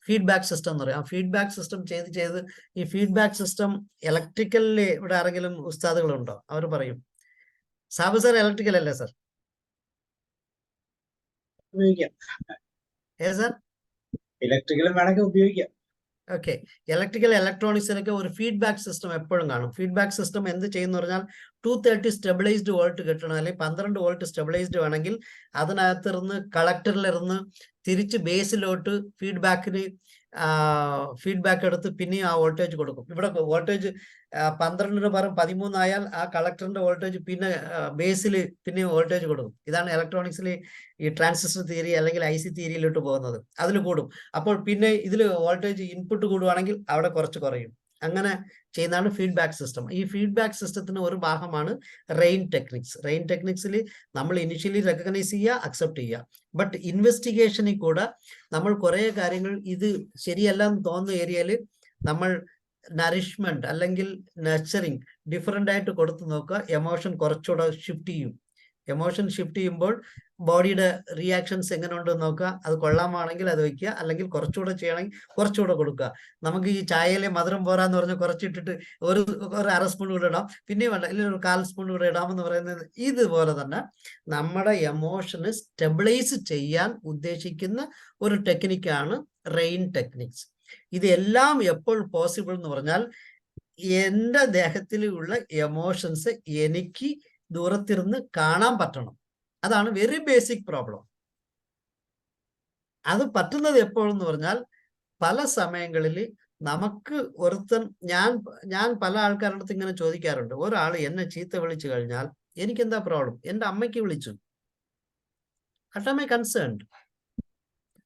ഫീഡ്ബാക്ക് സിസ്റ്റം എന്ന് പറയും. ആ ഫീഡ്ബാക്ക് സിസ്റ്റം ചെയ്ത് ഈ ഫീഡ്ബാക്ക് സിസ്റ്റം ഇലക്ട്രിക്കലിൽ ഇവിടെ ആരെങ്കിലും ഉസ്താദുകളുണ്ടോ? അവർ പറയും. സാബു സാർ ഇലക്ട്രിക്കൽ അല്ലേ സാർ? ഉപയോഗിക്കാം. സാർ ഇലക്ട്രിക്കലും വേണമെങ്കിൽ ഉപയോഗിക്കാം. ഓക്കെ, ഇലക്ട്രിക്കൽ ഇലക്ട്രോണിക്സിനൊക്കെ ഒരു ഫീഡ്ബാക്ക് സിസ്റ്റം എപ്പോഴും കാണും. ഫീഡ്ബാക്ക് സിസ്റ്റം എന്ത് ചെയ്യുന്ന പറഞ്ഞാൽ 230 സ്റ്റെബിലൈസ്ഡ് വോൾട്ട് കിട്ടണം, അല്ലെങ്കിൽ 12 വോൾട്ട് സ്റ്റെബിലൈസ്ഡ് വേണമെങ്കിൽ അതിനകത്തിരുന്ന് കളക്ടറിലിരുന്ന് തിരിച്ച് ബേസിലോട്ട് ഫീഡ്ബാക്ക് എടുത്ത് പിന്നെയും ആ വോൾട്ടേജ് കൊടുക്കും. ഇവിടെ വോൾട്ടേജ് 12 പകരം 13 ആയാൽ ആ കളക്ടറിന്റെ വോൾട്ടേജ് പിന്നെ ബേസിൽ പിന്നെ വോൾട്ടേജ് കൊടുക്കും. ഇതാണ് ഇലക്ട്രോണിക്സിൽ ഈ ട്രാൻസിസ്റ്റർ തിയറി അല്ലെങ്കിൽ IC തിയറിയിലോട്ട് പോകുന്നത്. അതിൽ കൂടും. അപ്പോൾ പിന്നെ ഇതിൽ വോൾട്ടേജ് ഇൻപുട്ട് കൂടുവാണെങ്കിൽ അവിടെ കുറച്ച് കുറയും. അങ്ങനെ ചെയ്യുന്നതാണ് ഫീഡ്ബാക്ക് സിസ്റ്റം. ഈ ഫീഡ്ബാക്ക് സിസ്റ്റത്തിന് ഒരു ഭാഗമാണ് റെയിൻ ടെക്നിക്സ്. റെയിൻ ടെക്നിക്സിൽ നമ്മൾ ഇനിഷ്യലി റെക്കഗ്നൈസ് ചെയ്യുക, അക്സെപ്റ്റ് ചെയ്യുക. ബട്ട് ഇൻവെസ്റ്റിഗേഷനിൽ കൂടെ നമ്മൾ കുറേ കാര്യങ്ങൾ ഇത് ശരിയല്ല എന്ന് തോന്നുന്ന ഏരിയയിൽ നമ്മൾ നറിഷ്മെന്റ് അല്ലെങ്കിൽ നർച്ചറിങ് ഡിഫറെന്റ് ആയിട്ട് കൊടുത്തു നോക്കുക. എമോഷൻ കുറച്ചുകൂടെ ഷിഫ്റ്റ് ചെയ്യും. എമോഷൻ ഷിഫ്റ്റ് ചെയ്യുമ്പോൾ ബോഡിയുടെ റിയാക്ഷൻസ് എങ്ങനെ ഉണ്ടെന്ന് നോക്കുക. അത് കൊള്ളാമാണെങ്കിൽ അത് വയ്ക്കുക, അല്ലെങ്കിൽ കുറച്ചുകൂടെ ചെയ്യണമെങ്കിൽ കുറച്ചുകൂടെ കൊടുക്കുക. നമുക്ക് ഈ ചായയിലെ മധുരം പോരാന്ന് പറഞ്ഞാൽ കുറച്ചിട്ടിട്ട് ഒരു 1/2 സ്പൂൺ കൂടെ ഇടാം, പിന്നെ വേണ്ട അല്ലെങ്കിൽ ഒരു 1/4 സ്പൂൺ കൂടെ ഇടാമെന്ന് പറയുന്നത് ഇതുപോലെ തന്നെ നമ്മുടെ എമോഷന് സ്റ്റെബിലൈസ് ചെയ്യാൻ ഉദ്ദേശിക്കുന്ന ഒരു ടെക്നിക്കാണ് റെയിൻ ടെക്നിക്സ്. ഇതെല്ലാം എപ്പോൾ പോസിബിൾ എന്ന് പറഞ്ഞാൽ എൻ്റെ ദേഹത്തിലുള്ള എമോഷൻസ് എനിക്ക് ദൂരത്തിരുന്ന് കാണാൻ പറ്റണം. അതാണ് വെരി ബേസിക് പ്രോബ്ലം. അത് പറ്റുന്നത് എപ്പോഴെന്ന് പറഞ്ഞാൽ പല സമയങ്ങളിൽ നമുക്ക് ഒരുത്തൻ ഞാൻ പല ആൾക്കാരുടെ അടുത്ത് ഇങ്ങനെ ചോദിക്കാറുണ്ട്. ഒരാൾ എന്നെ ചീത്ത വിളിച്ചു കഴിഞ്ഞാൽ എനിക്ക് എന്താ പ്രോബ്ലം? എൻ്റെ അമ്മയ്ക്ക് വിളിച്ചു, അറ്റ് ആം ഐ കൺസേൺഡ്.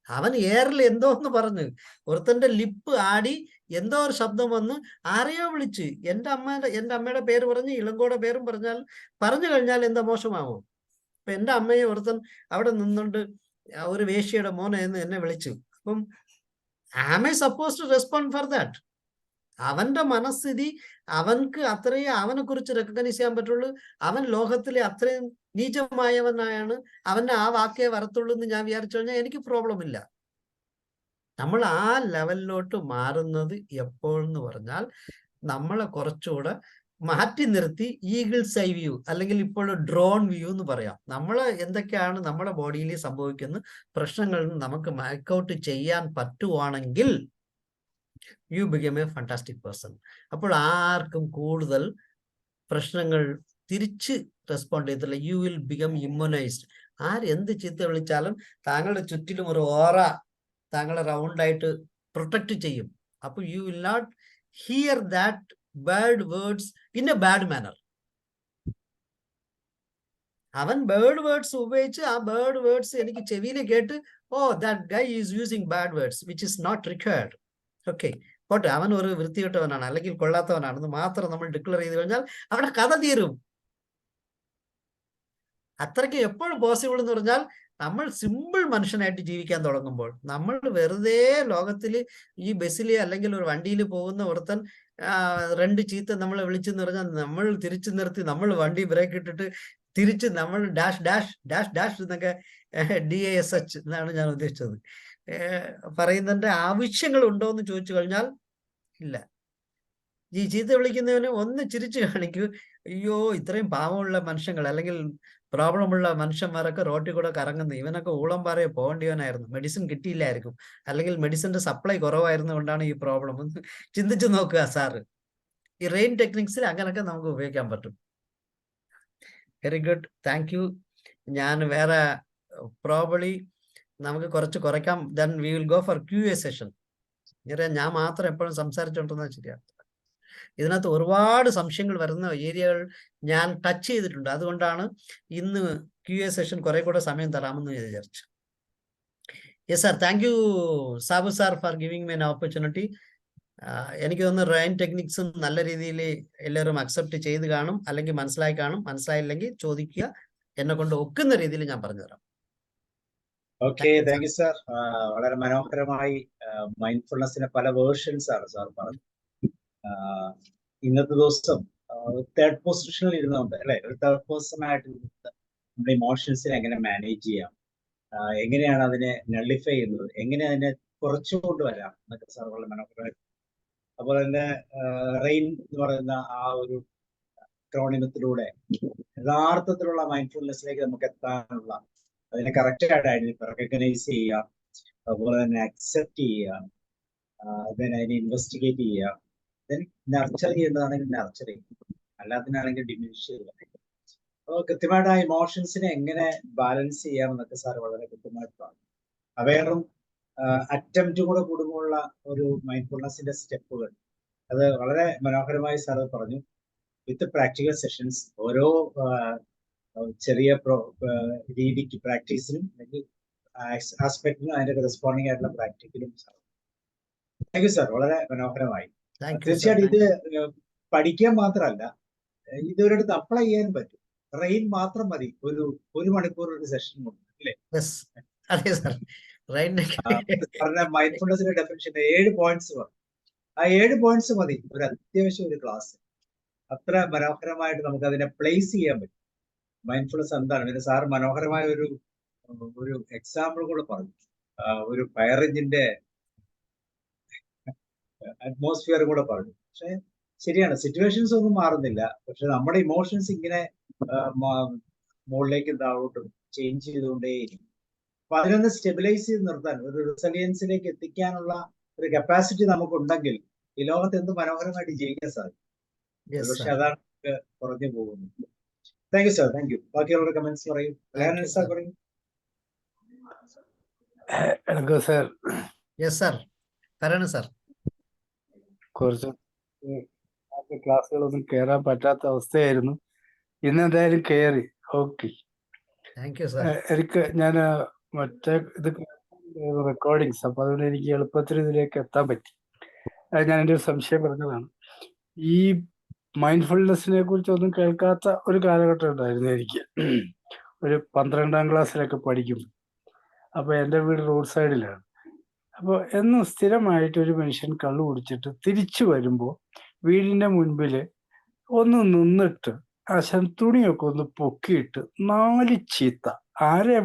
അവൻ എയറിൽ എന്തോ എന്ന് പറഞ്ഞു, ഒരുത്തന്റെ ലിപ്പ് ആടി എന്തോ ഒരു ശബ്ദം വന്ന് ആരെയോ വിളിച്ച് എൻ്റെ അമ്മയുടെ പേര് പറഞ്ഞ് ഇളങ്കോടെ പേരും പറഞ്ഞു കഴിഞ്ഞാൽ എന്താ മോശമാവോ? അപ്പൊ എൻ്റെ അമ്മയെ ഒരുത്തൻ അവിടെ നിന്നുകൊണ്ട് ഒരു വേശ്യയുടെ മോനെ എന്ന് എന്നെ വിളിച്ചു. അപ്പം am I suppose to respond for that? അവന്റെ മനസ്ഥിതി അവൻക്ക് അത്രയും അവനെ കുറിച്ച് റെക്കഗ്നൈസ് ചെയ്യാൻ പറ്റുള്ളൂ. അവൻ ലോകത്തിലെ അത്രയും നീചമായവനായാണ്, അവന്റെ ആ വാക്കേ വരത്തുള്ളൂ എന്ന് ഞാൻ വിചാരിച്ചു കഴിഞ്ഞാൽ എനിക്ക് പ്രോബ്ലം ഇല്ല. നമ്മൾ ആ ലെവലിലോട്ട് മാറുന്നത് എപ്പോഴെന്ന് പറഞ്ഞാൽ നമ്മളെ കുറച്ചുകൂടെ മാറ്റി നിർത്തി ഈഗിൾസ് ഐ വ്യൂ അല്ലെങ്കിൽ ഇപ്പോൾ ഡ്രോൺ വ്യൂ എന്ന് പറയാം. നമ്മൾ എന്തൊക്കെയാണ് നമ്മുടെ ബോഡിയിൽ സംഭവിക്കുന്ന പ്രശ്നങ്ങളിൽ നിന്ന് നമുക്ക് മാക്ക് ചെയ്യാൻ പറ്റുവാണെങ്കിൽ you become A fantastic person. അപ്പോൾ ആർക്കും കൂടുതൽ പ്രശ്നങ്ങൾ തിരിച്ച് റെസ്പോണ്ട് ചെയ്തില്ല. You will become immunised. ആരെന്ത് ചീത്ത വിളിച്ചാലും താങ്കളുടെ ചുറ്റിലും ഒരു ഓറ താങ്കളെ റൗണ്ടായിട്ട് പ്രൊട്ടക്ട് ചെയ്യും. അപ്പോൾ you will not hear that bad words in a bad manner. അവൻ ബേർഡ് വേർഡ്സ് ഉപയോഗിച്ച് ആ ബേർഡ് വേർഡ്സ് എനിക്ക് ചെവിയിൽ കേട്ട് that guy is using bad words which is not required. Okay, പോട്ടെ, അവൻ ഒരു വൃത്തികെട്ടവനാണ് അല്ലെങ്കിൽ കൊള്ളാത്തവനാണെന്ന് മാത്രം നമ്മൾ ഡിക്ലെയർ ചെയ്ത് കഴിഞ്ഞാൽ അവിടെ കഥ തീരും. അത്രയ്ക്ക് എപ്പോഴും പോസിബിൾ എന്ന് പറഞ്ഞാൽ നമ്മൾ സിമ്പിൾ മനുഷ്യനായിട്ട് ജീവിക്കാൻ തുടങ്ങുമ്പോൾ. നമ്മൾ വെറുതെ ലോകത്തിൽ ഈ ബസ്സിൽ അല്ലെങ്കിൽ ഒരു വണ്ടിയിൽ പോകുന്ന ഒരുത്തൻ രണ്ട് ചീത്ത നമ്മളെ വിളിച്ചെന്ന് പറഞ്ഞാൽ നമ്മൾ തിരിച്ചു നിർത്തി നമ്മൾ വണ്ടി ബ്രേക്ക് ഇട്ടിട്ട് തിരിച്ച് നമ്മൾ ഡാഷ് ഡാഷ് ഡാഷ് ഡാഷ് എന്നൊക്കെ DASH എന്നാണ് ഞാൻ ഉദ്ദേശിച്ചത്. പറയുന്നതിന്റെ ആവശ്യങ്ങൾ ഉണ്ടോ എന്ന് ചോദിച്ചു കഴിഞ്ഞാൽ ഇല്ല. ഈ ചീത്ത വിളിക്കുന്നവന് ഒന്ന് ചിരിച്ചു കാണിക്കൂ. അയ്യോ, ഇത്രയും പാവമുള്ള മനുഷ്യങ്ങൾ അല്ലെങ്കിൽ പ്രോബ്ലമുള്ള മനുഷ്യന്മാരൊക്കെ റോട്ടിൽ കൂടെ കറങ്ങുന്നു, ഇവനൊക്കെ ഊളംപാറയെ പോകേണ്ടിയവനായിരുന്നു, മെഡിസിൻ കിട്ടിയില്ലായിരിക്കും, അല്ലെങ്കിൽ മെഡിസിന്റെ സപ്ലൈ കുറവായിരുന്നു കൊണ്ടാണ് ഈ പ്രോബ്ലം. ഒന്ന് ചിന്തിച്ചു നോക്കുക സാറ്. ഈ റെയിൻ ടെക്നിക്സിൽ അങ്ങനെയൊക്കെ നമുക്ക് ഉപയോഗിക്കാൻ പറ്റും. Very good, thank you. ഞാൻ വേറെ പ്രോബബ്ലി നമുക്ക് കുറച്ച് കുറയ്ക്കാം. Then we will go for QA session. ഞാൻ മാത്രം എപ്പോഴും സംസാരിച്ചോണ്ടിരുന്നത് ശരിയാണ്. ഇതിനകത്ത് ഒരുപാട് സംശയങ്ങൾ വരുന്ന ഏരിയകൾ ഞാൻ ടച്ച് ചെയ്തിട്ടുണ്ട്. അതുകൊണ്ടാണ് ഇന്ന് QA സെഷൻ കുറെ കൂടെ സമയം തരാമെന്ന് വിചാരിച്ചു. Yes sir, thank U Sabu sir for giving me an opportunity. എനിക്ക് തോന്നുന്നു റെയിൻ ടെക്നിക്സും നല്ല രീതിയിൽ എല്ലാവരും അക്സെപ്റ്റ് ചെയ്ത് കാണും, അല്ലെങ്കിൽ മനസ്സിലായി കാണും. മനസ്സിലായില്ലെങ്കിൽ ചോദിക്കുക, എന്നെ കൊണ്ട് ഒക്കുന്ന രീതിയിൽ ഞാൻ പറഞ്ഞുതരാം. Okay, thank you sir. വളരെ മനോഹരമായി മൈൻഡ്ഫുൾനെസ്സിന്റെ പല വേർഷൻസ് ആണ് സാർ പറഞ്ഞത്. ഇന്നത്തെ ദിവസം തേർഡ് പൊസിഷനിൽ ഇരുന്നുകൊണ്ട് അല്ലെ, ഒരു തേർഡ് പേഴ്സൺ ആയിട്ട് നമ്മുടെ ഇമോഷൻസിനെ എങ്ങനെ മാനേജ് ചെയ്യാം, എങ്ങനെയാണ് അതിനെ നള്ളിഫൈ ചെയ്യുന്നത്, എങ്ങനെ അതിനെ കുറച്ചുകൊണ്ട് വരാം എന്നൊക്കെ സാർ വളരെ മനോഹരമായി. അതുപോലെ തന്നെ റെയിൻ എന്ന് പറയുന്ന ആ ഒരു ക്രോണിമത്തിലൂടെ യഥാർത്ഥത്തിലുള്ള മൈൻഡ്ഫുൾനെസ്സിലേക്ക് നമുക്ക് എത്താനുള്ള, അതിനെ കറക്റ്റായിട്ട് റെക്കഗ്നൈസ് ചെയ്യുക, അതുപോലെ തന്നെ അക്സെപ്റ്റ് ചെയ്യുക, അതിനെ ഇൻവെസ്റ്റിഗേറ്റ് ചെയ്യുക, ദെൻ നർച്ചർ ചെയ്യേണ്ടതാണെങ്കിൽ നർച്ചർ ചെയ്യും, അല്ലാത്തതിനാണെങ്കിൽ ഡിമിനിഷ് ചെയ്യുക. അപ്പോൾ കൃത്യമായിട്ട് ആ ഇമോഷൻസിനെ എങ്ങനെ ബാലൻസ് ചെയ്യാമെന്നൊക്കെ സാർ വളരെ കൃത്യമായിട്ട് പറഞ്ഞു. അവയറും അറ്റംപ്റ്റും കൂടെ കൂടുമ്പോഴുള്ള ഒരു മൈൻഡ്ഫുൾനെസ്സിന്റെ സ്റ്റെപ്പുകൾ അത് വളരെ മനോഹരമായി സാർ പറഞ്ഞു. വിത്ത് പ്രാക്ടിക്കൽ സെഷൻസ്, ഓരോ ചെറിയ രീതിക്ക് പ്രാക്ടീസിനും അല്ലെങ്കിൽ ആസ്പെക്ടിനും അതിന്റെ കറസ്പോണ്ടിങ് ആയിട്ടുള്ള പ്രാക്ടിക്കലും സാർ. താങ്ക് യു സാർ, വളരെ മനോഹരമായി. തീർച്ചയായിട്ടും ഇത് പഠിക്കാൻ മാത്രമല്ല, ഇതൊരിടത്ത് അപ്ലൈ ചെയ്യാൻ പറ്റും. റെയിൻ മാത്രം മതി ഒരു മണിക്കൂർ ഒരു സെഷൻ കൊണ്ട്, അല്ലേ? അതെ സാർ. പറഞ്ഞ മൈൻഡ്ഫുൾനെസ്സിന്റെ ഡെഫിനിഷൻ 7 പോയിന്റ്സ് പറഞ്ഞു. ആ 7 പോയിന്റ്സ് മതി ഒരു അത്യാവശ്യം ഒരു ക്ലാസ്. അത്ര മനോഹരമായിട്ട് നമുക്ക് അതിനെ പ്ലേസ് ചെയ്യാൻ പറ്റും. മൈൻഡ്ഫുൾനെസ് എന്താണ്? പിന്നെ സാർ മനോഹരമായ ഒരു എക്സാമ്പിൾ കൂടെ പറഞ്ഞു. ഒരു ഫയർ എഞ്ചിന്റെ അറ്റ്മോസ്ഫിയർ കൂടെ പറഞ്ഞു. പക്ഷെ ശരിയാണ്, സിറ്റുവേഷൻസ് ഒന്നും മാറുന്നില്ല, പക്ഷെ നമ്മുടെ ഇമോഷൻസ് ഇങ്ങനെ മുകളിലേക്ക് താഴോട്ടും ചേഞ്ച് ചെയ്തുകൊണ്ടേയിരിക്കും. അപ്പൊ അതിനൊന്ന് സ്റ്റെബിലൈസ് ചെയ്ത് നിർത്താൻ, ഒരു റിസലിയൻസിലേക്ക് എത്തിക്കാനുള്ള ഒരു കപ്പാസിറ്റി നമുക്കുണ്ടെങ്കിൽ ഈ ലോകത്ത് എന്ത് മനോഹരമായിട്ട് ജീവിക്കാൻ സാധിക്കും. പക്ഷെ അതാണ് കുറഞ്ഞു പോകുന്നത്. Thank you sir, thank U. ബാക്കിയുള്ള കമന്റ്സ് പറയും. സാർ പറയും. സാർ യെസ് സാർ, പറയണം സാർ. കുറച്ച് ക്ലാസ്സുകളൊന്നും കയറാൻ പറ്റാത്ത അവസ്ഥയായിരുന്നു. ഇന്ന് എന്തായാലും കയറി. Okay, thank you sir. എനിക്ക് ഞാൻ മറ്റേ ഇത് റെക്കോർഡിങ്സ്, അപ്പൊ അതുകൊണ്ട് എനിക്ക് എളുപ്പത്തിൽ ഇതിലേക്ക് എത്താൻ പറ്റി. ഞാൻ എൻ്റെ ഒരു സംശയം പറഞ്ഞതാണ്. ഈ മൈൻഡ്ഫുൾനെസ്സിനെ കുറിച്ചൊന്നും കേൾക്കാത്ത ഒരു കാലഘട്ടം ഉണ്ടായിരുന്നു എനിക്ക്. ഒരു 12ാം ക്ലാസ്സിലൊക്കെ പഠിക്കും. അപ്പോൾ എൻ്റെ വീട് റോഡ് സൈഡിലാണ്. അപ്പോൾ എന്നും സ്ഥിരമായിട്ട് ഒരു മനുഷ്യൻ കള്ളു കുടിച്ചിട്ട് തിരിച്ചു വരുമ്പോൾ വീടിൻ്റെ മുൻപിൽ ഒന്ന് നിന്നിട്ട് തുണിയൊക്കെ ഒന്ന് പൊക്കിയിട്ട് 4 ചീത്ത, ആരെ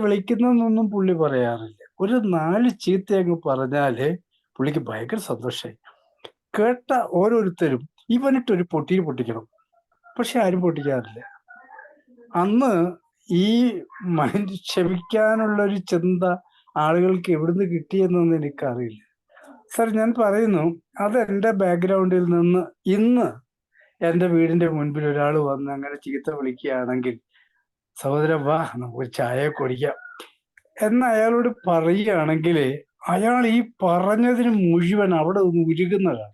വിളിക്കുന്നെന്നൊന്നും പുള്ളി പറയാറില്ല. ഒരു 4 ചീത്ത അങ്ങ് പറഞ്ഞാല് പുള്ളിക്ക് ഭയങ്കര സന്തോഷമായി. കേട്ട ഓരോരുത്തരും ഇവനിട്ടൊരു പൊട്ടിയിൽ പൊട്ടിക്കണം, പക്ഷെ ആരും പൊട്ടിക്കാറില്ല. അന്ന് ഈ മൈൻഡ് ക്ഷമിക്കാനുള്ള ഒരു ചിന്ത ആളുകൾക്ക് എവിടുന്ന് കിട്ടിയെന്നൊന്നും എനിക്കറിയില്ല. സാർ, ഞാൻ പറയുന്നു, അത് എൻ്റെ ബാക്ക്ഗ്രൗണ്ടിൽ നിന്ന് ഇന്ന് എൻ്റെ വീടിന്റെ മുൻപിൽ ഒരാൾ വന്ന് അങ്ങനെ ചീത്ത വിളിക്കുകയാണെങ്കിൽ, സഹോദരൻ വാ നമുക്ക് ചായ കുടിക്കാം എന്ന് അയാളോട് പറയുകയാണെങ്കിൽ അയാൾ ഈ പറഞ്ഞതിന് മുഴുവൻ അവിടെ ഒന്ന് ഉരുകുന്നതാണ്.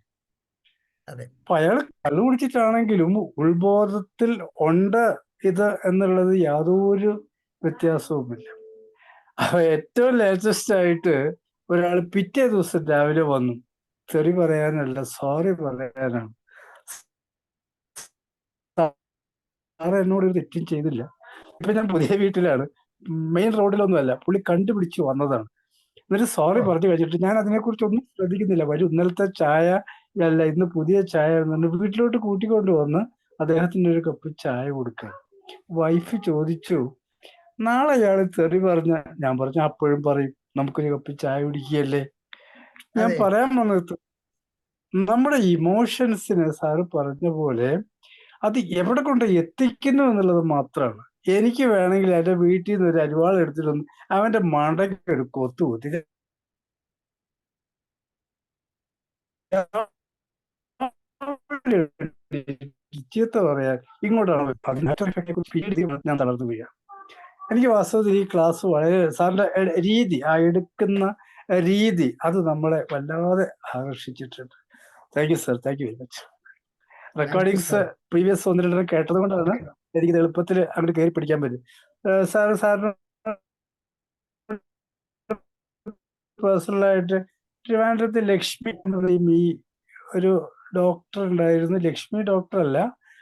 അപ്പൊ അയാൾ കള്ളു കുടിച്ചിട്ടാണെങ്കിലും ഉൾബോധത്തിൽ ഉണ്ട് ഇത് എന്നുള്ളത് യാതൊരു വ്യത്യാസവുമില്ല. അപ്പൊ ഏറ്റവും ലേറ്റസ്റ്റ് ആയിട്ട് ഒരാൾ പിറ്റേ ദിവസം രാവിലെ വന്നു, തെറി പറയാനല്ല സോറി പറയാനാണ്. സാറ് എന്നോട് ഒരു തെറ്റും ചെയ്തില്ല. ഇപ്പൊ ഞാൻ പുതിയ വീട്ടിലാണ്, മെയിൻ റോഡിലൊന്നുമല്ല, പുള്ളി കണ്ടുപിടിച്ച് വന്നതാണ്. എന്നിട്ട് സോറി ഓ പറഞ്ഞു കഴിഞ്ഞിട്ട് ഞാൻ അതിനെക്കുറിച്ചൊന്നും ശ്രദ്ധിക്കുന്നില്ല. ഇന്നലത്തെ ചായ അല്ല, ഇന്ന് പുതിയ ചായ എന്ന് പറഞ്ഞ് വീട്ടിലോട്ട് കൂട്ടിക്കൊണ്ട് വന്ന് അദ്ദേഹത്തിന് ഒരു കപ്പ് ചായ കൊടുക്കുക. വൈഫ് ചോദിച്ചു, നാളെ അയാൾ തെറി പറഞ്ഞ, ഞാൻ പറഞ്ഞു അപ്പോഴും പറയും നമുക്കൊരു കപ്പ് ചായ കുടിക്കുകയല്ലേ. ഞാൻ അതെ പറയാൻ വന്നത് നമ്മുടെ ഇമോഷൻസിന് സാറ് പറഞ്ഞ പോലെ അത് എവിടെ കൊണ്ട് എത്തിക്കുന്നു എന്നുള്ളത് മാത്രമാണ്. എനിക്ക് വേണമെങ്കിൽ എന്റെ വീട്ടിൽ നിന്ന് ഒരു അരിവാൾ എടുത്തിട്ടൊന്ന് അവന്റെ മണ്ടയ്ക്ക് ഒരു കൊത്തു കുത്തി ചീത്ത പറയാൻ ഇങ്ങോട്ടാണ് ഞാൻ തളർന്നു വീഴ. എനിക്ക് വാസ്തവത്തിൽ ഈ ക്ലാസ് വളരെ സാറിന്റെ രീതി, ആ എടുക്കുന്ന രീതി അത് നമ്മളെ വല്ലാതെ ആകർഷിച്ചിട്ടുണ്ട്. Thank you sir, thank you very much. Thank you recordings sir. Previous 1-2 കേട്ടത് കൊണ്ടാണ് എനിക്കിത് എളുപ്പത്തിൽ അങ്ങോട്ട് കയറി പിടിക്കാൻ പറ്റും. സാറിന് പേഴ്സണലായിട്ട് ട്രിവാൻഡ്രത്ത് ലക്ഷ്മി എന്ന് പറയും ഈ ഒരു ഡോക്ടർ ഉണ്ടായിരുന്നു. ലക്ഷ്മി ഡോക്ടർ അല്ല,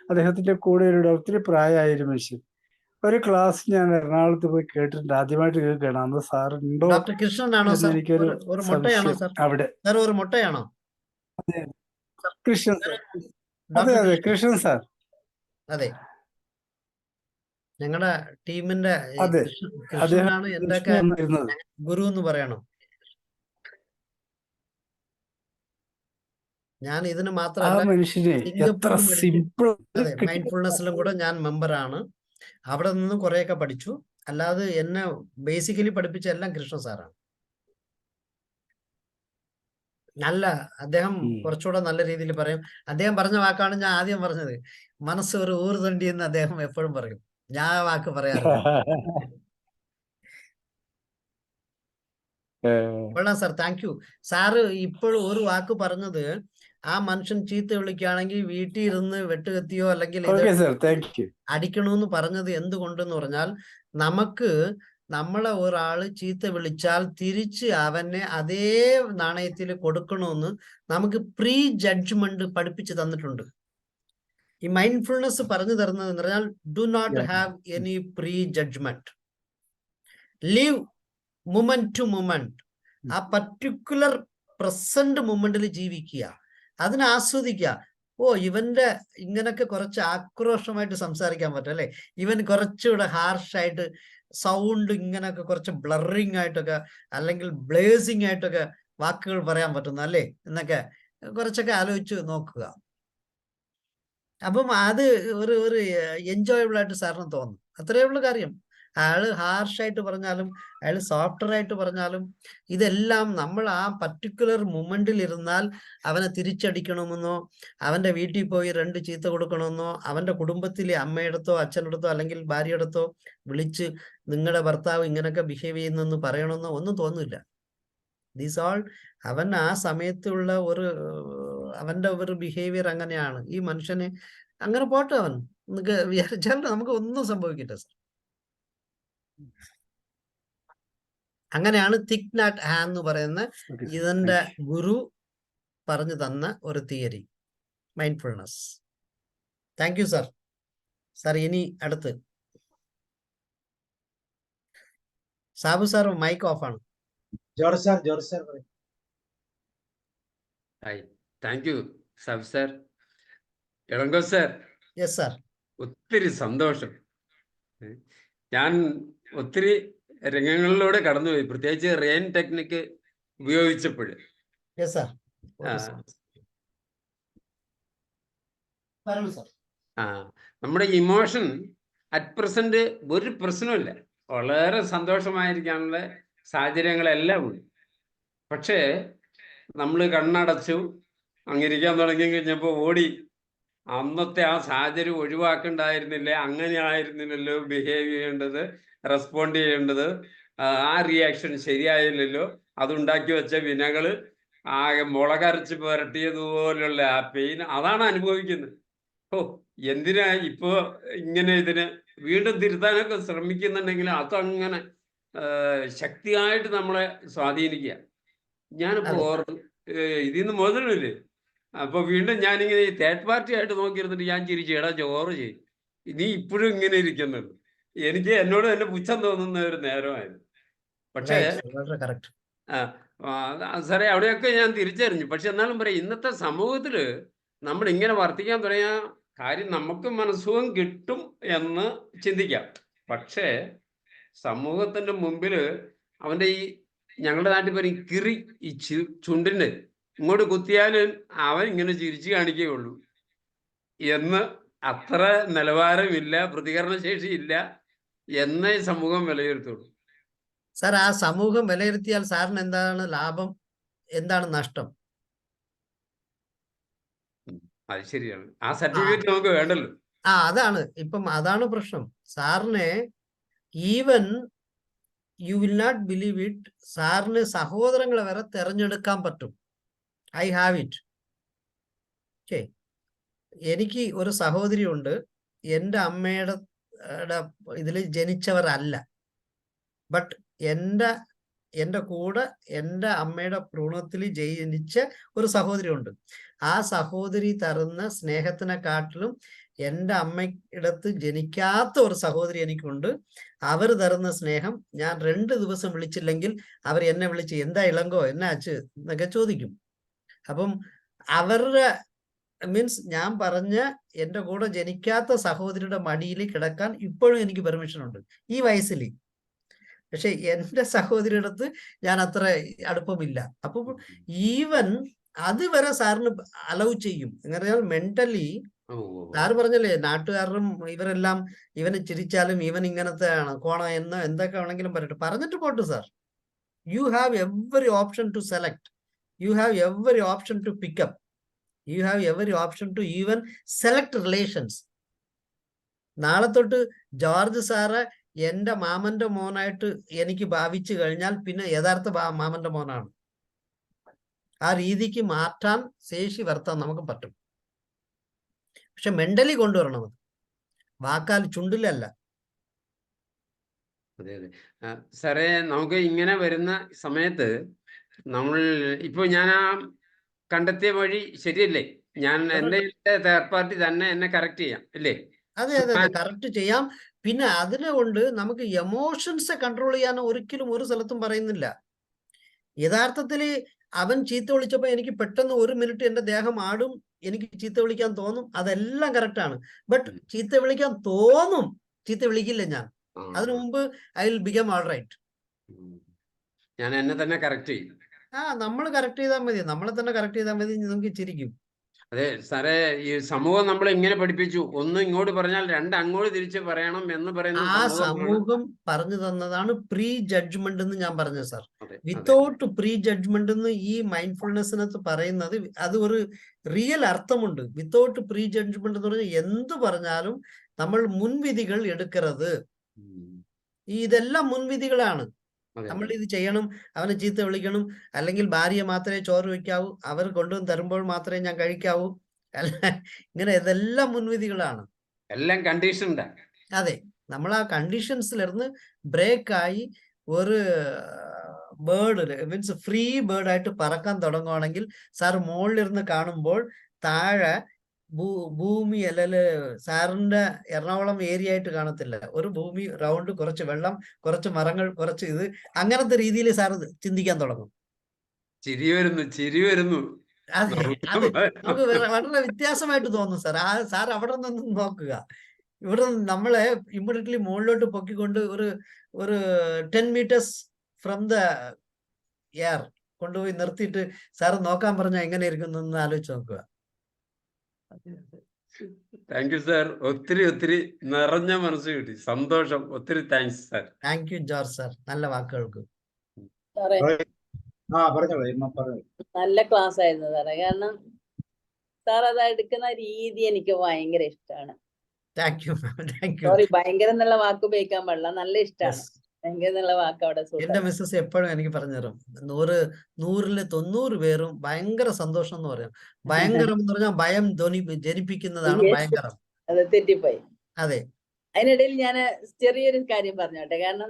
അദ്ദേഹത്തിന്റെ കൂടെ ഒരു ഡോക്ടർ, പ്രായമായൊരു മനുഷ്യൻ. ഒരു ക്ലാസ് ഞാൻ എറണാകുളത്ത് പോയി കേട്ടിട്ടുണ്ട്, ആദ്യമായിട്ട് കേൾക്കുകയാണ്. അന്ന് സാർ ഉണ്ടോ ഡോക്ടർ കൃഷ്ണൻ ആണോ എന്ന് സാർ? എനിക്കൊരു ഒരു മുട്ടയാണോ സംശയം. സാർ? അവിടെ സാർ ഒരു മുട്ടയാണോ? കൃഷ്ണൻ സാർ, അതെ ഡോക്ടർ അതെ കൃഷ്ണൻ. കൃഷ്ണൻ സാർ, അതെ, ഞങ്ങളുടെ ടീമിന്റെ അതെ അദ്ദേഹം കൃഷ്ണനാണ് എന്റെ ലക്ഷ്മി വന്നിരുന്നത്. ഗുരു എന്ന് പറയണം. ഞാൻ ഇതിന് ആ മാത്രമല്ല മനുഷ്യനെ എത്ര സിംഗപ്പൂർ മെഡിക്കൽ, സിമ്പിൾ അതെ, മൈൻഡ്ഫുൾനെസ്സിലും കൂടെ ഞാൻ മെമ്പറാണ്. അവിടെ നിന്ന് കുറെയൊക്കെ പഠിച്ചു. അല്ലാതെ എന്നെ ബേസിക്കലി പഠിപ്പിച്ച എല്ലാം കൃഷ്ണ സാറാണ്. നല്ല, അദ്ദേഹം കുറച്ചുകൂടെ നല്ല രീതിയിൽ പറയും. അദ്ദേഹം പറഞ്ഞ വാക്കാണ് ഞാൻ ആദ്യം പറഞ്ഞത്, മനസ്സ് ഒരു ഊർതണ്ടി എന്ന് അദ്ദേഹം എപ്പോഴും പറയും. ഞാൻ ആ വാക്ക് പറയാറില്ല. കൊള്ളാം സാർ, താങ്ക് യു സാറ്. ഇപ്പോഴും ഒരു വാക്ക് പറഞ്ഞത്, ആ മനുഷ്യൻ ചീത്ത വിളിക്കുകയാണെങ്കിൽ വീട്ടിൽ ഇരുന്ന് വെട്ടുകത്തിയോ അല്ലെങ്കിൽ ഇത് ഓക്കെ സാർ, താങ്ക് യു. അടിക്കണമെന്ന് പറഞ്ഞത് എന്തുകൊണ്ടെന്ന് പറഞ്ഞാൽ, നമുക്ക് നമ്മളെ ഒരാള് ചീത്ത വിളിച്ചാൽ തിരിച്ച് അവനെ അതേ നാണയത്തിൽ കൊടുക്കണമെന്ന് നമുക്ക് പ്രീ ജഡ്ജ്മെന്റ് പഠിപ്പിച്ചു തന്നിട്ടുണ്ട്. ഈ മൈൻഡ്ഫുൾനെസ് പറഞ്ഞു തരുന്നത് എന്ന് പറഞ്ഞാൽ, do not have any prejudgement, leave moment to moment. ആ പർട്ടിക്കുലർ പ്രസന്റ് മൊമെന്റിൽ ജീവിക്കുക, അതിനെ ആസ്വദിക്കുക. ഓ, ഇവന്റെ ഇങ്ങനൊക്കെ കുറച്ച് ആക്രോശമായിട്ട് സംസാരിക്കാൻ പറ്റും അല്ലെ, ഇവൻ കുറച്ചുകൂടെ ഹാർഷായിട്ട് സൗണ്ട് ഇങ്ങനൊക്കെ കുറച്ച് ബ്ലറിങ് ആയിട്ടൊക്കെ അല്ലെങ്കിൽ ബ്ലേസിങ് ആയിട്ടൊക്കെ വാക്കുകൾ പറയാൻ പറ്റുന്നു അല്ലേ എന്നൊക്കെ കുറച്ചൊക്കെ ആലോചിച്ച് നോക്കുക. അപ്പം അത് ഒരു എൻജോയബിൾ ആയിട്ട് സാറിന് തോന്നും. അത്രയേ ഉള്ളൂ കാര്യം. അയാള് ഹാർഷായിട്ട് പറഞ്ഞാലും അയാൾ സോഫ്റ്റ്വെയർ ആയിട്ട് പറഞ്ഞാലും, ഇതെല്ലാം നമ്മൾ ആ പർട്ടിക്കുലർ മൊമെന്റിൽ ഇരുന്നാൽ അവനെ തിരിച്ചടിക്കണമെന്നോ അവന്റെ വീട്ടിൽ പോയി 2 ചീത്ത കൊടുക്കണമെന്നോ അവന്റെ കുടുംബത്തിലെ അമ്മയടുത്തോ അച്ഛനടുത്തോ അല്ലെങ്കിൽ ഭാര്യയടുത്തോ വിളിച്ച് നിങ്ങളുടെ ഭർത്താവ് ഇങ്ങനെയൊക്കെ ബിഹേവ് ചെയ്യുന്നെന്ന് പറയണമെന്നോ ഒന്നും തോന്നില്ല. ദീസ് ഓൾ അവൻ ആ സമയത്തുള്ള അവന്റെ ഒരു ബിഹേവിയർ അങ്ങനെയാണ്. ഈ മനുഷ്യന് അങ്ങനെ പോട്ടെ, അവൻ വിചാരിച്ചാൽ നമുക്ക് ഒന്നും സംഭവിക്കില്ല സർ. അങ്ങനെയാണ് തിക് നാറ്റ് ഹാൻ എന്ന് പറയുന്ന ഇതിന്റെ ഗുരു പറഞ്ഞു തന്ന ഒരു theory, mindfulness. Thank you sir. Sir ഇനി അടുത്ത് സാബു സാർ മൈക്ക് ഓഫ് ആണ്. ജോർജ് സാർ പറയൂ. Hi, thank you Sab sir. Elango sir, yes sir. ഒത്തിരി സന്തോഷം. ഞാൻ ഒത്തിരി രംഗങ്ങളിലൂടെ കടന്നുപോയി, പ്രത്യേകിച്ച് റെയിൻ ടെക്നിക്ക് ഉപയോഗിച്ചപ്പോൾ. Yes sir. നമ്മുടെ ഇമോഷൻ അറ്റ് പ്രസന്റ് ഒരു പ്രശ്നമില്ല, വളരെ സന്തോഷമായിരിക്കാനുള്ള സാഹചര്യങ്ങളെല്ലാം ഉണ്ട്. പക്ഷേ നമ്മൾ കണ്ണടച്ചു അങ്ങിരിക്കാൻ തുടങ്ങി കഴിഞ്ഞപ്പോൾ ഓടി അന്നത്തെ ആ സാഹചര്യം ഒഴിവാക്കണ്ടായിരുന്നില്ലേ, അങ്ങനെ ആയിരുന്നില്ലല്ലോ ബിഹേവ് ചെയ്യേണ്ടത്, റെസ്പോണ്ട് ചെയ്യേണ്ടത്, ആ റിയാക്ഷൻ ശരിയായില്ലല്ലോ, അതുണ്ടാക്കി വെച്ച വിനകള് ആകെ മുളകരച്ച് പുരട്ടിയതുപോലുള്ള ആ പെയിൻ അതാണ് അനുഭവിക്കുന്നത്. ഓ, എന്തിനാ ഇപ്പോ ഇങ്ങനെ ഇതിന് വീണ്ടും തിരുത്താനൊക്കെ ശ്രമിക്കുന്നുണ്ടെങ്കിൽ അതങ്ങനെ ശക്തിയായിട്ട് നമ്മളെ സ്വാധീനിക്കുക. ഞാനിപ്പോ ഓർത്ത് ഇതിന്ന് മുതലില്ലേ, അപ്പൊ വീണ്ടും ഞാനിങ്ങനെ ഈ തേർഡ് പാർട്ടി ആയിട്ട് നോക്കിയിരുന്നിട്ട് ഞാൻ ചിരിച്ചു, എടാ ജോറ് ചെയ്യും, നീ ഇപ്പോഴും ഇങ്ങനെ ഇരിക്കുന്നത്. എനിക്ക് എന്നോട് തന്നെ പുച്ഛം തോന്നുന്ന ഒരു നേരമായിരുന്നു. പക്ഷേ സാറേ അവിടെയൊക്കെ ഞാൻ തിരിച്ചറിഞ്ഞു. പക്ഷെ എന്നാലും പറയാം, ഇന്നത്തെ സമൂഹത്തിൽ നമ്മൾ ഇങ്ങനെ വർത്തിക്കാൻ തുടങ്ങിയ കാര്യം നമുക്ക് മനസ്സുഖം കിട്ടും എന്ന് ചിന്തിക്കാം. പക്ഷേ സമൂഹത്തിന്റെ മുമ്പിൽ അവന്റെ ഈ ഞങ്ങളുടെ നാട്ടിൽ പറയും കിറി, ഈ ചുണ്ടിന് ഇങ്ങോട്ട് കുത്തിയാലും അവൻ ഇങ്ങനെ ചിരിച്ചു കാണിക്കുകയുള്ളൂ എന്ന്, അത്ര നിലവാരമില്ല, പ്രതികരണശേഷിയില്ല എന്നേ സമൂഹം വിലയിരുത്തുള്ളൂ. സാർ, ആ സമൂഹം വിലയിരുത്തിയാൽ സാറിന് എന്താണ് ലാഭം, എന്താണ് നഷ്ടം? അത് ശരിയാണ്. ആ സർട്ടിഫിക്കറ്റ് നമുക്ക് വേണ്ടല്ലോ. അതാണ് പ്രശ്നം. സാറിന് even you will not believe it, സാറിന് സഹോദരങ്ങളെ വരെ തെരഞ്ഞെടുക്കാൻ പറ്റും. I have it. ഓക്കെ, എനിക്ക് ഒരു സഹോദരി ഉണ്ട്. എൻ്റെ അമ്മയുടെ ഇതിൽ ജനിച്ചവരല്ല, ബട്ട് എൻ്റെ കൂടെ എൻ്റെ അമ്മയുടെ ഭ്രൂണത്തിൽ ജനിച്ച ഒരു സഹോദരി ഉണ്ട്. ആ സഹോദരി തരുന്ന സ്നേഹത്തിനെക്കാട്ടിലും എൻ്റെ അമ്മയിടത്ത് ജനിക്കാത്ത ഒരു സഹോദരി എനിക്കുണ്ട്. അവർ തരുന്ന സ്നേഹം ഞാൻ 2 ദിവസം വിളിച്ചില്ലെങ്കിൽ അവർ എന്നെ വിളിച്ച് എന്താ ഇളങ്കോ, എന്നാ അച്ച് എന്നൊക്കെ ചോദിക്കും. അപ്പം അവരുടെ മീൻസ് ഞാൻ പറഞ്ഞ എൻ്റെ കൂടെ ജനിക്കാത്ത സഹോദരിയുടെ മടിയിൽ കിടക്കാൻ ഇപ്പോഴും എനിക്ക് പെർമിഷൻ ഉണ്ട് ഈ വയസ്സിൽ. പക്ഷെ എൻ്റെ സഹോദരിയുടെ അടുത്ത് ഞാൻ അത്ര അടുപ്പമില്ല. അപ്പൊ ഈവൻ അതുവരെ സാറിന് അലൗ ചെയ്യും. എന്ന് പറഞ്ഞാൽ മെന്റലി സാറ് പറഞ്ഞല്ലേ, നാട്ടുകാരും ഇവരെല്ലാം ഇവന് ചിരിച്ചാലും ഇവൻ ഇങ്ങനത്തെ ആണ് കോണ എന്ന് എന്തൊക്കെ വേണമെങ്കിലും പറഞ്ഞിട്ട് പോട്ടു sir. You have every option to select, you have every option to pick up, you have every option to even select relations. നാളെ തൊട്ട് ജോർജ് സാറ് എൻ്റെ മാമന്റെ മോനായിട്ട് എനിക്ക് ഭാവിച്ചു കഴിഞ്ഞാൽ പിന്നെ യഥാർത്ഥ മാമന്റെ മോനാണ്. ആ രീതിക്ക് മാറ്റാൻ ശേഷി വരുത്താൻ നമുക്ക് പറ്റും. പക്ഷെ മെന്റലി കൊണ്ടുവരണം, അത് വാക്കാൽ ചുണ്ടിലല്ല. അതെ അതെ സാറേ, നമുക്ക് ഇങ്ങനെ വരുന്ന സമയത്ത് നമ്മൾ ഇപ്പൊ ഞാൻ ആ കണ്ടെത്തിയ വഴി ശരിയല്ലേ? ഞാൻ എൻ്റെ തേർഡ് പാർട്ടി തന്നെ എന്നെ കറക്റ്റ് ചെയ്യാം അല്ലേ? അതെ അതെ അതെ, കറക്റ്റ് ചെയ്യാം. പിന്നെ അതിനെ കൊണ്ട് നമുക്ക് എമോഷൻസ് കൺട്രോൾ ചെയ്യാൻ ഒരിക്കലും ഒരു സ്ഥലത്തും പറയുന്നില്ല. യഥാർത്ഥത്തില് അവൻ ചീത്ത വിളിച്ചപ്പോ എനിക്ക് പെട്ടെന്ന് 1 മിനിറ്റ് എൻ്റെ ദേഹം ആടും, എനിക്ക് ചീത്ത വിളിക്കാൻ തോന്നും, അതെല്ലാം കറക്റ്റാണ്. ബട്ട് ചീത്ത വിളിക്കാൻ തോന്നും, ചീത്ത വിളിക്കില്ല ഞാൻ. അതിനു മുമ്പ് I will become all right. ഞാൻ എന്നെ തന്നെ കറക്റ്റ് ചെയ്യും. നമ്മൾ കറക്റ്റ് ചെയ്താൽ മതി, നമ്മളെ തന്നെ കറക്റ്റ് ചെയ്താൽ മതി, നമുക്ക് ചിരിക്കും. അതെ സാറേ, ഈ സമൂഹം നമ്മളെ ഇങ്ങനെ പഠിപ്പിച്ചു, ഒന്ന് ഇങ്ങോട്ട് പറഞ്ഞാൽ 2 അങ്ങോട്ട് തിരിച്ച് പറയണം എന്ന് പറയുന്ന ആ സമൂഹം പറഞ്ഞു തന്നതാണ് പ്രീ ജഡ്ജ്മെന്റ് എന്ന് ഞാൻ പറഞ്ഞത് സാർ. വിത്തൗട്ട് പ്രീ ജഡ്ജ്മെന്റ് എന്ന് ഈ മൈൻഡ്ഫുൾനെസ്സിനകത്ത് പറയുന്നത് അത് ഒരു റിയൽ അർത്ഥമുണ്ട്. വിത്തൗട്ട് പ്രീ ജഡ്ജ്മെന്റ് എന്ന് പറഞ്ഞാൽ എന്ത് പറഞ്ഞാലും നമ്മൾ മുൻവിധികൾ എടുക്കരുത്. ഇതെല്ലാം മുൻവിധികളാണ്. നമ്മൾ ഇത് ചെയ്യണം, അവനെ ചീത്ത വിളിക്കണം, അല്ലെങ്കിൽ ഭാര്യയെ മാത്രമേ ചോറ് വയ്ക്കാവൂ, അവർ കൊണ്ടുവന്ന് തരുമ്പോൾ മാത്രമേ ഞാൻ കഴിക്കാവൂ, ഇങ്ങനെ ഇതെല്ലാം മുൻവിധികളാണ്, എല്ലാം കണ്ടീഷൻ. അതെ, നമ്മൾ ആ കണ്ടീഷൻസിലിരുന്ന് ബ്രേക്കായി ഒരു ബേർഡ് മീൻസ് ഫ്രീ ബേർഡായിട്ട് പറക്കാൻ തുടങ്ങുവാണെങ്കിൽ സാർ മുകളിലിരുന്ന് കാണുമ്പോൾ താഴെ ഭൂമി അല്ലെ സാറിന്റെ എറണാകുളം ഏരിയ ആയിട്ട് കാണത്തില്ല. ഒരു ഭൂമി റൗണ്ട്, കുറച്ച് വെള്ളം, കുറച്ച് മരങ്ങൾ, കുറച്ച് ഇത്, അങ്ങനത്തെ രീതിയിൽ സാർ ചിന്തിക്കാൻ തുടങ്ങും. ചിരി വരുന്നു. അതെ, അത് നമുക്ക് വളരെ വ്യത്യാസമായിട്ട് തോന്നും സാർ. സാർ അവിടെ നിന്നും നോക്കുക. ഇവിടെ നമ്മളെ ഇമ്മീഡിയറ്റ്ലി മുകളിലോട്ട് പൊക്കിക്കൊണ്ട് ഒരു 10 meters ഫ്രം ദ എയർ കൊണ്ടുപോയി നിർത്തിയിട്ട് സാറ് നോക്കാൻ പറഞ്ഞാൽ എങ്ങനെ ഇരിക്കുന്നു എന്ന് ആലോചിച്ച് നോക്കുക. Thank you sir. ഒത്തിരി നിറഞ്ഞ മനസ്സ് കിട്ടി, സന്തോഷം. ഒത്തിരി thanks sir. Thank U George sir, നല്ല വാക്കുകൾക്ക്. നല്ല ക്ലാസ് ആയിരുന്നു സാറേ. കാരണം സാർ അത് എടുക്കുന്ന രീതി എനിക്ക് ഭയങ്കര ഇഷ്ടമാണ്. Thank you thank you. Sorry, ഭയങ്കര എന്നുള്ള വാക്ക് ഉപയോഗിക്കാൻ പാടില്ല, നല്ല ഇഷ്ടമാണ്. ഭയങ്കര എന്നുള്ള വാക്ക് അവിടെ. എന്റെ മിസ്സസ് എപ്പോഴും എനിക്ക് പറഞ്ഞു തരും, 100-ൽ 90 പേരും ഭയങ്കര സന്തോഷം എന്ന് പറയും. ഭയങ്കരം എന്ന് പറഞ്ഞാൽ ഭയം ജനിപ്പിക്കുന്നതാണ് ഭയങ്കരം. അത് തെറ്റിപ്പോയി. അതെ, അതിനിടയിൽ ഞാൻ ചെറിയൊരു കാര്യം പറഞ്ഞോട്ടെ. കാരണം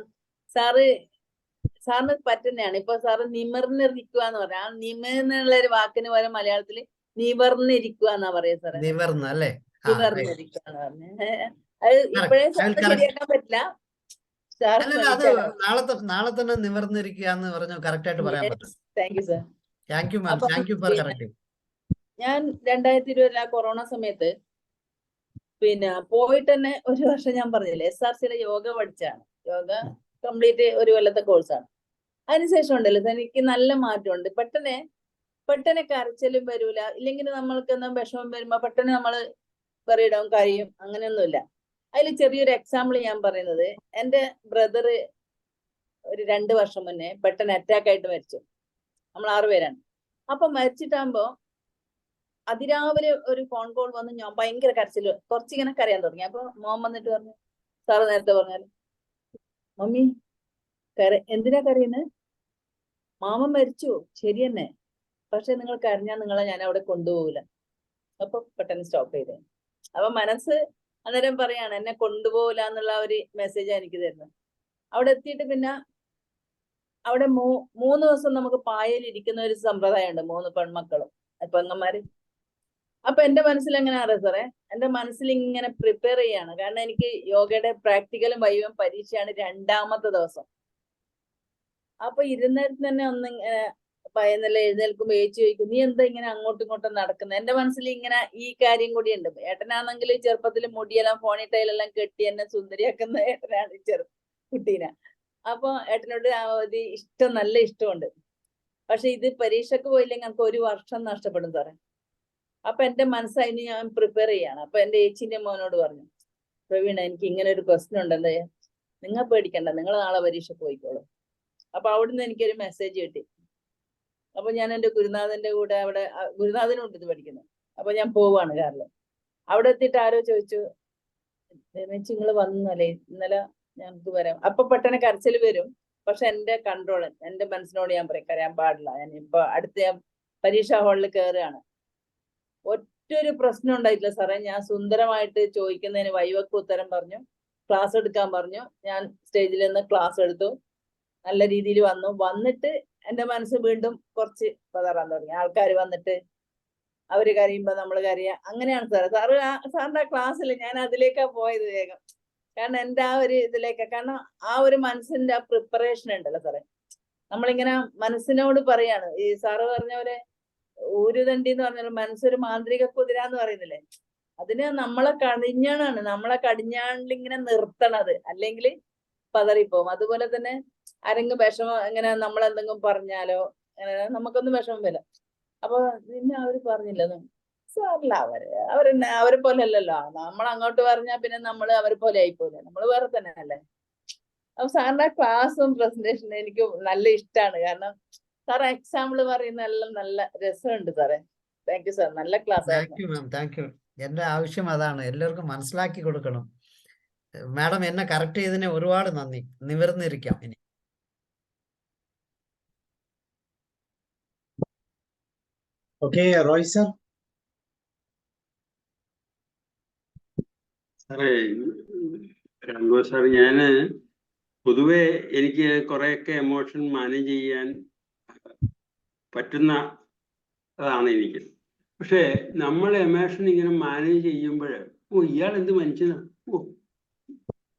സാറിന് പറ്റുന്നതാണ്. ഇപ്പൊ സാറ് നിമിർന്നിരിക്കുക എന്ന് പറഞ്ഞാൽ, ആ നിമിർന്നുള്ള ഒരു വാക്കിന് പോലെ മലയാളത്തില് നിവർന്നിരിക്കുക എന്നാ പറയാ സാറേ. നിവർന്ന് അല്ലേ? നിവർന്നിരിക്കുക എന്ന് പറഞ്ഞ അത് ഇപ്പോഴേ ശരിയാക്കാൻ പറ്റില്ല. സാർ അല്ലല്ല, അത് ശ്രമിച്ചാലോ? നാളെ തന്നെ നിവർന്നിരിക്കുക എന്ന് പറഞ്ഞു കറക്റ്റ് ആയിട്ട് പറയാൻ പറ്റും. Thank you sir. Thank you ma'am, അപ്പം താങ്ക് യു ഫോർ പിന്നെ കറക്റ്റിംഗ്. ഞാൻ 2020 കൊറോണ സമയത്ത് പിന്നെ പോയിട്ട് തന്നെ ഒരു വർഷം ഞാൻ പറഞ്ഞില്ലേ SRCയുടെ യോഗ പഠിച്ചാണ്. യോഗ കംപ്ലീറ്റ് ഒരു കൊല്ലത്തെ കോഴ്സാണ്. അതിനുശേഷം ഉണ്ടല്ലോ എനിക്ക് നല്ല മാറ്റമുണ്ട്. പെട്ടെന്ന് കരച്ചിലും വരൂല. ഇല്ലെങ്കിൽ നമ്മൾക്ക് എന്താ വിഷമം വരുമ്പോ പെട്ടെന്ന് നമ്മള് പറയിടാവും കരയും, അങ്ങനെയൊന്നുമില്ല. അതിൽ ചെറിയൊരു എക്സാമ്പിൾ ഞാൻ പറയുന്നത്, എന്റെ ബ്രദർ ഒരു 2 വർഷം മുന്നേ പെട്ടെന്ന് അറ്റാക്ക് ആയിട്ട് മരിച്ചു. നമ്മൾ 6 പേരാണ്. അപ്പൊ മരിച്ചിട്ടാകുമ്പോ അതിരാവിലെ ഒരു ഫോൺ കോൾ വന്ന് ഞാൻ ഭയങ്കര കരച്ചില്, കുറച്ചിങ്ങനെ കരയാൻ തുടങ്ങി. അപ്പൊ മോൻ വന്നിട്ട് പറഞ്ഞു, സാറ് നേരത്തെ പറഞ്ഞാല്, മമ്മി എന്തിനാ കരയുന്നത്? മാമൻ മരിച്ചു ശരി തന്നെ, പക്ഷെ നിങ്ങൾ കരഞ്ഞാൽ നിങ്ങളെ ഞാൻ അവിടെ കൊണ്ടുപോകില്ല. അപ്പൊ പെട്ടെന്ന് സ്റ്റോപ്പ് ചെയ്തേ. അപ്പൊ മനസ്സ് അന്നേരം പറയാണ് എന്നെ കൊണ്ടുപോകില്ല എന്നുള്ള ഒരു മെസ്സേജാണ് എനിക്ക് തരുന്നത്. അവിടെ എത്തിയിട്ട് പിന്നെ അവിടെ 3 ദിവസം നമുക്ക് പായയിൽ ഇരിക്കുന്ന ഒരു സമ്പ്രദായമുണ്ട്, 3 പെൺമക്കളും പെങ്ങന്മാര്. അപ്പൊ എന്റെ മനസ്സിൽ എങ്ങനെ അറിയാം സാറേ, എന്റെ മനസ്സിൽ ഇങ്ങനെ പ്രിപ്പയർ ചെയ്യാണ്. കാരണം എനിക്ക് യോഗയുടെ പ്രാക്ടിക്കലും വൈവം പരീക്ഷയാണ് 2ാമത്തെ ദിവസം. അപ്പൊ ഇരുന്നിടത്ത് തന്നെ ഒന്ന് പയന്നല്ല എഴുന്നേൽക്കുമ്പോ ചോദിക്കും, നീ എന്താ ഇങ്ങനെ അങ്ങോട്ടും ഇങ്ങോട്ടും നടക്കുന്നത്? എന്റെ മനസ്സിൽ ഇങ്ങനെ ഈ കാര്യം കൂടിയുണ്ട്. ഏട്ടനാണെങ്കിൽ ചെറുപ്പത്തിൽ മുടിയെല്ലാം ഫോണിട്ടയിലെല്ലാം കെട്ടി എന്നെ സുന്ദരിയാക്കുന്ന ഏട്ടനാണ് കുട്ടീനെ. അപ്പൊ ഏട്ടനോട് ഒരു ഇഷ്ടം, നല്ല ഇഷ്ടമുണ്ട്. പക്ഷെ ഇത് പരീക്ഷക്ക് പോയില്ലെങ്കിൽ നമുക്ക് 1 വർഷം നഷ്ടപ്പെടും സാറേ. അപ്പൊ എന്റെ മനസ്സതിന് ഞാൻ പ്രിപ്പയർ ചെയ്യാണ്. അപ്പൊ എന്റെ ഏച്ചിന്റെ മോനോട് പറഞ്ഞു, പ്രവീണ എനിക്ക് ഇങ്ങനെ ഒരു പ്രശ്നം ഉണ്ട്, എന്താ നിങ്ങൾ പേടിക്കണ്ട, നിങ്ങൾ നാളെ പരീക്ഷക്ക് പോയിക്കോളൂ. അപ്പൊ അവിടുന്ന് എനിക്കൊരു മെസ്സേജ് കിട്ടി. അപ്പൊ ഞാൻ എന്റെ ഗുരുനാഥന്റെ കൂടെ അവിടെ, ഗുരുനാഥനുണ്ട് ഇത് പഠിക്കുന്നത്. അപ്പൊ ഞാൻ പോവാണ് കാറില്. അവിടെ എത്തിയിട്ട് ആരോ ചോദിച്ചു, രമേശ് നിങ്ങൾ വന്നല്ലേ ഇന്നലെ, ഞങ്ങൾക്ക് വരാം. അപ്പൊ പെട്ടെന്ന് കരച്ചിൽ വരും. പക്ഷെ എന്റെ കൺട്രോൾ, എന്റെ മനസ്സിനോട് ഞാൻ പറയും കരയാൻ പാടില്ല. ഞാൻ ഇപ്പൊ അടുത്ത പരീക്ഷാ ഹാളിൽ കയറുകയാണ്. ഒറ്റൊരു പ്രശ്നം ഉണ്ടായിട്ടില്ല സാറേ. ഞാൻ സുന്ദരമായിട്ട് ചോദിക്കുന്നതിന് വൈവക്ക് ഉത്തരം പറഞ്ഞു, ക്ലാസ് എടുക്കാൻ പറഞ്ഞു. ഞാൻ സ്റ്റേജിൽ നിന്ന് ക്ലാസ് എടുത്തു, നല്ല രീതിയിൽ വന്നിട്ട് എന്റെ മനസ്സ് വീണ്ടും കുറച്ച് പതറാൻ തുടങ്ങി. ആൾക്കാർ വന്നിട്ട് അവര് കരയുമ്പോ നമ്മൾ കരയുക, അങ്ങനെയാണ് സാറേ. സാറിന്റെ ക്ലാസ്സിൽ ഞാൻ അതിലേക്കാ പോയത് വേഗം. കാരണം എന്റെ ആ ഒരു ഇതിലേക്ക്, കാരണം ആ ഒരു മനസ്സിന്റെ ആ പ്രിപ്പറേഷൻ ഉണ്ടല്ലോ സാറേ, നമ്മളിങ്ങനെ മനസ്സിനോട് പറയാണ്. ഈ സാറ് പറഞ്ഞവരെ ഊരുദണ്ഡി എന്ന് പറഞ്ഞാൽ മനസ്സൊരു മാന്ത്രിക കുതിര എന്ന് പറയുന്നില്ലേ, അതിന് നമ്മളെ കടിഞ്ഞാണിൽ ഇങ്ങനെ നിർത്തണത്, അല്ലെങ്കിൽ പതറിപ്പോവും. അതുപോലെ തന്നെ ആരെങ്കിലും വിഷമം എങ്ങനെ നമ്മളെന്തെങ്കിലും പറഞ്ഞാലോ നമുക്കൊന്നും വിഷമം വരില്ല. അപ്പൊ പിന്നെ അവര് പറഞ്ഞില്ലെന്നും സാറില്ല, അവരെ പോലെ അല്ലല്ലോ. നമ്മൾ അങ്ങോട്ട് പറഞ്ഞാൽ പിന്നെ നമ്മൾ അവരെ പോലെ ആയിപ്പോലെ, നമ്മൾ വേറെ തന്നെ അല്ലേ. അപ്പൊ സാറിന്റെ ക്ലാസ്സും പ്രസന്റേഷനും എനിക്ക് നല്ല ഇഷ്ടമാണ്. കാരണം സാർ എക്സാമ്പിൾ പറയുന്ന എല്ലാം നല്ല രസമുണ്ട് സാറേ. താങ്ക് യു സാർ, നല്ല ക്ലാസ് താങ്ക് ആയിരുന്നു. You ma'am, thank you. എന്റെ ആവശ്യം അതാണ്, എല്ലാവർക്കും മനസ്സിലാക്കി കൊടുക്കണം. മാഡം എന്നെ കറക്റ്റ് ചെയ്തതിന് ഒരുപാട് നന്ദി. നിവർന്നിരിക്കാം ഇനി. Okay, Roy sir. സാറേ, രാംഗോ സാർ, ഞാന് പൊതുവെ എനിക്ക് കുറെയൊക്കെ എമോഷൻ മാനേജ് ചെയ്യാൻ പറ്റുന്നതാണ് എനിക്ക്. പക്ഷെ നമ്മൾ എമോഷൻ ഇങ്ങനെ മാനേജ് ചെയ്യുമ്പോൾ ഇയാൾ എന്ത് മനുഷ്യനാ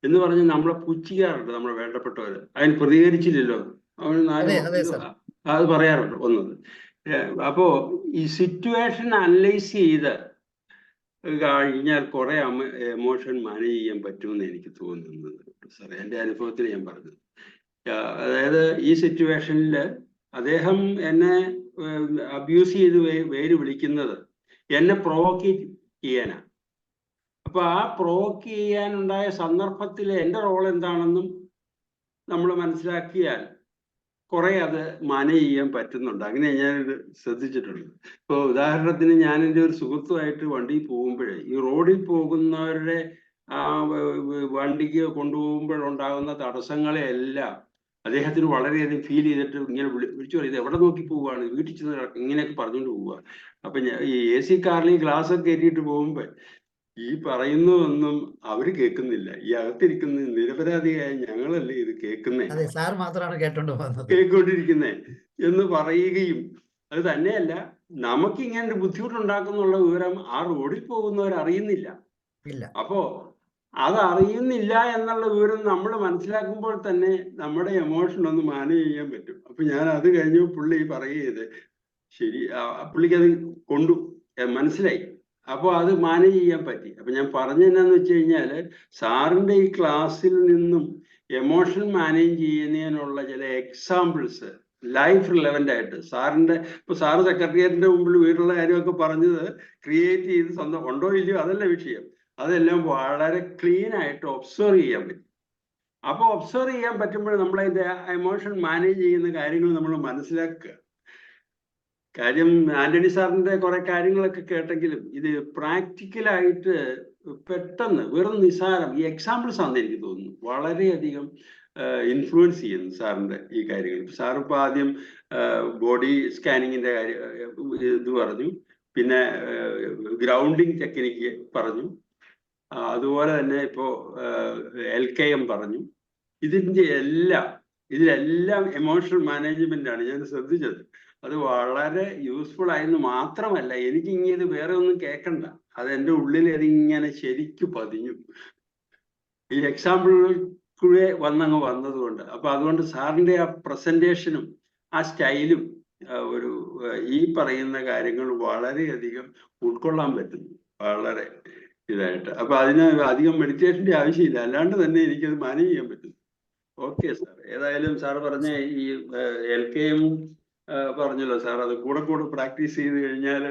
എന്ന് പറഞ്ഞ് നമ്മളെ പുച്ഛിക്കാറുണ്ട് നമ്മളെ വേണ്ടപ്പെട്ടവര്. അതിന് പ്രതികരിച്ചില്ലല്ലോ അവൻ അത് പറയാറുണ്ട് ഒന്നത്. അപ്പോ ഈ സിറ്റുവേഷൻ അനലൈസ് ചെയ്ത് കഴിഞ്ഞാൽ കുറെ എമോഷൻ മാനേജ് ചെയ്യാൻ പറ്റുമെന്ന് എനിക്ക് തോന്നുന്നത് സാറേ, എൻ്റെ അനുഭവത്തിൽ ഞാൻ പറഞ്ഞത്. അതായത് ഈ സിറ്റുവേഷനിൽ അദ്ദേഹം എന്നെ അബ്യൂസ് ചെയ്ത് പേര് വിളിക്കുന്നത് എന്നെ പ്രൊവോക്ക് ചെയ്യാനാണ്. അപ്പൊ ആ പ്രൊവോക്ക് ചെയ്യാനുണ്ടായ സന്ദർഭത്തിൽ എൻ്റെ റോൾ എന്താണെന്നും നമ്മൾ മനസ്സിലാക്കിയാൽ കുറെ അത് മാനേജ് ചെയ്യാൻ പറ്റുന്നുണ്ട്. അങ്ങനെ ഞാനിത് ശ്രദ്ധിച്ചിട്ടുണ്ട്. ഇപ്പോൾ ഉദാഹരണത്തിന് ഞാൻ എൻ്റെ ഒരു സുഹൃത്തുമായിട്ട് വണ്ടിയിൽ പോകുമ്പോഴേ ഈ റോഡിൽ പോകുന്നവരുടെ ആ വണ്ടിക്ക് കൊണ്ടുപോകുമ്പോഴുണ്ടാകുന്ന തടസ്സങ്ങളെല്ലാം അദ്ദേഹത്തിന് വളരെയധികം ഫീൽ ചെയ്തിട്ട് ഇങ്ങനെ വിളിച്ചു പറയുന്നത് എവിടെ നോക്കി പോവുകയാണ്, വീട്ടിൽ ചെന്ന് ഇങ്ങനെയൊക്കെ പറഞ്ഞുകൊണ്ട് പോവുക. അപ്പൊ ഞാൻ ഈ AC കാറിൽ ഗ്ലാസ് ഒക്കെ കയറ്റിയിട്ട് പോകുമ്പോൾ ഈ പറയുന്നതൊന്നും അവര് കേൾക്കുന്നില്ല. ഈ അകത്തിരിക്കുന്ന നിരപരാധിയായ ഞങ്ങളല്ലേ ഇത് കേൾക്കുന്നേ, സാർ മാത്രമാണ് കേൾക്കൊണ്ടിരിക്കുന്നേ എന്ന് പറയുകയും, അത് തന്നെയല്ല നമുക്ക് ഇങ്ങനെ ഒരു ബുദ്ധിമുട്ടുണ്ടാക്കുന്നുള്ള വിവരം ആ റോഡിൽ പോകുന്നവർ അറിയുന്നില്ല. അപ്പോ അത് അറിയുന്നില്ല എന്നുള്ള വിവരം നമ്മൾ മനസ്സിലാക്കുമ്പോൾ തന്നെ നമ്മുടെ എമോഷൻ ഒന്ന് മാനേജ് ചെയ്യാൻ പറ്റും. അപ്പൊ ഞാൻ അത് കഴിഞ്ഞു പുള്ളി പറയുന്നത് ശരി, പുള്ളിക്കത് കൊണ്ടു മനസ്സിലായി. അപ്പോൾ അത് മാനേജ് ചെയ്യാൻ പറ്റി. അപ്പൊ ഞാൻ പറഞ്ഞതെന്നാന്ന് വെച്ച് കഴിഞ്ഞാല് സാറിന്റെ ഈ ക്ലാസ്സിൽ നിന്നും എമോഷൻ മാനേജ് ചെയ്യുന്നതിനുള്ള ചില എക്സാമ്പിൾസ് ലൈഫ് റിലവൻ്റ് ആയിട്ട് സാറിന്റെ ഇപ്പൊ സാറ് സെക്രട്ടേറിയറ്റിന്റെ മുമ്പിൽ വീടുള്ള കാര്യമൊക്കെ പറഞ്ഞത് ക്രിയേറ്റ് ചെയ്ത് സ്വന്തം ഉണ്ടോ ഇല്ലയോ അതല്ല വിഷയം, അതെല്ലാം വളരെ ക്ലീൻ ആയിട്ട് ഒബ്സർവ് ചെയ്യാൻ പറ്റും. അപ്പോൾ ഒബ്സർവ് ചെയ്യാൻ പറ്റുമ്പോൾ നമ്മളതിന്റെ എമോഷൻ മാനേജ് ചെയ്യുന്ന കാര്യങ്ങൾ നമ്മൾ മനസ്സിലാക്കുക. കാര്യം ആന്റണി സാറിന്റെ കുറെ കാര്യങ്ങളൊക്കെ കേട്ടെങ്കിലും ഇത് പ്രാക്ടിക്കലായിട്ട് പെട്ടെന്ന് വെറും നിസാരം ഈ എക്സാമ്പിൾസ് ആണെന്ന് എനിക്ക് തോന്നുന്നു വളരെയധികം ഇൻഫ്ലുവൻസ് ചെയ്യുന്നു സാറിന്റെ ഈ കാര്യങ്ങൾ. സാർ ഇപ്പൊ ആദ്യം ബോഡി സ്കാനിങ്ങിന്റെ കാര്യം ഇത് പറഞ്ഞു, പിന്നെ ഗ്രൗണ്ടിങ് ടെക്നിക്ക് പറഞ്ഞു, അതുപോലെ തന്നെ ഇപ്പോ LKM പറഞ്ഞു. ഇതിലെല്ലാം എമോഷണൽ മാനേജ്മെന്റ് ആണ് ഞാൻ ശ്രദ്ധിച്ചത്. അത് വളരെ യൂസ്ഫുൾ ആയെന്ന് മാത്രമല്ല, എനിക്ക് ഇങ്ങനെ വേറെ ഒന്നും കേൾക്കണ്ട, അത് എൻ്റെ ഉള്ളിൽ അതിങ്ങനെ ശരിക്കു പതിഞ്ഞു ഈ എക്സാമ്പിളുകൾ കൂടെ വന്നതുകൊണ്ട്. അപ്പൊ അതുകൊണ്ട് സാറിന്റെ ആ പ്രസന്റേഷനും ആ സ്റ്റൈലും ഒരു ഈ പറയുന്ന കാര്യങ്ങൾ വളരെയധികം ഉൾക്കൊള്ളാൻ പറ്റുന്നു വളരെ ഇതായിട്ട്. അപ്പൊ അതിന് അധികം മെഡിറ്റേഷന്റെ ആവശ്യമില്ല, അല്ലാണ്ട് തന്നെ എനിക്കത് മാനേജ് ചെയ്യാൻ പറ്റും. ഓക്കെ സാർ, ഏതായാലും സാർ പറഞ്ഞ ഈ LKM പറഞ്ഞല്ലോ സാർ, അത് കൂടെ പ്രാക്ടീസ് ചെയ്ത് കഴിഞ്ഞാൽ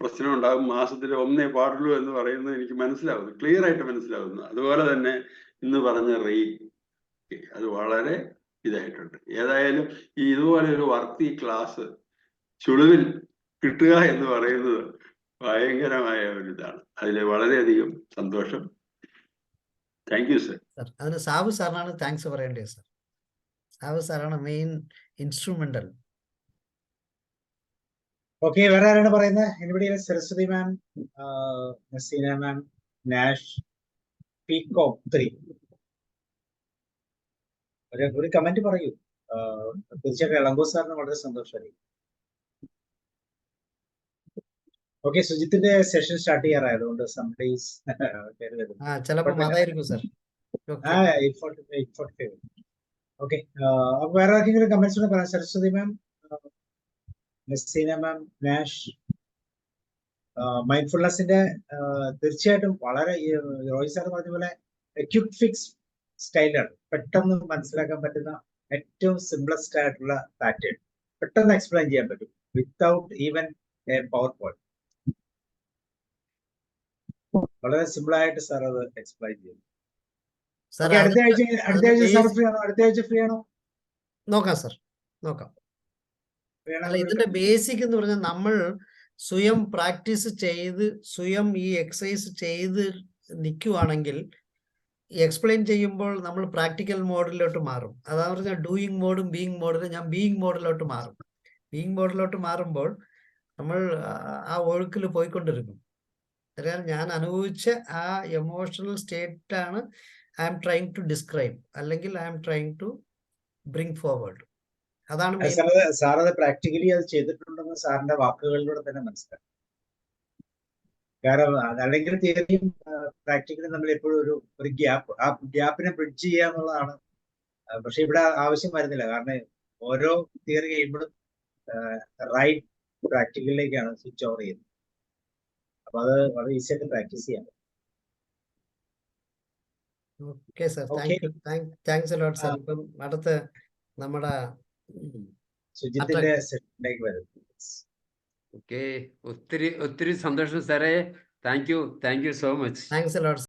പ്രശ്നം ഉണ്ടാകും, മാസത്തിൽ ഒന്നേ പാടുള്ളൂ എന്ന് പറയുന്നത് എനിക്ക് മനസ്സിലാവുന്നു, ക്ലിയർ ആയിട്ട് മനസ്സിലാവുന്നു. അതുപോലെ തന്നെ ഇന്ന് പറഞ്ഞ അത് വളരെ ഇതായിട്ടുണ്ട്. ഏതായാലും ഇതുപോലെ ഒരു വർക്ക് ഈ ക്ലാസ് ചുളിവിൽ കിട്ടുക എന്ന് പറയുന്നത് ഭയങ്കരമായ ഒരു ഇതാണ്. അതിൽ വളരെയധികം സന്തോഷം. Thank you sir. അതിന് സാബു സാറിനാണ് താങ്ക്സ് പറയേണ്ടത് സർ. സാബു സാറാണ് മെയിൻ ഇൻസ്ട്രുമെന്റൽ. ഓക്കെ, വേറെ ആരാണ് പറയുന്നത്? എനിബഡി? സരസ്വതി മാം, നസീന മാം, നാഷ്, പീക്കോ 3. ഒരു കമന്റ് പറയൂ. തീർച്ചയായിട്ടും ഇളങ്കോ സാറിന് വളരെ സന്തോഷമായി. ഓക്കെ, സുജിത്തിന്റെ സെഷൻ സ്റ്റാർട്ട് ചെയ്യാറായതുകൊണ്ട് ചിലപ്പോ അതായിരിക്കും സർ. ഓക്കെ, അപ്പൊ വേറെ ആർക്കെങ്കിലും കമന്റ്സ് ഒന്ന് പറയാം. സരസ്വതി മാം, നസീന മാം, നാഷ്. മൈൻഡ്ഫുൾനെസിന്റെ തീർച്ചയായിട്ടും വളരെ റോയ് സാർ പറഞ്ഞ പോലെ ക്വിക്ക് ഫിക്സ് സ്റ്റൈലാണ്. പെട്ടെന്ന് മനസ്സിലാക്കാൻ പറ്റുന്ന ഏറ്റവും സിംപ്ലസ്റ്റ് ആയിട്ടുള്ള പാറ്റേൺ പെട്ടെന്ന് എക്സ്പ്ലെയിൻ ചെയ്യാൻ പറ്റും without even A power point. വളരെ സിമ്പിൾ ആയിട്ട് സാർ അത് എക്സ്പ്ലെയിൻ ചെയ്യും. അടുത്ത ആഴ്ച സാർ ഫ്രീ ആണോ? അടുത്ത ആഴ്ച ഫ്രീ ആണോ? നോക്കാം സർ, നോക്കാം. അല്ല, ഇതിന്റെ ബേസിക് എന്ന് പറഞ്ഞാൽ നമ്മൾ സ്വയം പ്രാക്ടീസ് ചെയ്ത് സ്വയം ഈ എക്സസൈസ് ചെയ്ത് നിൽക്കുവാണെങ്കിൽ എക്സ്പ്ലെയിൻ ചെയ്യുമ്പോൾ നമ്മൾ പ്രാക്ടിക്കൽ മോഡിലോട്ട് മാറും. അതാ പറഞ്ഞാൽ ഡൂയിങ് മോഡും ബീയിങ് മോഡിലും ഞാൻ ബീയിങ് മോഡിലോട്ട് മാറും. ബീയിങ് മോഡിലോട്ട് മാറുമ്പോൾ നമ്മൾ ആ ഒഴുക്കിൽ പോയിക്കൊണ്ടിരിക്കും. അതായത് ഞാൻ അനുഭവിച്ച ആ എമോഷണൽ സ്റ്റേറ്റ് ആണ് I'm trying to describe, അല്ലെങ്കിൽ I'm trying to bring forward. അതാണ് സാർ അത് പ്രാക്ടിക്കലി അത് ചെയ്തിട്ടുണ്ടെന്ന് സാറിന്റെ വാക്കുകളിലൂടെ തന്നെ മനസ്സിലാക്കും. കാരണം അല്ലെങ്കിൽ തിയറിയും പ്രാക്ടിക്കലും നമ്മൾ എപ്പോഴും ഒരു ഗ്യാപ്പ്, ആ ഗ്യാപ്പിനെ ബ്രിഡ്ജ് ചെയ്യുക എന്നുള്ളതാണ്. പക്ഷെ ഇവിടെ ആവശ്യം വരുന്നില്ല, കാരണം ഓരോ തിയറി കഴിയുമ്പോഴും റൈറ്റ് പ്രാക്ടിക്കലിലേക്കാണ് സ്വിച്ച് ഓവർ ചെയ്യുന്നത്. അപ്പൊ അത് വളരെ ഈസി ആയിട്ട് പ്രാക്ടീസ് ചെയ്യാം. Okay sir, thanks a lot sir. ഇപ്പം അടുത്ത നമ്മുടെ സുജിത്തിന്റെ സെഷനിലേക്ക് വരും. ഓക്കെ, ഒത്തിരി സന്തോഷം സാറേ. Thank you so much. Thanks a lot.